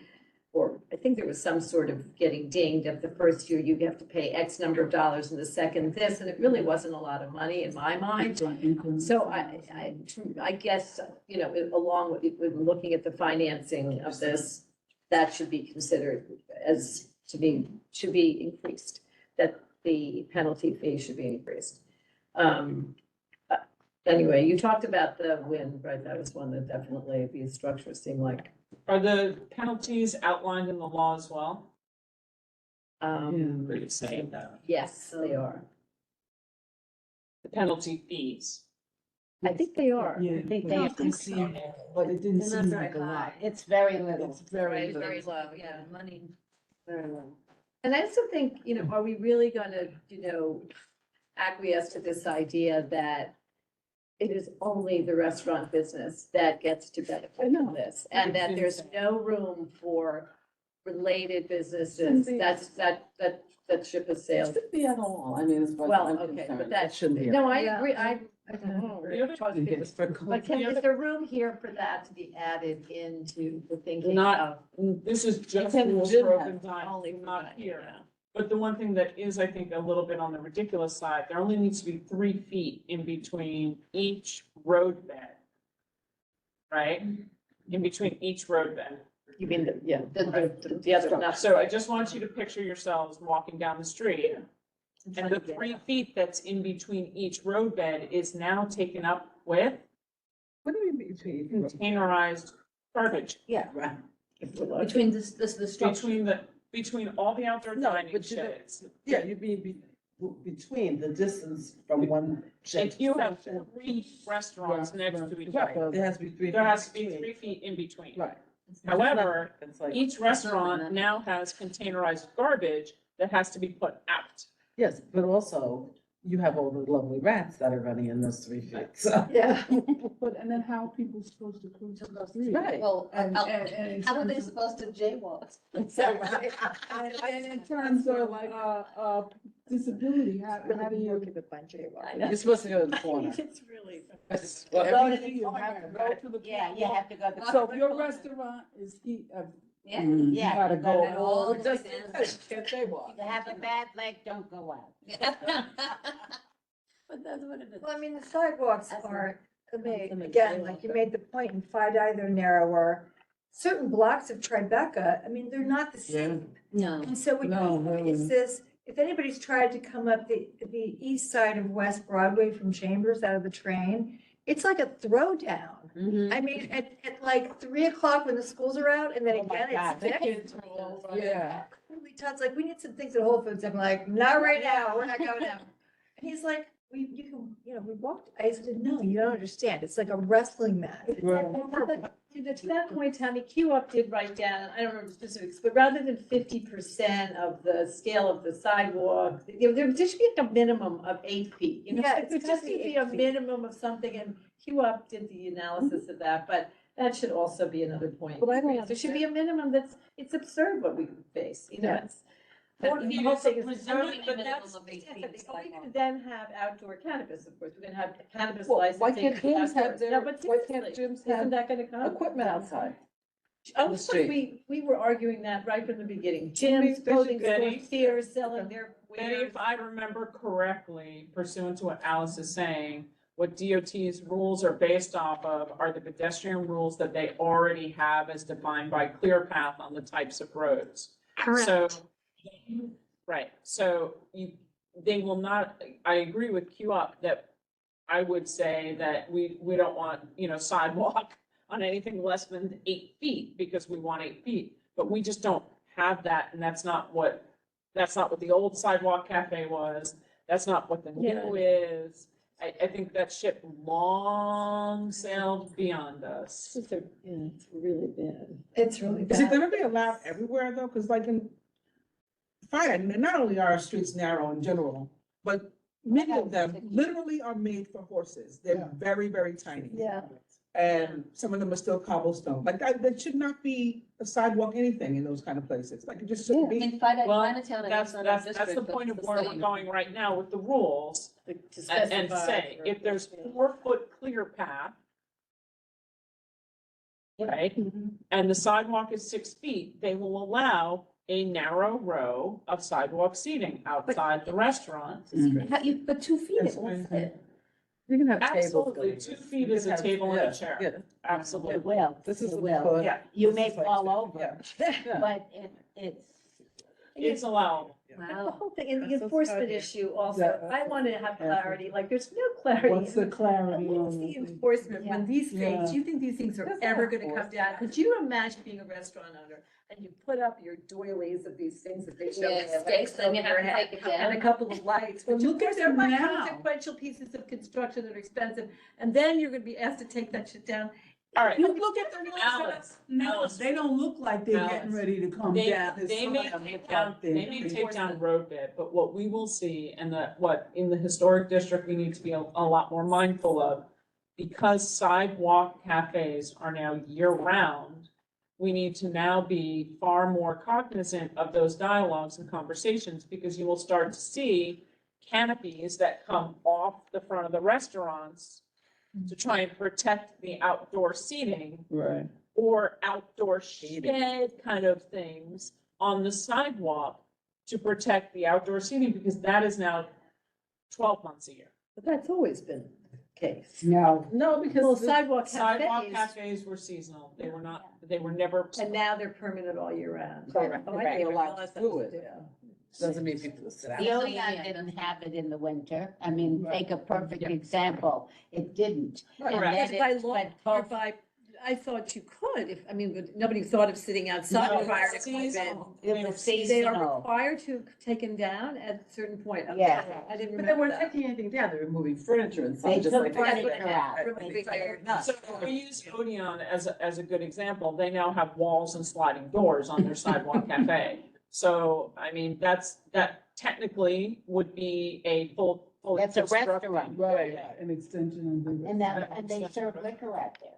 or I think there was some sort of getting dinged at the first year, you have to pay X number of dollars, and the second this, and it really wasn't a lot of money in my mind. So I guess, along with looking at the financing of this, that should be considered should be increased, that the penalty fee should be increased. Anyway, you talked about the wind, right? That was one that definitely these structures seem like. Are the penalties outlined in the law as well? Are you saying that? Yes, they are. The penalty fees? I think they are. Yeah, I think but they it didn't seem, but it didn't They're not seem very like a lot. high. It's very little. It's very Very little. low, yeah, money. Very low. And I also think, are we really gonna, acquiesce to this idea that it is only the restaurant business that gets to benefit from this? And that there's no room for related businesses, that ship has It sailed. should be at all, I mean, as far as Well, I'm okay, but concerned, that- it shouldn't be. No, I Yeah. agree, I don't know. The other Trust me. It's for But is there room here for that to be added into the thinking Not- of? This is just It's in the rules gym for house, open time, only for not that, here. yeah. But the one thing that is, I think, a little bit on the ridiculous side, there only needs to be 3 feet in between each road bed. Right? In between each road bed. You mean, the other, not. So I just want you to picture yourselves walking down the street. And the 3 feet that's in between each road bed is now taken up with What do you mean between? containerized garbage. Yeah. Right. Between the structure. Between all the outdoor No, dining but you don't- sheds. Yeah, you mean between the distance from one shed. If you have 3 restaurants next to each Right, other, there has to be 3 feet. there has to be between. 3 feet in between. Right. However, It's like- each restaurant now has containerized garbage that has to be put out. Yes, but also you have all the lovely rats that are running in those 3 feet, so. Yeah. But, and then how are people supposed to cross the street? Right. Well, And how in how are they terms of- supposed to jaywalk? And in terms of, disability, how do you? You're supposed to go to the corner. It's really. Well, Every every- day you have to go to the. Yeah, you have to go to. So if your restaurant is Yeah. you Yeah, gotta you go gotta go all all the the way distance. Can't jaywalk. If you have a bad leg, don't go out. But that's what it is. Well, I mean, the sidewalks That's are, Something again, like like you that. made the point, in Fidei, they're narrower. Certain blocks of Tribeca, I mean, they're not the same. No. And so what No, you really. is this, if anybody's tried to come up the east side of West Broadway from Chambers out of the train, it's like a throwdown. Mm-hmm. I mean, at like 3 o'clock when the schools are out, and then Oh my again, God, it's the six. kids are all over. Yeah. Todd's like, we need some things at Whole Foods. I'm like, not right now, we're not going out. And he's like, we walked, I said, no, you don't understand. It's like a wrestling match. To that point, Tammy, Q-Up did write down, I don't remember specifics, but rather than 50% of the scale of the sidewalk, there should be like a minimum of 8 feet. You know, Yeah, it it's gotta just be should be 8 a feet. minimum of something, and Q-Up did the analysis of that, but that should also be another point. But I don't There should be a minimum it's absurd what we face, you know, Yeah. it's. But the you're whole also thing is- preserving a but minimum that's- of 8 yes, feet but of We're sidewalk. gonna then have outdoor cannabis, of course, we're gonna have cannabis Well, licensing. why can't gyms have outdoors. their, No, but why can't seriously, gyms isn't have that gonna come? equipment outside? Of the course, street? we were arguing that right from the beginning. Maybe Gyms, they clothing should stores, be- theaters selling their Betty, wares. if I remember correctly, pursuant to what Alice is saying, what DOT's rules are based off of are the pedestrian rules that they already have as defined by Clear Path on the types of roads. So, Correct. right, so they will not, I agree with Q Up that I would say that we don't want, sidewalk on anything less than 8 feet because we want 8 feet. But we just don't have that, and that's not what the old sidewalk cafe was. That's not what the new is. I think that ship long sailed beyond us. It's really bad. It's really Is it bad. gonna be allowed everywhere though? Cause like in fire, not only are our streets narrow in general, but many of them literally are made for horses. They're very, very tiny. Yeah. And some of them are still cobblestone. Like that should not be a sidewalk anything in those kind of places. Like it just shouldn't I be. mean, Well, Chinatown, and that's that's not our the district, but point of it's where the we're same. going right now with the rules. And say, if there's 4-foot clear path, right, and the sidewalk is 6 feet, they will allow a narrow row of sidewalk seating outside the restaurant. But 2 feet, it will fit. You can have tables. Absolutely, 2 feet is a table and a chair. Absolutely. It will, This it is will. Yeah, You may fall over, Yeah. but it's allowable. The whole thing, and the That's so enforcement scary. issue also, Yeah. I wanted to have clarity, like, there's no clarity. What's the clarity And what's on the the- enforcement when these things, Yeah. do you think these things are That's ever not gonna come enforced. down? Could you imagine being a restaurant owner and you put up your doilies of these things that they show? Yeah, with stakes, then you over have to your head take it And a down. couple of lights, But which of look at course are them like now. consequential pieces of construction that are expensive, and then you're gonna be asked to take that shit down. All right, You look at the ones Alice, no, Alice. they don't look like they're Alice. getting ready to come They, down. There's they some may of them take look down, like they're they may pretty- take down road bed, but what we will see and what in the historic district, we need to be a lot more mindful of. Because sidewalk cafes are now year round, we need to now be far more cognizant of those dialogues and conversations, because you will start to see canopies that come off the front of the restaurants to try and protect the outdoor seating Right. or outdoor shed kind of things on the sidewalk to protect the outdoor seating, because that is now 12 months a year. But that's always been the case. no. No, because sidewalk Sidewalk cafes, cafes were seasonal. They were not, they were never. and now they're permanent all year round. Correct. Oh, I They're didn't allowed realize to that do was it. different. Doesn't mean people will sit out. The Odeon didn't have it in the winter. I mean, take a perfect example. It didn't. Right, And because then by it law, went or both- by, I thought you could, if, I mean, but nobody thought of sitting outside No, prior to seasonal. COVID. It They were was They are seasonal. required to take them down at a certain point. Okay, Yeah. I didn't But they remember weren't that. taking anything down, they were moving furniture and They stuff, just took like. furniture out. So if we use Odeon as a good example, they now have walls and sliding doors on their sidewalk cafe. So, I mean, that technically would be a fully That's a constructed- restaurant. Right, an extension of the. And they serve liquor out there.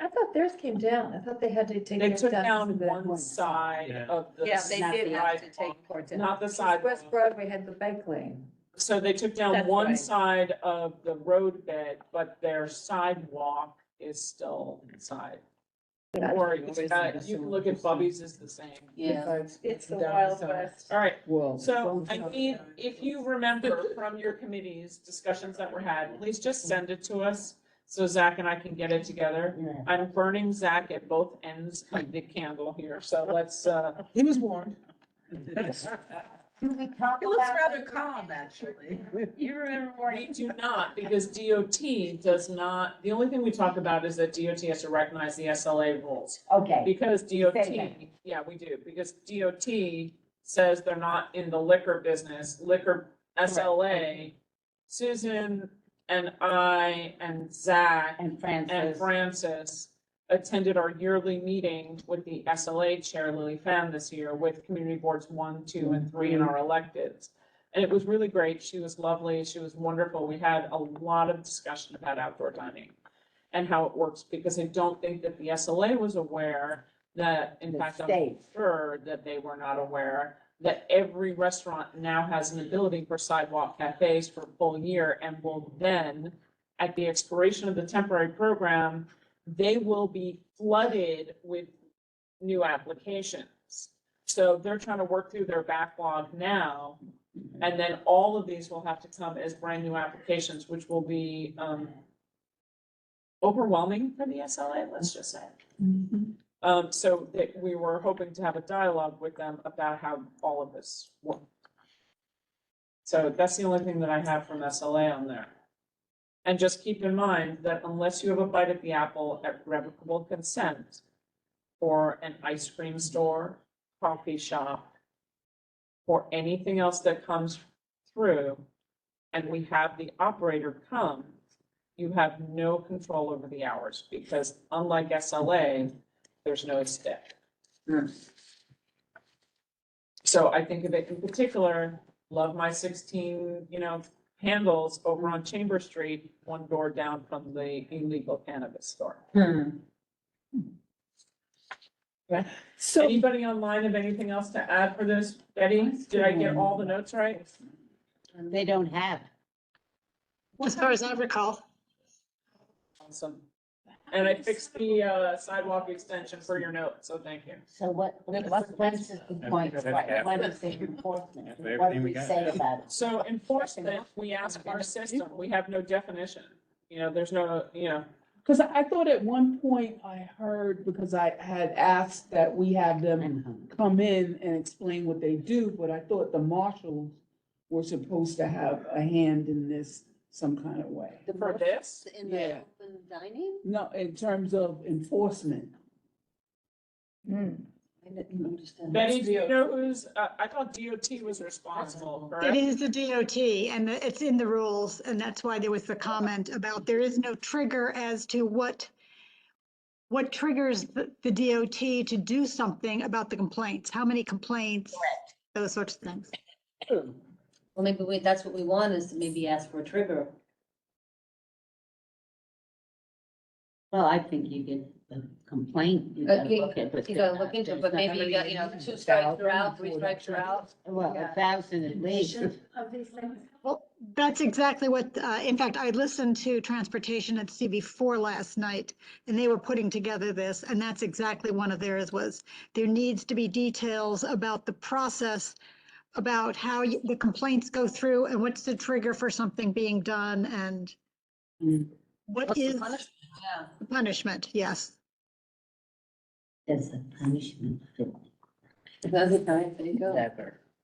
I thought theirs came down. I thought they had to take They theirs took down. down to the- one side Yeah. of the. Yeah, they Not did the have to sidewalk, take part down. Not the West sidewalk. Broadway had the bike lane. So they took down That's one right. side of the roadbed, but their sidewalk is still inside. Or you can look at Bubby's is the same. Yeah. It's the Down Wild south. West. All right, Well. so I mean, if you remember from your committees, discussions that were had, please just send it to us so Zach and I can get it together. Yeah. I'm burning Zach at both ends of the candle here, so let's, He was warned. Can we talk It looks about rather calm, actually. you remember, we do not, because DOT does not, the only thing we talk about is that DOT has to recognize the SLA rules. Okay, Because Say DOT, that. yeah, we do, because DOT says they're not in the liquor business, liquor SLA Susan and I and Zach And and Francis attended our yearly meeting with the SLA chair, Lily Pham, this year with community boards 1, 2, and 3 and our electeds. And it was really great. She was lovely. She was wonderful. We had a lot of discussion about outdoor dining and how it works, because I don't think that the SLA was aware that, in The fact, I'm state. sure that they were not aware that every restaurant now has an ability for sidewalk cafes for a full year, and will then, at the expiration of the temporary program, they will be flooded with new applications. So they're trying to work through their backlog now, and then all of these will have to come as brand new applications, which will be overwhelming for the SLA, let's just say. So that we were hoping to have a dialogue with them about how all of this worked. So that's the only thing that I have from SLA on there. And just keep in mind that unless you have a bite at the apple at revocable consent for an ice cream store, coffee shop, or anything else that comes through, and we have the operator come, you have no control over the hours, because unlike SLA, there's no stick. So I think of it in particular, love my 16, handles over on Chamber Street, one door down from the illegal cannabis store. Okay. So, Anybody online have anything else to add for this? Betty, did I get all the notes right? They don't have. As far as I recall. Awesome. And I fixed the sidewalk extension for your note, so thank you. So when's the point, when is the enforcement? What do we say about it? So enforcement, we ask our system, we have no definition. There's no, because I thought at one point I heard, because I had asked that we have them come in and explain what they do, but I thought the marshals were supposed to have a hand in this some kind of way. For this? In the Yeah. open dining? No, in terms of enforcement. I didn't understand. Betty, do you know who's, I thought DOT was responsible, It correct? is the DOT and it's in the rules, and that's why there was the comment about there is no trigger as to what triggers the DOT to do something about the complaints, how many complaints, those sorts of things. Well, maybe that's what we want, is to maybe ask for a trigger. Well, I think you get a complaint. You gotta look at it. You gotta look into it, but maybe you got, 2 strikes are out, 3 strikes are out. Well, 1,000 at least. Of these things. Well, that's exactly what, in fact, I listened to Transportation at CB4 last night, and they were putting together this, and that's exactly one of theirs was, there needs to be details about the process, about how the complaints go through and what's the trigger for something being done and what What's the is punishment? Yeah. the punishment, yes. There's a punishment. That's the time, there you go.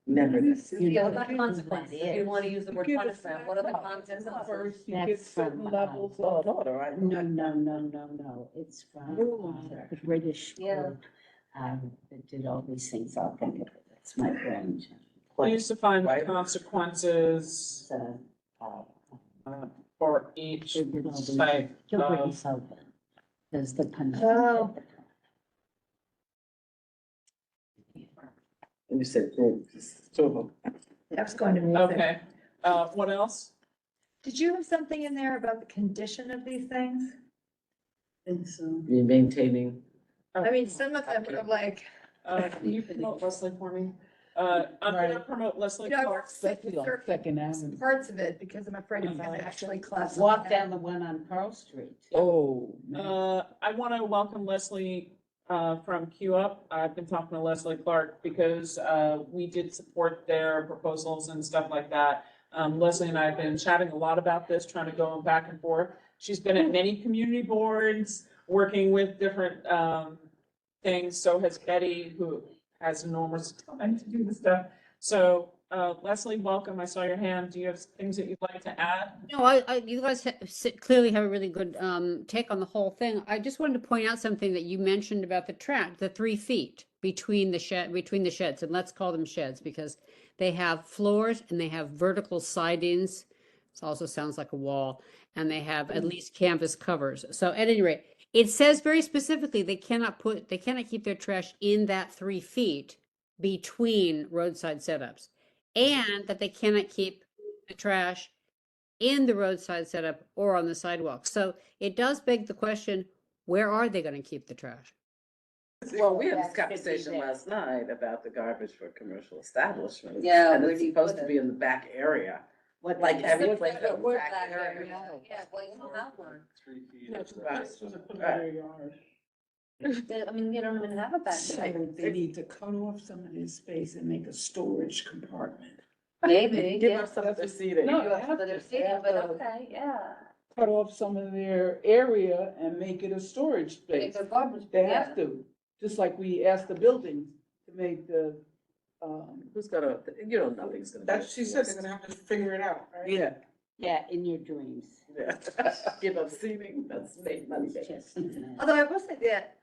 Never. Yeah, what about consequences? If you want to use the word You give punishment, what are the consequences? First, you That's get certain from, levels of order, right? No. It's from the British. Yeah. That did all these things. I'll think of it. That's my brain. We used to find the consequences So, for each type Gilbert of. and Sullivan. There's the punishment. Oh. And you said, so. I was going to move it. Okay, what else? Did you have something in there about the condition of these things? Be maintaining. I mean, some of them are like. Can you promote Leslie for me? I'm gonna promote Leslie You know, Clark. Second Avenue. Parts of it, because I'm afraid it's gonna actually classify. Walk down the one on Pearl Street. Oh, man. I want to welcome Leslie from Q Up. I've been talking to Leslie Clark because we did support their proposals and stuff like that. Leslie and I have been chatting a lot about this, trying to go back and forth. She's been at many community boards, working with different things. So has Betty, who has enormous time to do this stuff. So Leslie, welcome. I saw your hand. Do you have things that you'd like to add? No, you guys clearly have a really good take on the whole thing. I just wanted to point out something that you mentioned about the track, the 3 feet between the sheds, and let's call them sheds because they have floors and they have vertical sidings. also sounds like a wall, and they have at least canvas covers. So at any rate, it says very specifically they cannot keep their trash in that 3 feet between roadside setups, and that they cannot keep the trash in the roadside setup or on the sidewalk. So it does beg the question, where are they going to keep the trash? Well, we had this That should be conversation there. last night about the garbage for commercial establishments. Yeah, And where it's do you supposed put to it? be in the back area. What Like they- every Where's place that- in the where's back that area. area? Yeah, well, you don't have one. 3 feet. No, is the right. maximum. To put it in their yard. I mean, you don't even have a back. So they need to cut off some of this space and make a storage compartment. Maybe, Give yeah. us some of the seating. No, You have to, they have but to okay, yeah. cut off some of their area and make it a storage space. It's a garbage, They yeah. have to, just like we asked the buildings to make the, Who's gonna, you know, nothing's gonna. That's, she said they're gonna have to figure it out, right? Yeah, Yeah, in your dreams. yeah. Give us seating, that's make money. Just- Although I will say that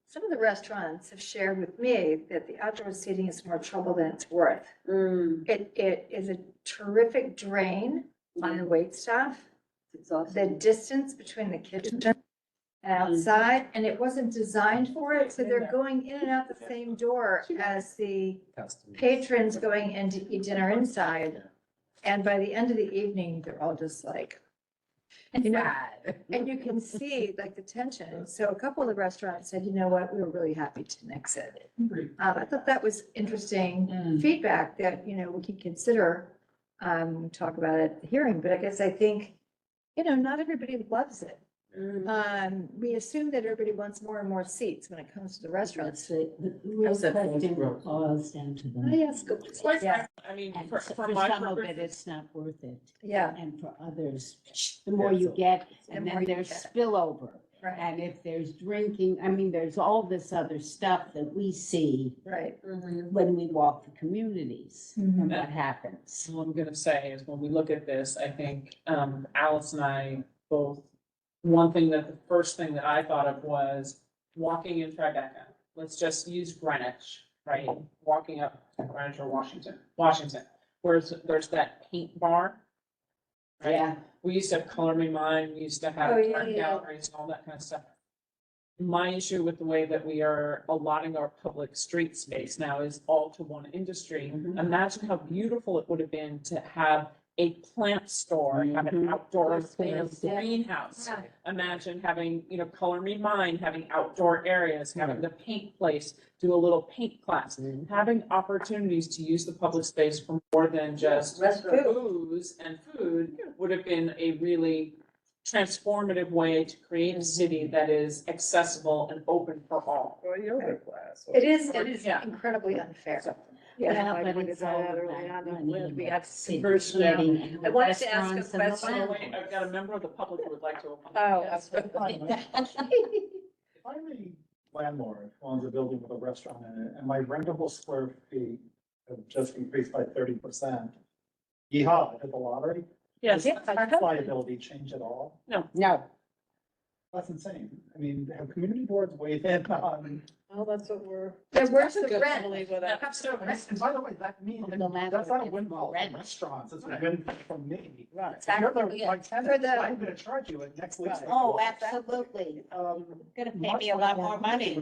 some of the restaurants have shared with me that the outdoor seating is more trouble than it's worth. Mm, It is a terrific drain on the wait staff. It's awesome. The distance between the kitchen and outside, and it wasn't designed for it, so they're going in and out the same door as the patrons going in to eat dinner inside. And by the end of the evening, they're all just like, you know, and you can see like the tension. So a couple of the restaurants said, you know what, we were really happy to nix it. I thought that was interesting feedback that, you know, we can consider, talk about it at the hearing, but I think, you know, not everybody loves it. We assume that everybody wants more and more seats when it comes to the restaurants. The real How's that question for- boils down to Oh, the, yes, go. It's Yeah. I mean, and for for my some of it, purposes, it's not worth it. Yeah, And for others, the more you get, The and more then you there's get. spillover. right, And if there's drinking, I mean, there's all this other stuff that we see right. when we walk the communities and what happens. what I'm gonna say is when we look at this, I think, Alice and I both, one thing that the first thing that I thought of was walking in Tribeca. Let's just use Greenwich, right? Walking up to Greenwich or Washington, where there's that paint bar. Right? Yeah. We used to have Color Me Mine, we used to have Oh, yeah, art yeah. galleries and all that kind of stuff. My issue with the way that we are allotting our public street space now is all to one industry. Imagine how beautiful it would have been to have a plant store, have an outdoor greenhouse. Yeah. Imagine having, you know, Color Me Mine, having outdoor areas, having the paint place, do a little paint class, having opportunities to use the public space for more than just Restaurant. booze and food would have been a really transformative way to create a city that is accessible and open for all. Or a yoga class. It is Yeah. incredibly unfair. Yeah, I but pointed it's that all out early about on. money, We and have cities diversion. getting, and I the wanted to ask a restaurants and the question. Oh, food. wait, I've got a member of the public who would like to. Oh, If I'm a landlord who owns a building with a restaurant in it, and my rentable square feet have just increased by 30%, yeehaw, I hit the lottery? Yes. Does the tax liability change at all? No, That's insane. I mean, have community boards weighed in on? Oh, that's what we're. Yeah, where's the Good, rent? believe with that. And by the way, that means, The landlord that's not a gets windfall more rent. from restaurants, it's a windfall from me. Right. If you're the, Yeah. my For tenant, the- I'm gonna charge you at next week's. Oh, rent. absolutely. Gonna pay Much me a lot more money.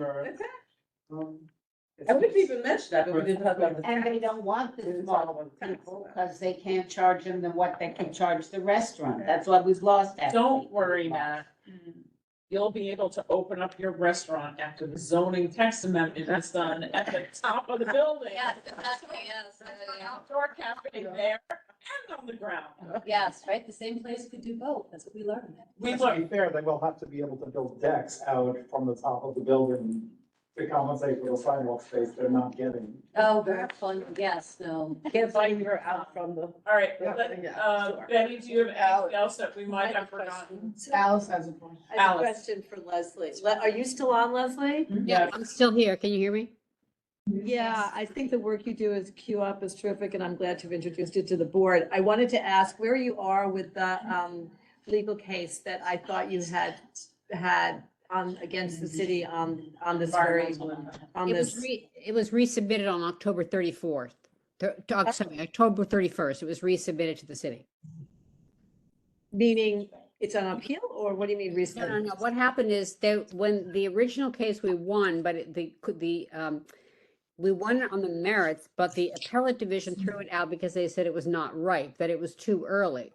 I wouldn't even mention that, but we didn't talk about the. And they don't want the small people because they can't charge them than what they can charge the restaurant. That's why we've lost that. Don't worry, Matt. You'll be able to open up your restaurant after the zoning text amendment is done at the top of the building. Yes, exactly, yes, Outdoor cafe there and on the ground. yes, right, the same place could do both, that's what we learned. We To be learned, fair, they will have to be able to build decks out from the top of the building to compensate for the sidewalk space they're not getting. Oh, very fun, yes, no. Can't find her out from the. all right, Yeah, sure. Betty, do you have anything else that we might have forgotten? Alice has a question. I have a Alice. question for Leslie. Are you still on, Leslie? Yeah. I'm still here. Can you hear me? Yeah, I think the work you do as Q Up is terrific, and I'm glad you've introduced it to the board. I wanted to ask where you are with the legal case that I thought you had on against the city on this very, on this. It was resubmitted on October 34th. Sorry, October 31st. It was resubmitted to the city. Meaning it's on appeal, or what do you mean No, recently? no, no. What happened is that when the original case we won, but we won it on the merits, but the appellate division threw it out because they said it was not right, that it was too early.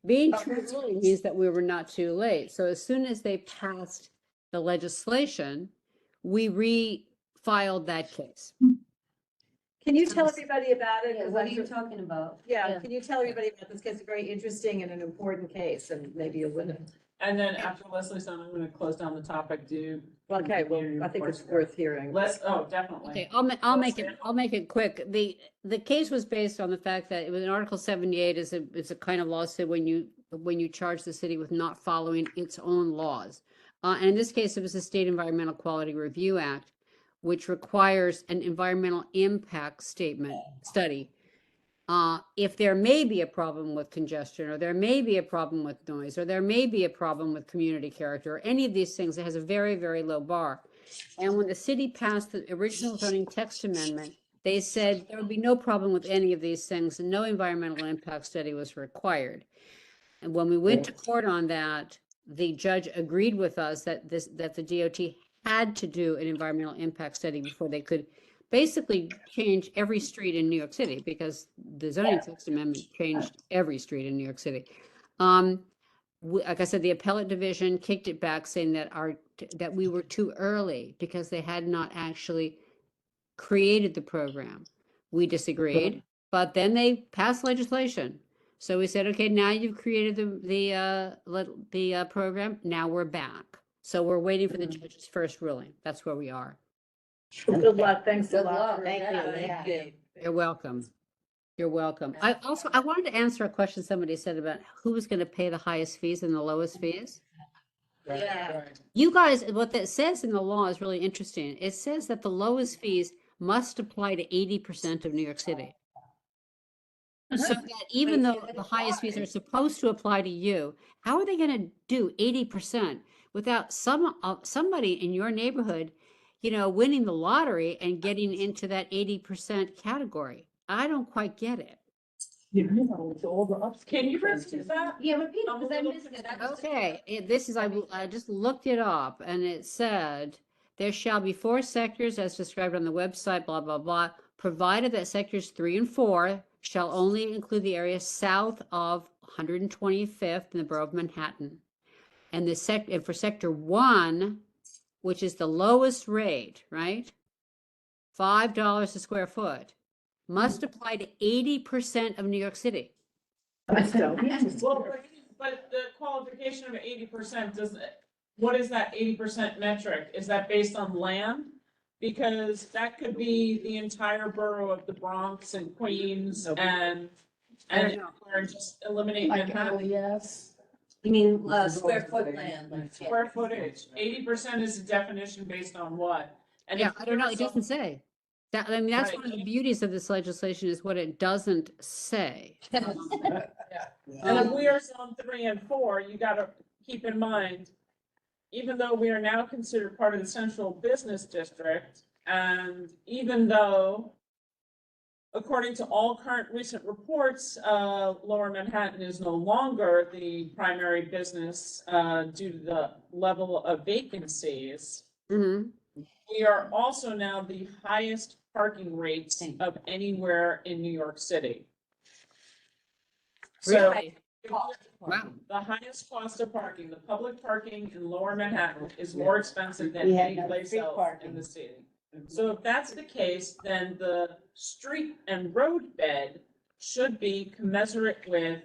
Being too early means that we were not too late. So as soon as they passed the legislation, we refiled that case. Can you tell everybody about it? Yeah, 'Cause what are I'm you sure- talking about? Yeah, can you tell everybody about this case? It's a very interesting and an important case, and maybe you'll win it. And then after Leslie's done, I'm gonna close down the topic, Okay, well, I think it's worth hearing. Definitely. Okay, I'll make it quick. The case was based on the fact that it was in Article 78 is a kind of lawsuit when you charge the city with not following its own laws. And in this case, it was the State Environmental Quality Review Act, which requires an environmental impact study. If there may be a problem with congestion, or there may be a problem with noise, or there may be a problem with community character, or any of these things, it has a very, very low bar. And when the city passed the original zoning text amendment, they said there would be no problem with any of these things, and no environmental impact study was required. And when we went to court on that, the judge agreed with us that the DOT had to do an environmental impact study before they could basically change every street in New York City, because the zoning text amendment changed every street in New York City. Like I said, the appellate division kicked it back, saying that we were too early because they had not actually created the program. We disagreed, but then they passed legislation. So we said, okay, now you've created the program. Now we're back. So we're waiting for the judge's first ruling. That's where we are. Good luck, thanks a Good lot. luck. for- Thank you. Thank you. You're welcome. You're welcome. I wanted to answer a question somebody said about who was going to pay the highest fees and the lowest fees. Yeah. You guys, what that says in the law is really interesting. It says that the lowest fees must apply to 80% of New York City. So that even though the highest fees are supposed to apply to you, how are they going to do 80% without somebody in your neighborhood, winning the lottery and getting into that 80% category? I don't quite get it. Can you repeat that? Yeah, repeat it, because I missed it. Okay, I just looked it up, and it said, there shall be 4 sectors as described on the website, blah, blah, blah, provided that sectors 3 and 4 shall only include the area south of 125th in the borough of Manhattan. And for sector 1, which is the lowest rate, right? $5 a square foot, must apply to 80% of New York City. Well, but the qualification of 80% what is that 80% metric? Is that based on land? Because that could be the entire borough of the Bronx and Queens and we're just eliminate Manhattan. Yes. You mean, square foot land? like, yeah. Square footage, 80% is a definition based on what? And Yeah, if I don't know, there's it doesn't say. That's one of the beauties of this legislation is what it doesn't say. And if we are zone 3 and 4, you gotta keep in mind, even though we are now considered part of the central business district, and even though, according to all current recent reports, Lower Manhattan is no longer the primary business due to the level of vacancies, we are also now the highest parking rates of anywhere in New York City. So, Wow. the highest cost of parking, the public parking in Lower Manhattan is more expensive than We have any no place street else parking. in the city. So if that's the case, then the street and road bed should be commensurate with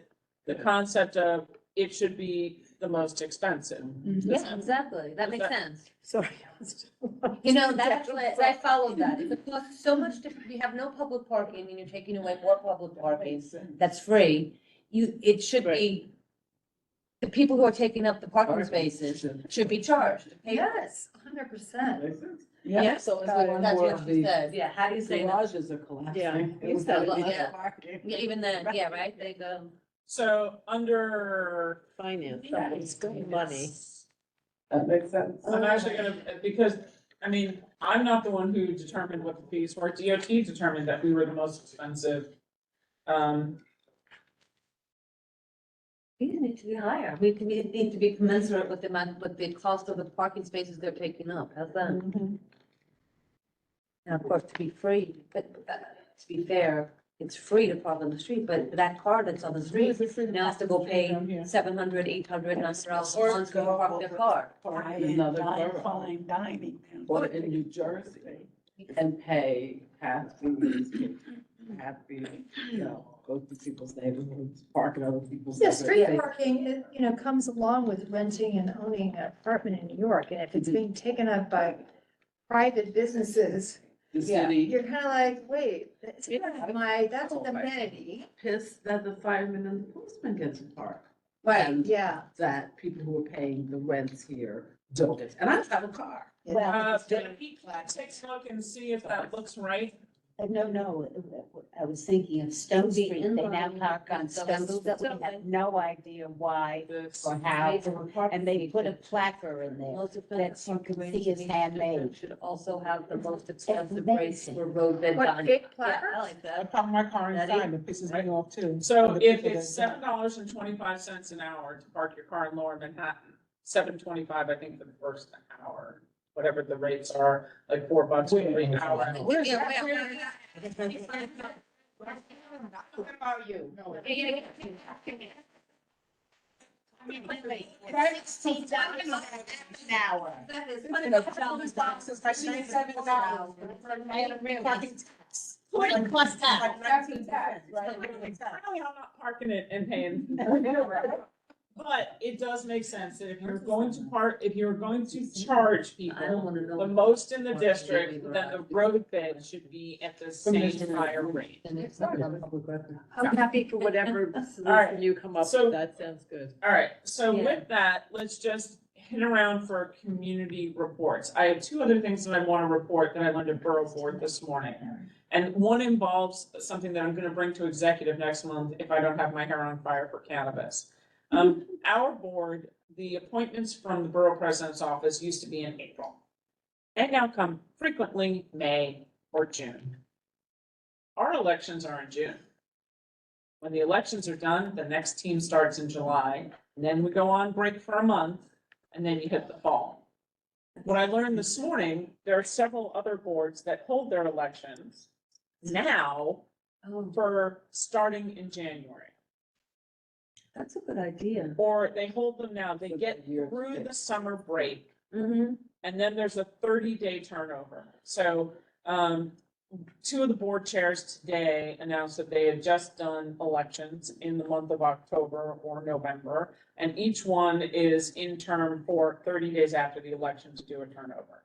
the concept of it should be the most expensive. Yeah, exactly, that makes sense. Sorry. That's what, I followed that. If it costs so much you have no public parking and you're taking away more public parking that's free, it should be, the people who are taking up the parking spaces should be charged. to pay. Yes, 100%. Yeah, so it's like That's more what of she the said, yeah, how do you say that? garages are collapsing. Yeah. Instead of Yeah. parking. Yeah, even then, yeah, right, they go. So under. Finance, Yeah, it's good money. That makes sense. I'm actually gonna, because, I'm not the one who determined what the fees were, DOT determined that we were the most expensive. need to be higher. I mean, it need to be commensurate with the amount, with the cost of the parking spaces they're taking up. How's that? Mm-hmm. And of course, to be free, but to be fair, it's free to park on the street, but that car that's on the street now has to go pay $700, $800, $900 a month to park their car. Another borough. Fine dining. Or in New Jersey, and pay half fees, go to people's neighborhoods, park in other people's. Yeah, street neighborhoods. parking, comes along with renting and owning an apartment in New York, and if it's being taken up by private businesses, The city. you're kind of like, wait, that's that's an amenity. Pissed that the firemen and the policemen get to park. Right, And yeah. that people who are paying the rents here don't. And I have a car. Take a look and see if that looks right. No, I was thinking of Stone Be Street, in they now line. park on Stone Street, we have no idea why or how, and they put a placard in there Most that expensive you can parking see is arrangements handmade. should also have the most expensive amazing. rates for roadbed What, dining. big Yeah, I placards? like I that. park my car That inside, it pisses me off too. So Other if people it's that don't. $7.25 an hour to park your car in Lower Manhattan, $7.25, I think, for the first hour, whatever the rates are, like $4 for every hour. Where's Yeah, that? What about you? $16 an hour. That is Plus tax. Apparently I'm not parking it and paying. But it does make sense that if you're going to charge I don't people wanna know. the most in the district, then the road bid should be at the same higher rate. And it's not on public record. I'm happy for whatever All right. solution you come up So- with. That sounds good. All right, so Yeah. with that, let's just hit around for community reports. I have two other things that I want to report that I learned at Borough Board this morning. And one involves something that I'm gonna bring to executive next month if I don't have my hair on fire for cannabis. Our board, the appointments from the Borough President's Office used to be in April. And now come frequently May or June. Our elections are in June. When the elections are done, the next team starts in July, and then we go on break for a month, and then you hit the fall. What I learned this morning, there are several other boards that hold their elections now for starting in January. That's a good idea. Or they hold them now, they get through the summer break, Mm-hmm. and then there's a 30-day turnover. So, two of the board chairs today announced that they had just done elections in the month of October or November, and each one is in term for 30 days after the election to do a turnover.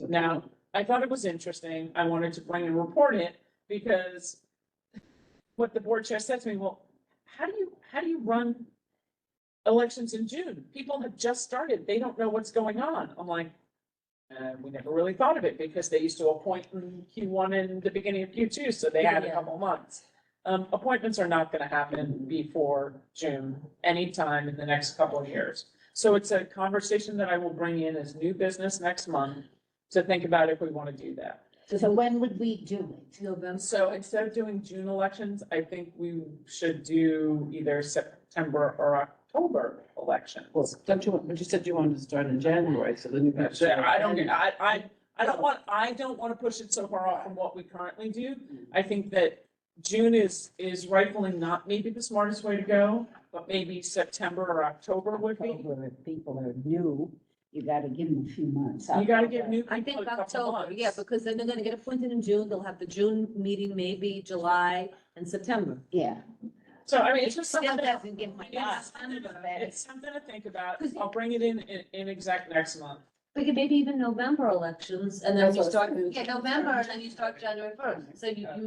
Now, I thought it was interesting. I wanted to bring and report it because what the board chair said to me, well, how do you run elections in June? People have just started. They don't know what's going on. I'm like, we never really thought of it because they used to appoint in Q1 and the beginning of Q2, so they had a Yeah. couple months. Appointments are not gonna happen before June, anytime in the next couple of years. So it's a conversation that I will bring in as new business next month to think about if we want to do that. So when would we do it? November. So instead of doing June elections, I think we should do either September or October elections. Well, don't you want, but you said you wanted to start in January, so then you have. to- I don't want to push it so far off from what we currently do. I think that June is rightfully not maybe the smartest way to go, but maybe September or October would be. October, if people are new, you gotta give them a few months. You gotta give new I people think a couple October, months. yeah, because then they're gonna get appointed in June, they'll have the June meeting, maybe July and September. Yeah. So I mean, it's just Still something. doesn't give my It's something to think about. I'll bring it in exec next month. We could maybe even November elections, and then That's you what I was start, thinking. yeah, November, and then you start January first, so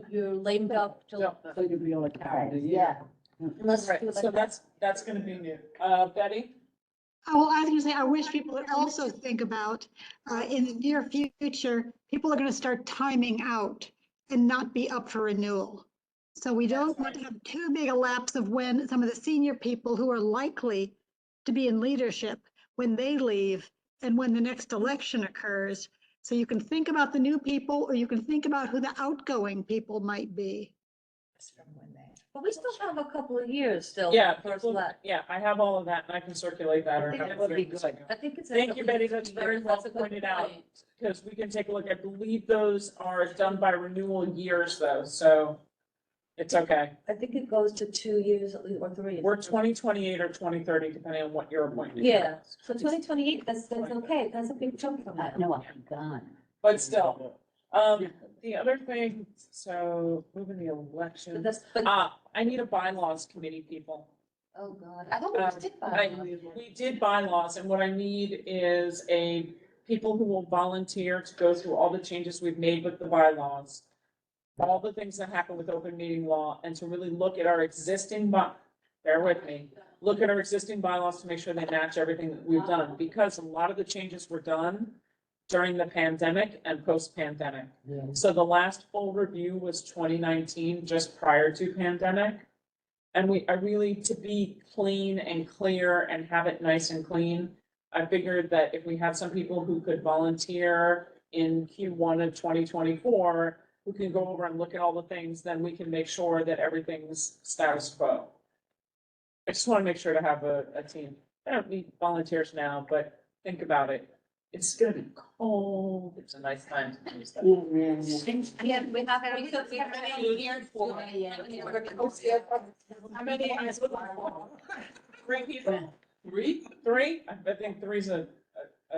you're lamed up till. So you'll be on a calendar year. Yeah. Unless. Right, so that's gonna be new. Betty? Oh, I was gonna say, I wish people would also think about, in the near future, people are gonna start timing out and not be up for renewal. So we don't want to have too big a lapse of when some of the senior people who are likely to be in leadership, when they leave and when the next election occurs. So you can think about the new people, or you can think about who the outgoing people might be. But we still have a couple of years still. Yeah, for us people- left. yeah, I have all of that and I can circulate that or I think have that it would for be you in a good. second. I think it's. Thank you, Betty, that's very well That's a good pointed out. point. Because we can take a look. I believe those are done by renewal years though, so it's okay. I think it goes to 2 years at least, or 3. We're 2028 or 2030, depending on what your appointment. Yeah, so 2028, that's okay, that's a big chunk from that. No, I'll be gone. But still, the other thing, so moving the election, But I need a bylaws committee, people. oh God, I thought we just did I- that. We did bylaws, and what I need is people who will volunteer to go through all the changes we've made with the bylaws, all the things that happen with open meeting law, and to really look at our existing bear with me, look at our existing bylaws to make sure they match everything that we've done, because a lot of the changes were done during the pandemic and post-pandemic. So the last full review was 2019, just prior to pandemic. And I really, to be clean and clear and have it nice and clean, I figured that if we had some people who could volunteer in Q1 of 2024, who can go over and look at all the things, then we can make sure that everything's status quo. I just want to make sure to have a team. I don't need volunteers now, but think about it. It's gonna be cold. It's a nice time to do stuff. Yeah, we have, we have many years for. How many? Three people? Three? I think three's a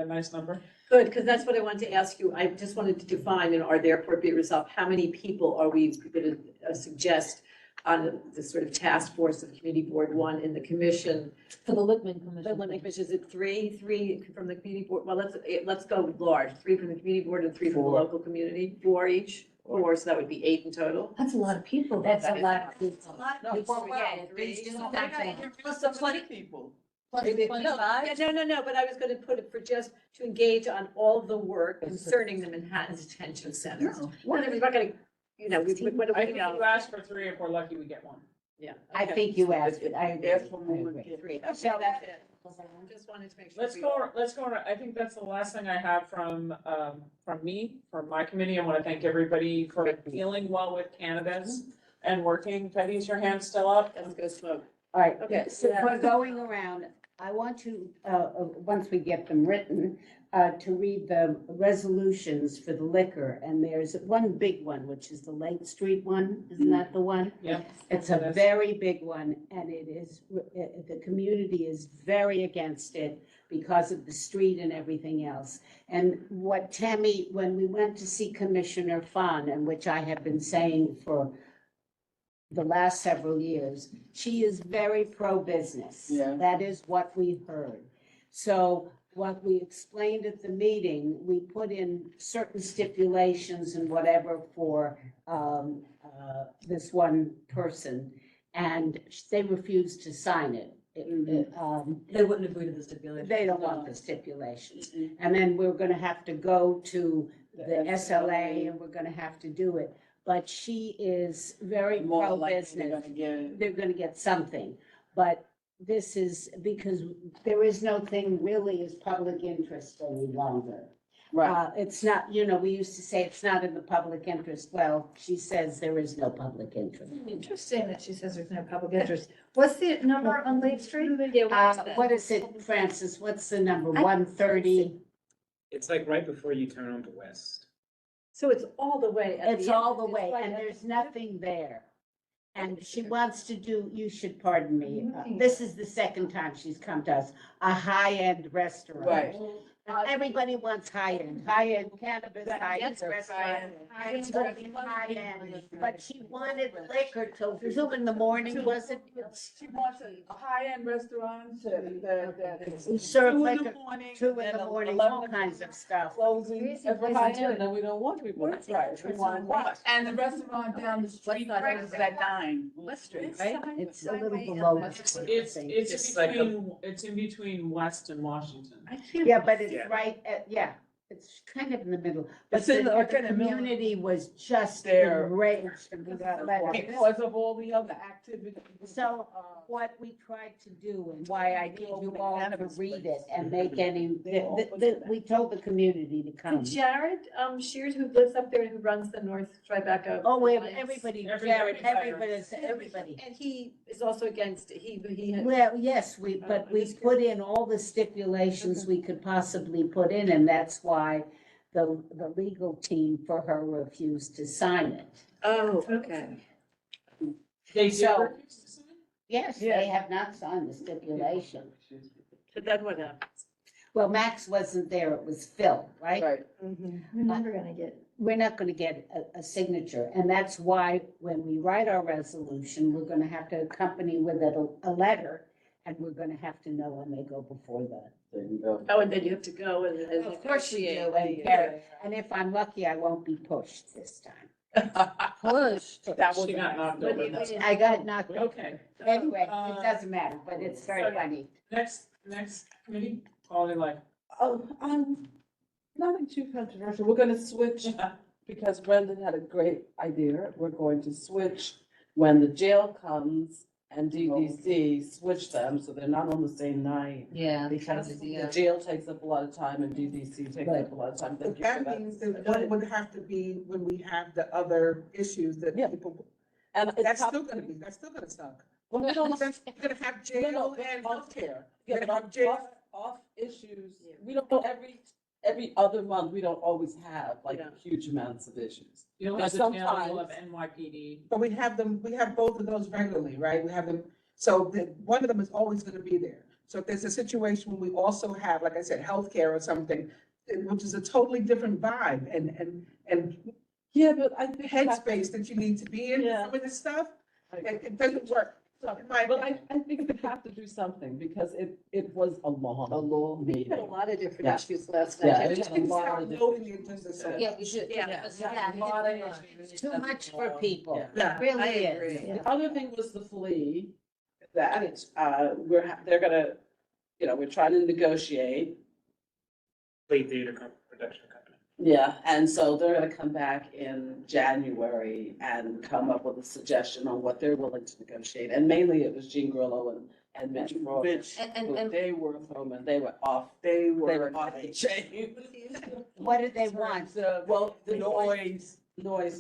nice number. Good, because that's what I wanted to ask you. I just wanted to define, and are there appropriate resolve, how many people are we going to suggest on the sort of task force of Community Board 1 in the commission? For the Lickman The Commission. Lickman Commission, is it three from the community board? Well, let's go large, 3 from the community board and 3 from the local community, 4 each, 4, so that would be 8 in total. That's a lot of people. That's a lot of people. No, Before, yeah, three. plus the 20 people. Plus the Yeah, 25. no, but I was gonna put it for just to engage on all of the work concerning the Manhattan Detention Centers. Well, we're not gonna, what do I we think know? you ask for three, if we're lucky, we get one. Yeah. I think you asked it. I agree. Ask for more than 3. Okay, that's it. Just wanted to make sure. Let's we go, all- let's go, I think that's the last thing I have from me, from my committee. I want to thank everybody for dealing well with cannabis and working. Betty, is your hand still up? Let's go smoke. All right, Okay. so for going around, I want to, once we get them written, to read the resolutions for the liquor. And there's one big one, which is the Lake Street one. Isn't that the one? Yeah. It's a very big one, and it is, the community is very against it because of the street and everything else. And what Tammy, when we went to see Commissioner Fun, and which I have been saying for the last several years, she is very pro-business. Yeah. That is what we heard. So what we explained at the meeting, we put in certain stipulations and whatever for this one person, and they refused to sign it. They wouldn't agree to the stipulation. They don't want the stipulations. And then we're gonna have to go to the SLA and we're gonna have to do it. But she is very pro-business. They're gonna get something. But this is because there is no thing really as public interest any longer. Right. It's not, we used to say it's not in the public interest. Well, she says there is no public interest. Interesting that she says there's no public interest. What's the number on Lake Street? What is it, Francis? What's the number? 130? It's like right before you turn onto West. So it's all the way. at It's the end. all the It's way, right and at there's the- nothing there. And she wants to do, you should pardon me, this is the second time she's come to us, a high-end restaurant. Right. Everybody wants high-end cannabis, high-end Yes, restaurant. It's gonna be high-end, but she wanted liquor till 2 in the morning, was it? She wants a high-end restaurant that We serve 2 in liquor the morning. 2 in then the morning, 11 all kinds of stuff. Closing. Every high-end. and we don't want people. That's right. We want that. And the restaurant down the street is at 9. West Street, right? It's a little below. It's It's in like between, it's in between West and Washington. Yeah, but it's Yeah. right at, yeah, It's kind of in the middle, but It's in the the- like the in the middle. community was just There. enraged and we got letters. Because of all the other activities. So what we tried to do and why I need you all to read it and make any, we told the community to come. And Jared, Shears, who lives up there and who runs the North Tribeca. Oh, we have Alliance. everybody, Everybody. Jared, everybody. And he is also against it. He had. Well, yes, but we put in all the stipulations we could possibly put in, and that's why the legal team for her refused to sign it. Oh, okay. They So- refuse to sign? Yes, they have not signed the stipulation. So then what happens? Well, Max wasn't there, it was Phil, right? Right. We're never gonna get, We're not gonna get a signature, and that's why when we write our resolution, we're gonna have to accompany with it a letter, and we're gonna have to know when they go before that. There you go. Oh, and then you have to go and. Of course you do, negotiate. and Karen, and if I'm lucky, I won't be pushed this time. Pushed. That was. She got knocked But over. you- I got knocked over. Okay, Anyway, it doesn't matter, but it's very funny. next committee, quality of life. Oh, nothing too controversial. We're gonna switch, because Brendan had a great idea. We're going to switch when the jail comes and DDC, switch them, so they're not on the same night. Yeah. Because the jail takes up a lot of time and DDC takes up a lot of time. Thank you for That that. means that one would have to be when we have the other issues that Yeah. people, And it's that's top- still gonna suck. Well, we don't, You're gonna have jail and healthcare. yeah, You're but gonna have jail. off issues, we don't, every other month, we don't always have like Yeah. huge amounts of issues. You don't Now, have the jail, you'll have sometimes- NYPD. But we have them, we have both of those regularly, right? We have them, so one of them is always gonna be there. So if there's a situation where we also have, like I said, healthcare or something, which is a totally different vibe and Yeah, but I think. headspace that you need to be in Yeah. some of this stuff, it doesn't work. In my But opinion. I think we have to do something because it was a long We meeting. had a lot of different Yeah. issues last Yeah, night. it Just was a need to lot stop of loading the agenda so much. Yeah, we should. Yeah. A lot of issues. Too much for people, Yeah. it really I is. agree. The other thing was the flea, that, they're gonna, we're trying to negotiate. Fleet Theater Production Company. Yeah, and so they're gonna come back in January and come up with a suggestion on what they're willing to negotiate. And mainly it was Jean Grillo and Mitch Frost. And They were home they were off, they were off the chain. What do they want? Well, the noise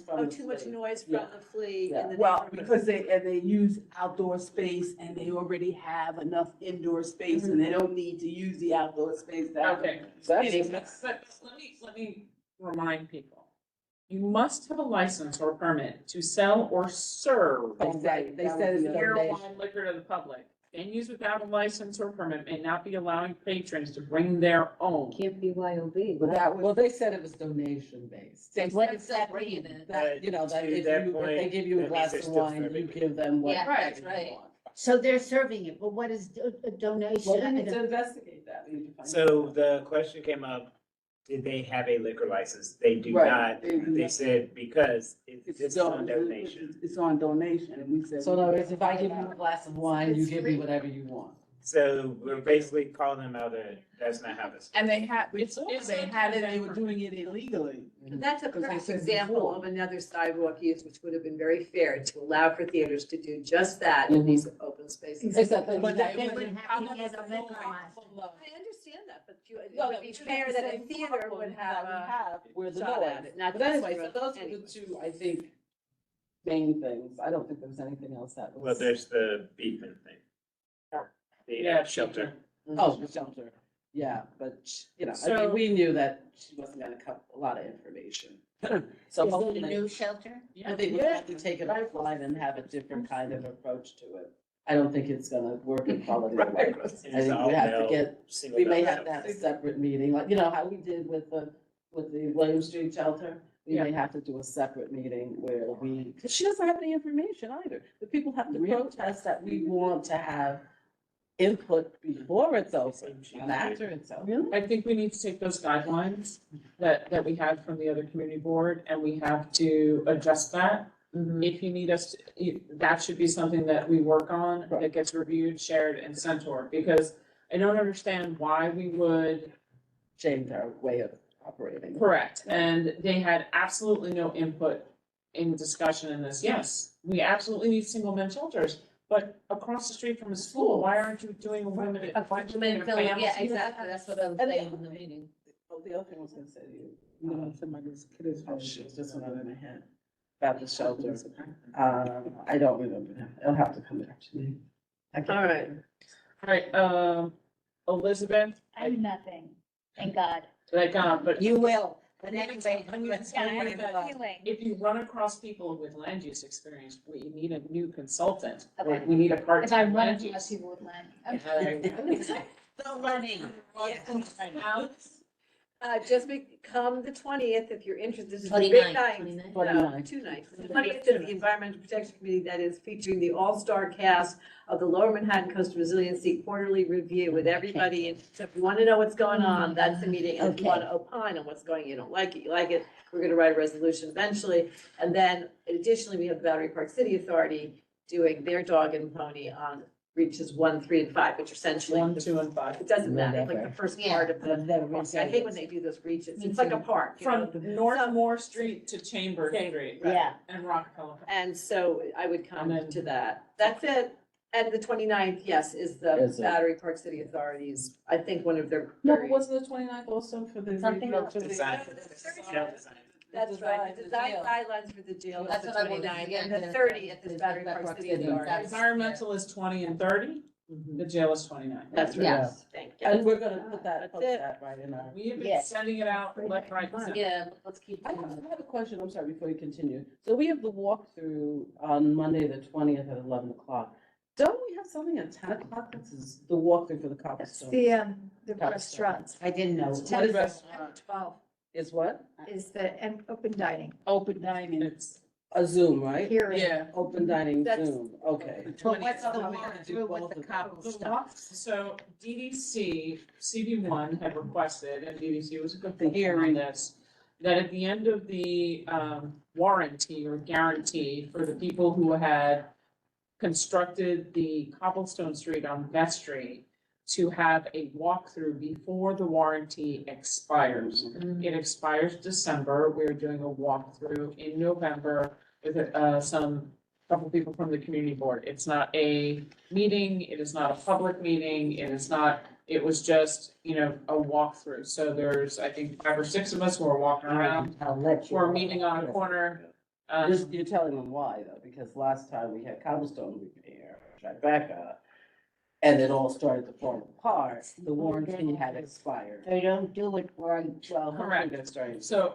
from Oh, the too much flea. noise Yeah. from the flea Yeah. in the Well, neighborhood. because they use outdoor space and they already have enough indoor space and they don't need to use the outdoor space to have. Okay. That's- But let me remind people. You must have a license or permit to sell or serve Oh, right, they said it's a marijuana liquor to the public. And use without a license or permit may not be allowing patrons to bring their own. Can't be YOB. Well, they said it was donation based. What does that mean? That, that To if that if they point, give you a that glass means of they're wine, still you serving. give them what. Yeah, they right. want. So they're serving it, but what is a donation? Well, we need to investigate that. We need to find So out. the question came up, did they have a liquor license? They do Right, not. they do They not. said because it's on donation. It's on donation, and we said. So in other words, if I give you a glass of wine, you give me whatever you want. So we're basically calling them out that that's not how this. And they had, It's- before it's they like had it, that they were for- doing it illegally. That's a Because they perfect said example before. of another sidewalk use, which would have been very fair to allow for theaters to do just that in these open spaces. Except that. But They that wouldn't have to get a liquor license. I understand that, but it No, would be fair that a theater would have where the shot noise. at it, not But just anyway, for so those were anyone. the two, I think, main things. I don't think there was anything else that was. Well, there's the Beekman thing. The Yeah, shelter. Oh, the shelter, yeah, but, I So- mean, we knew that she wasn't gonna cut a lot of information. So Is it a hopefully, new shelter? I think we have to take it offline and have a different kind of approach to it. I don't think it's gonna work in quality of life. I It's think we all have to male, get, single we may male have to have a shelter. separate meeting, like, how we did with the William Street shelter. We may have to do a separate meeting where because she doesn't have any information either. The people have to protest that we want to have input before it's open, not after it's open. I think we need to take those guidelines that we had from the other community board and we have to adjust that. If you need us, that should be something that we work on, that gets reviewed, shared and sent to her, because I don't understand why we would Change our way of operating. Correct, and they had absolutely no input in discussion in this. Yes, we absolutely need single men shelters, but across the street from a school, why aren't you doing a limited? why aren't you doing a family- Yeah, exactly, that's what I was And saying in the meeting. Oh, the other thing I was gonna say to you, somebody's kid is, oh shit, just another in my head. About the shelter. I don't remember that. It'll have to come back to me. I can't All right. remember. All right, Elizabeth, I do nothing, thank God. but You will, but anyway. if you run across people with land use experience, we need a new consultant, or Okay. we need a If I part-time run land across use. people with land. No running. Just come the 20th if you're interested. This is a big 29th, night. No, 2 nights. The 20th is the Environmental Protection Committee that is featuring the all-star cast of the Lower Manhattan Coastal Resiliency Quarterly Review with everybody. And so if you want to know what's going on, that's the meeting. And if you want to opine on what's going, you don't like it, you like it, we're going to write a resolution eventually. And then additionally, we have the Battery Park City Authority doing their dog and pony on reaches 1, 3, and 5, which are essentially. 1, 2, and 5. It doesn't matter, like the first part of the, I hate when they do those reaches, it's like a park, you know? From North Moore Street to Chamber Street. Yeah. And Rockefeller. And so I would come And then- to that. That's it. And the 29th, yes, is the Is it? Battery Park City Authorities, I think one of their. No, very- but wasn't the 29th also for the? Something review else. to the- That's right, the design guidelines for the jail is That's the what I wanted to 29th, get and the to. 30th is Battery Park City Authorities. Environmental is 20 and 30, the jail is 29. That's right, Yes. thank you. And we're gonna post That's it. that right in our. We have been Yes. sending it out left, right, and center. Yeah, let's keep. I have a question, I'm sorry, before you continue. So we have the walkthrough on Monday, the 20th at 11 o'clock. Don't we have something at 10 o'clock? This is the walkthrough for the It's cobblestone. the restaurants I didn't know. What is Ten- restaurant? 12 Is what? is the, and open dining Open dining. It's, A Zoom, right? here. yeah. Open dining That's- Zoom, okay. But what's the How we gonna do walkthrough with both the of them? cobblestone? So DDC, CB1 had requested, and DDC was a good The hearing. on this, that at the end of the warranty or guarantee for the people who had constructed the cobblestone street on Vest Street, to have a walkthrough before the warranty expires. It expires December. We're doing a walkthrough in November with couple people from the community board. It's not a meeting, it is not a public meeting, it was just, a walkthrough. So there's, I think, 5 or 6 of us who are walking around. I'll let you. We're meeting on a corner. You're telling them why though, because last time we had cobblestone repair, Tribeca, and it all started to fall apart, the warranty had expired. They don't do it right. Well, hopefully Correct. that's starting. So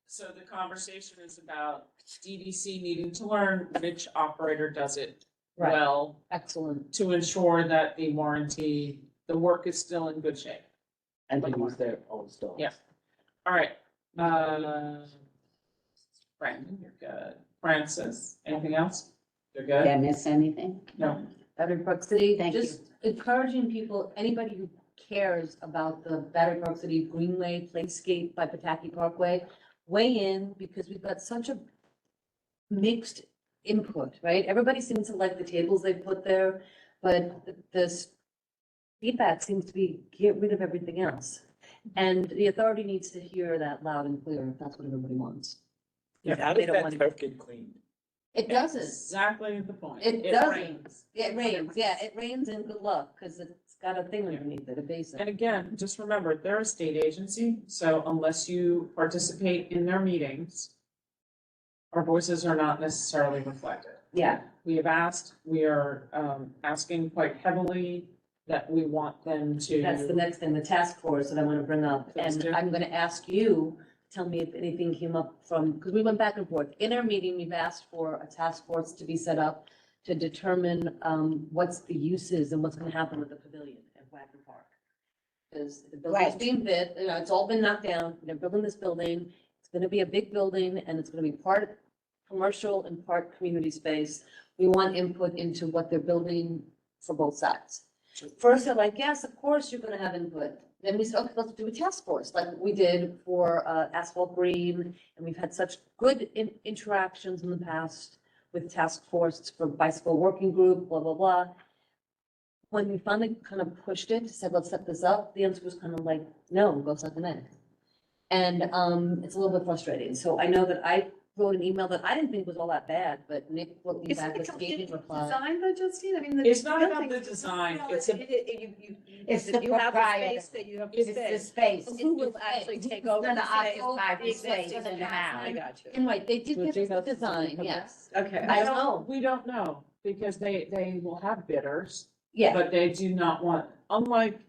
the conversation is about DDC needing to learn which operator does it Right. well Excellent. to ensure that the warranty, the work is still in good shape. And to use their own stores. Yeah. All right, Brandon, you're good. Francis, anything else? You're Did good? I miss anything? No. Battery Park City, Thank just encouraging people, anybody who cares about the Battery Park City Greenway Playscape by Pataki Parkway, weigh in because we've got such a mixed input, right? Everybody seems to like the tables they've put there, but this feedback seems to be get rid of everything else. And the authority needs to hear that loud and clear if that's what everybody wants. Yeah, how They does don't that want- turf get cleaned? It doesn't. Exactly the point. It doesn't. rains. It rains, yeah, it rains and good luck, because it's got a thing underneath it, a basin. And again, just remember, they're a state agency, so unless you participate in their meetings, our voices are not necessarily reflected. Yeah, We have asked, we are asking quite heavily that we want them to. that's the next thing, the task force that I want to bring up, Please and do. I'm gonna ask you, tell me if anything came up from, because we went back and forth. In our meeting, we've asked for a task force to be set up to determine what's the uses and what's gonna happen with the pavilion at Wagon Park. Because the building's Right. being bid, it's all been knocked down, they're building this building, it's gonna be a big building, and it's gonna be part commercial and part community space. We want input into what they're building for both sides. First, they're like, yes, of course, you're gonna have input. Then we said, okay, let's do a task force, like we did for Asphalt Green, and we've had such good interactions in the past with task force for bicycle working group, blah, blah, blah. When we finally kind of pushed it, said, let's set this up, the answer was kind of like, no, go suck an egg. And, it's a little bit frustrating. So I know that I wrote an email that I didn't think was all that bad, but Nick wrote me back with scathing reply. Design though, Justine, I mean. It's not about the design, it's a, It's the You have the proprietor. space that you have to It's stay. the space. Who will actually take Who's over? gonna and say, occupy the the space existing in the house? I house? got you. And right, they did Would give you us the have to design, come yes. Okay. I don't know. we don't know, because they will have bidders. Yeah, But they do not want, unlike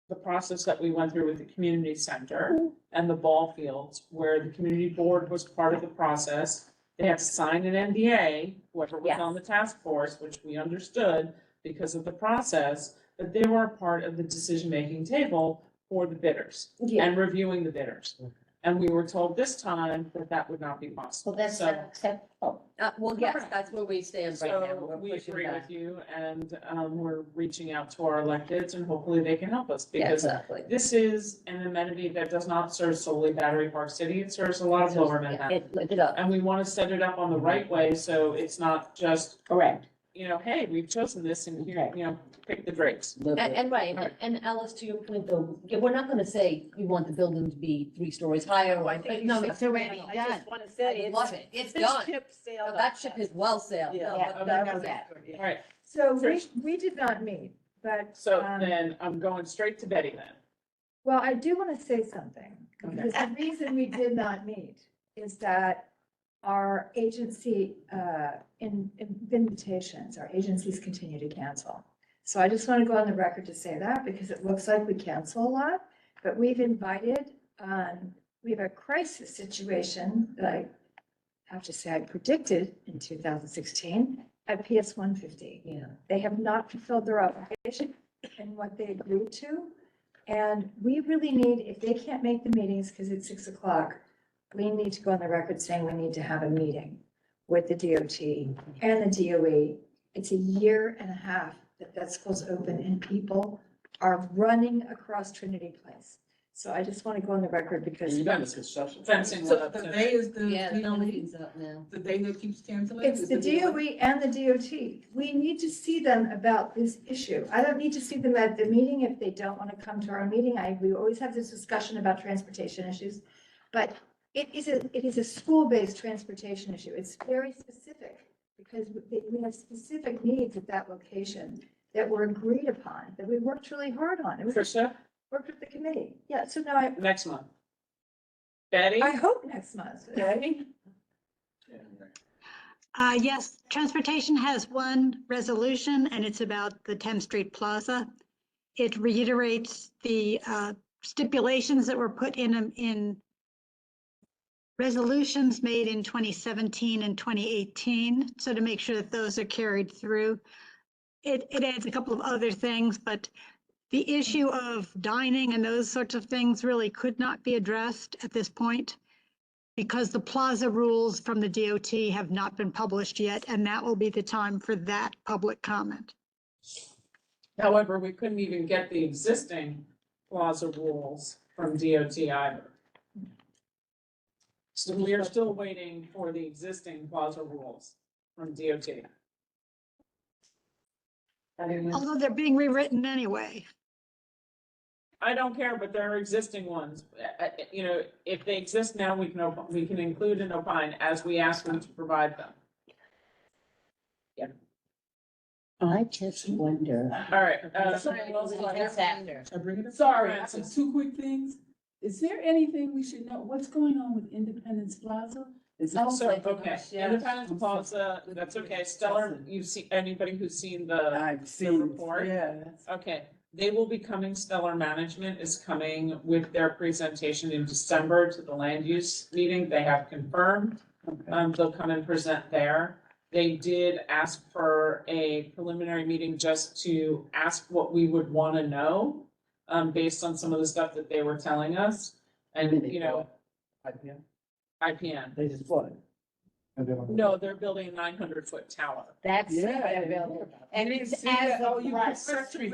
the process that we went through with the community center and the ball fields, where the community board was part of the process. They had to sign an NDA, whoever was on the task force, which we understood because of the process, but they were a part of the decision-making table for the bidders yeah. and reviewing the bidders. And we were told this time that that would not be possible. Well, that's So- not acceptable. Well, yes, that's where we stand right now. So We're we pushing agree back. with you, and we're reaching out to our electeds, and hopefully they can help us, Yeah, because exactly. this is an amenity that does not serve solely Battery Park City, it serves a lot of Lower Manhattan. It, look it up. And we want to set it up on the right way, so it's not just, Correct. you know, hey, we've chosen this, and here, you know, pick the drapes. And right, and Alice, to your point though, yeah, we're not gonna say we want the building to be 3 stories higher. Oh, I think No, It's already I done. just wanna say, I love it. It's this done. ship sailed. No, that ship is well sailed. Yeah. No, Yeah, but that that was was that. it. All right, So Trish. we did not meet, but. so um, then I'm going straight to Betty then. Well, I do want to say something, Okay. because the reason we did not meet is that our agency, invitations, our agencies continue to cancel. So I just want to go on the record to say that, because it looks like we cancel a lot, but we've invited, we have a crisis situation that I have to say I predicted in 2016 at PS 150. Yeah. They have not fulfilled their obligation and what they agreed to. And we really need, if they can't make the meetings because it's 6 o'clock, we need to go on the record saying we need to have a meeting with the DOT and the DOE. It's a year and a half that that school's open and people are running across Trinity Place. So I just want to go on the record because Fencing. So went up the today. day is the, Yeah, the building's up now. the day that keeps canceling? it's is the DOE and the DOT. We need to see them about this issue. I don't need to see them at the meeting if they don't want to come to our meeting. We always have this discussion about transportation issues. But it is a school-based transportation issue. It's very specific because we have specific needs at that location that were agreed upon, that we worked really hard on. And we Tricia, worked with the committee. Yeah, so now next month. Betty? I hope next month. Betty? Yes, transportation has one resolution and it's about the 10th Street Plaza. It reiterates the stipulations that were put in resolutions made in 2017 and 2018. So to make sure that those are carried through. It adds a couple of other things, but the issue of dining and those sorts of things really could not be addressed at this point because the plaza rules from the DOT have not been published yet, and that will be the time for that public comment. However, we couldn't even get the existing plaza rules from DOT either. So we are still waiting for the existing plaza rules from DOT. Although they're being rewritten anyway. I don't care, but there are existing ones. You know, if they exist now, we can include an opine as we ask them to provide them. I just wonder. All right. That's after. Sorry, Francis. 2 quick things. Is there anything we should know? What's going on with Independence Plaza? Is it So, okay, Independence Plaza, that's okay. Stellar, you see, anybody who's seen the I've seen, report? yeah. Okay, they will be coming, Stellar Management is coming with their presentation in December to the land use meeting. They have confirmed. They'll come and present there. They did ask for a preliminary meeting just to ask what we would want to know, based on some of the stuff that they were telling us. And, you know, IPN. They just bought it. No, they're building a 900-foot tower. That's it. Yeah. And it's See as that? Oh, of you right. researched me.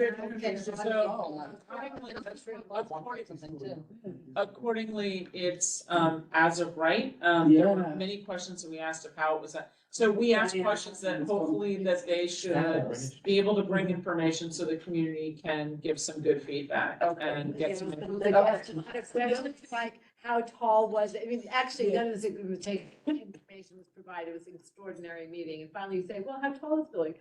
Accordingly, it's, as of right, there were Yeah. many questions that we asked of how it was. So we asked questions that hopefully that they should be able to bring information so the community can give some good feedback and get some. Like, how tall was it? I mean, actually, none of this would take, information was provided, it was an extraordinary meeting, and finally you say, well, how tall is the building?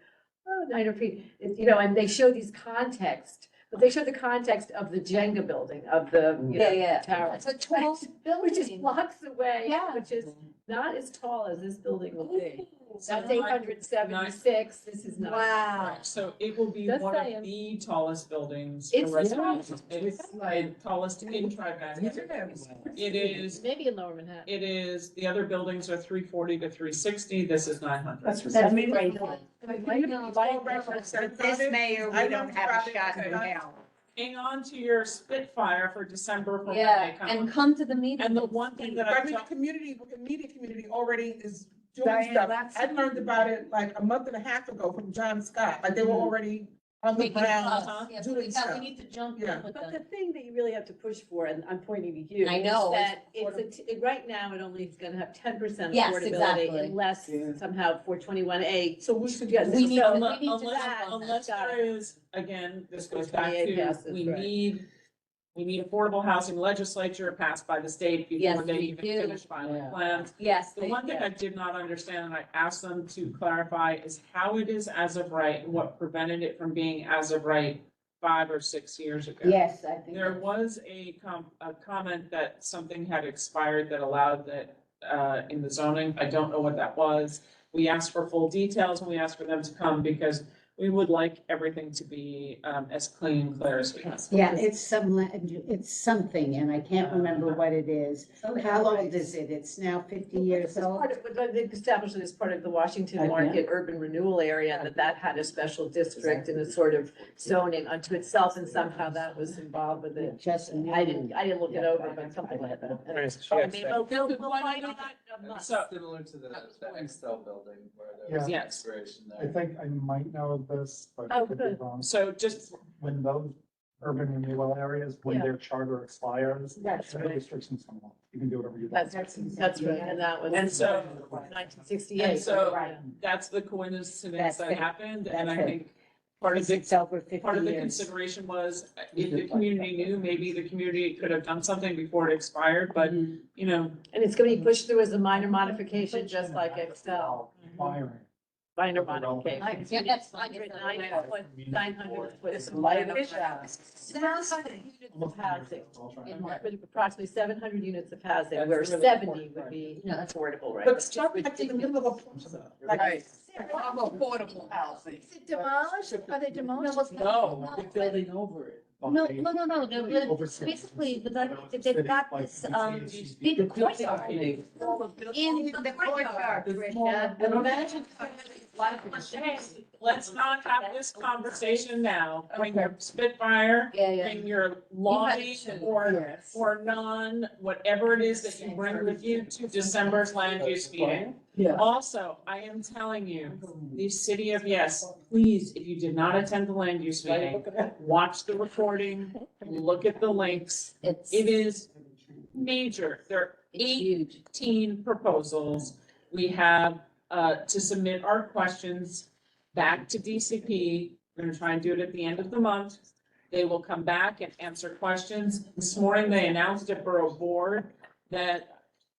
Oh, 900 feet, you know, and they show these context, but they show the context of the Jenga building, of the, you know, tower. It's a tall Which is building. blocks away, Yeah. which is not as tall as this building will be. So That's 876, this is not. Wow. So it will be Just one saying. of the tallest buildings. It's for residents. tall. It's like tallest in Tribeca. It is, Maybe in Lower Manhattan. it is, the other buildings are 340 to 360, this is 900. That's great. This mayor, we don't have a shot in hell. Hang on to your Spitfire for December for when Yeah, they come. and come to the meeting. And the one thing that I The tell, community, the media community already is doing Diane, stuff. that's- I learned about it like a month and a half ago from John Scott, like they were already on the ground doing We stuff. need to jump Yeah. in with them. But the thing that you really have to push for, and I'm pointing to you. I know, is that right now, it only is gonna have 10% Yes, affordability exactly. unless somehow 421A. So we should. Yes, we need, so unless, we need to add, unless got there it. is, again, this goes back 28 to, passes, we right. need affordable housing legislature passed by the state Yes, before they we even do. finish filing Yeah. plans. Yes. The one thing I did not understand, and I asked them to clarify, is how it is as of right, and what prevented it from being as of right 5 or 6 years ago. Yes, I think. There was a comment that something had expired that allowed that, in the zoning. I don't know what that was. We asked for full details and we asked for them to come because we would like everything to be, as clean and clear as we can. Yeah, it's something, and I can't remember what it is. How old is it? It's now 50 years It's old. part of, but they established it as part of the Washington Okay. Market Urban Renewal Area, and that had a special district and a sort of zoning unto itself, and somehow that was involved with it. Just. I didn't look it over, but something like that. I mean, we'll find out in a month. So, Similar to the Excel building where there Yeah. was an Yes. expiration I there. think I might know this, but Oh, I could be good. wrong. so just, When those urban renewal areas, when Yeah. their charter expires, That's no right. restrictions come on. You can do whatever you want. That's right, and that was. And so- 1968. and so right. that's the coincidence That's that it. happened, and I That's it. think part of the It's over 50 part of the years. consideration was, if the community knew, maybe the community could have done something before it expired, but, you know, And it's gonna be pushed through as a minor modification, just like Excel. Firing. Minor modification. Yeah, that's fine. 900 was It's light minor. up house. 700 units of housing, I'll try. approximately 700 units of housing, That's where really 70 important. would be affordable, right? But it's not like in the middle of a plaza. Right. Affordable housing. Is it demolished? Are they demolished? no. They're building over it. No, basically, they've got this, big courtyard. In the courtyard, Tricia. And imagine, let's not have this conversation now. Bring your Spitfire, bring your lobby or non, whatever it is that you bring with you to December's land use meeting. Yeah. Also, I am telling you, the city of Yes, please, if you did not attend the land use meeting, watch the recording, look at the links. It is major. There are 18 proposals. We have to submit our questions back to DCP. We're gonna try and do it at the end of the month. They will come back and answer questions. This morning, they announced at Borough Board that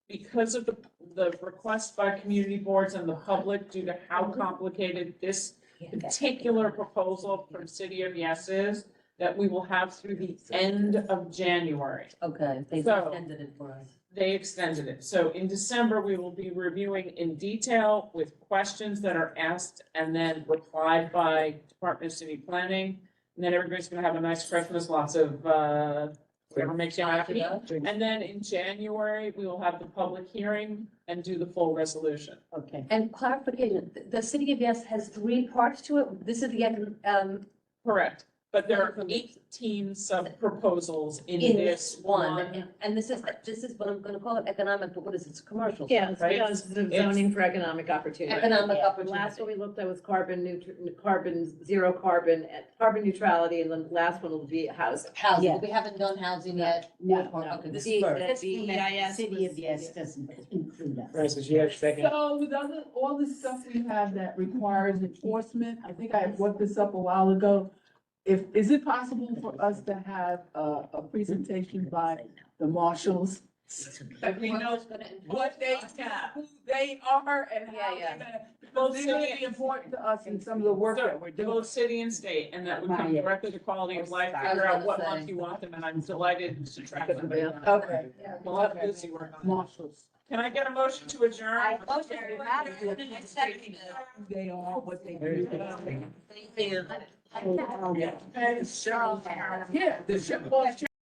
because of the request by community boards and the public due to how complicated this particular proposal from City of Yes is, that we will have through the end of January. Okay, they've So- extended it for us. They extended it. So in December, we will be reviewing in detail with questions that are asked and then replied by Department of City Planning. And then everybody's gonna have a nice Christmas, lots of, whatever makes you happy. And then in January, we will have the public hearing and do the full resolution. Okay. And clarification, the city of Yes has 3 parts to it. This is the, Correct. But there are 18 sub-proposals in in this this one, and this is what I'm gonna call it economic, but what is it, it's commercial, Yeah, it's right? because the zoning for economic opportunity. Economic The opportunity. last one we looked at was zero carbon, and carbon neutrality, and the last one will be housing. Housing, Yeah. we haven't done housing yet. No, Okay, this The is first. that's the City of Yes doesn't include us. Right, so she had a second. So with all the stuff we have that requires enforcement, I think I brought this up a while ago. Is it possible for us to have a presentation by the marshals That we know what they have, who they are and how Yeah, they're gonna, both really important to us in some of the work that we're doing. Both city and state, and that would come directly to quality of life, figure out what month you want them, and I'm delighted to track them. Okay. We'll have Lucy work on it. Marshals. Can I get a motion to adjourn? They are what they do. Thank you. And, yeah, the sheriff,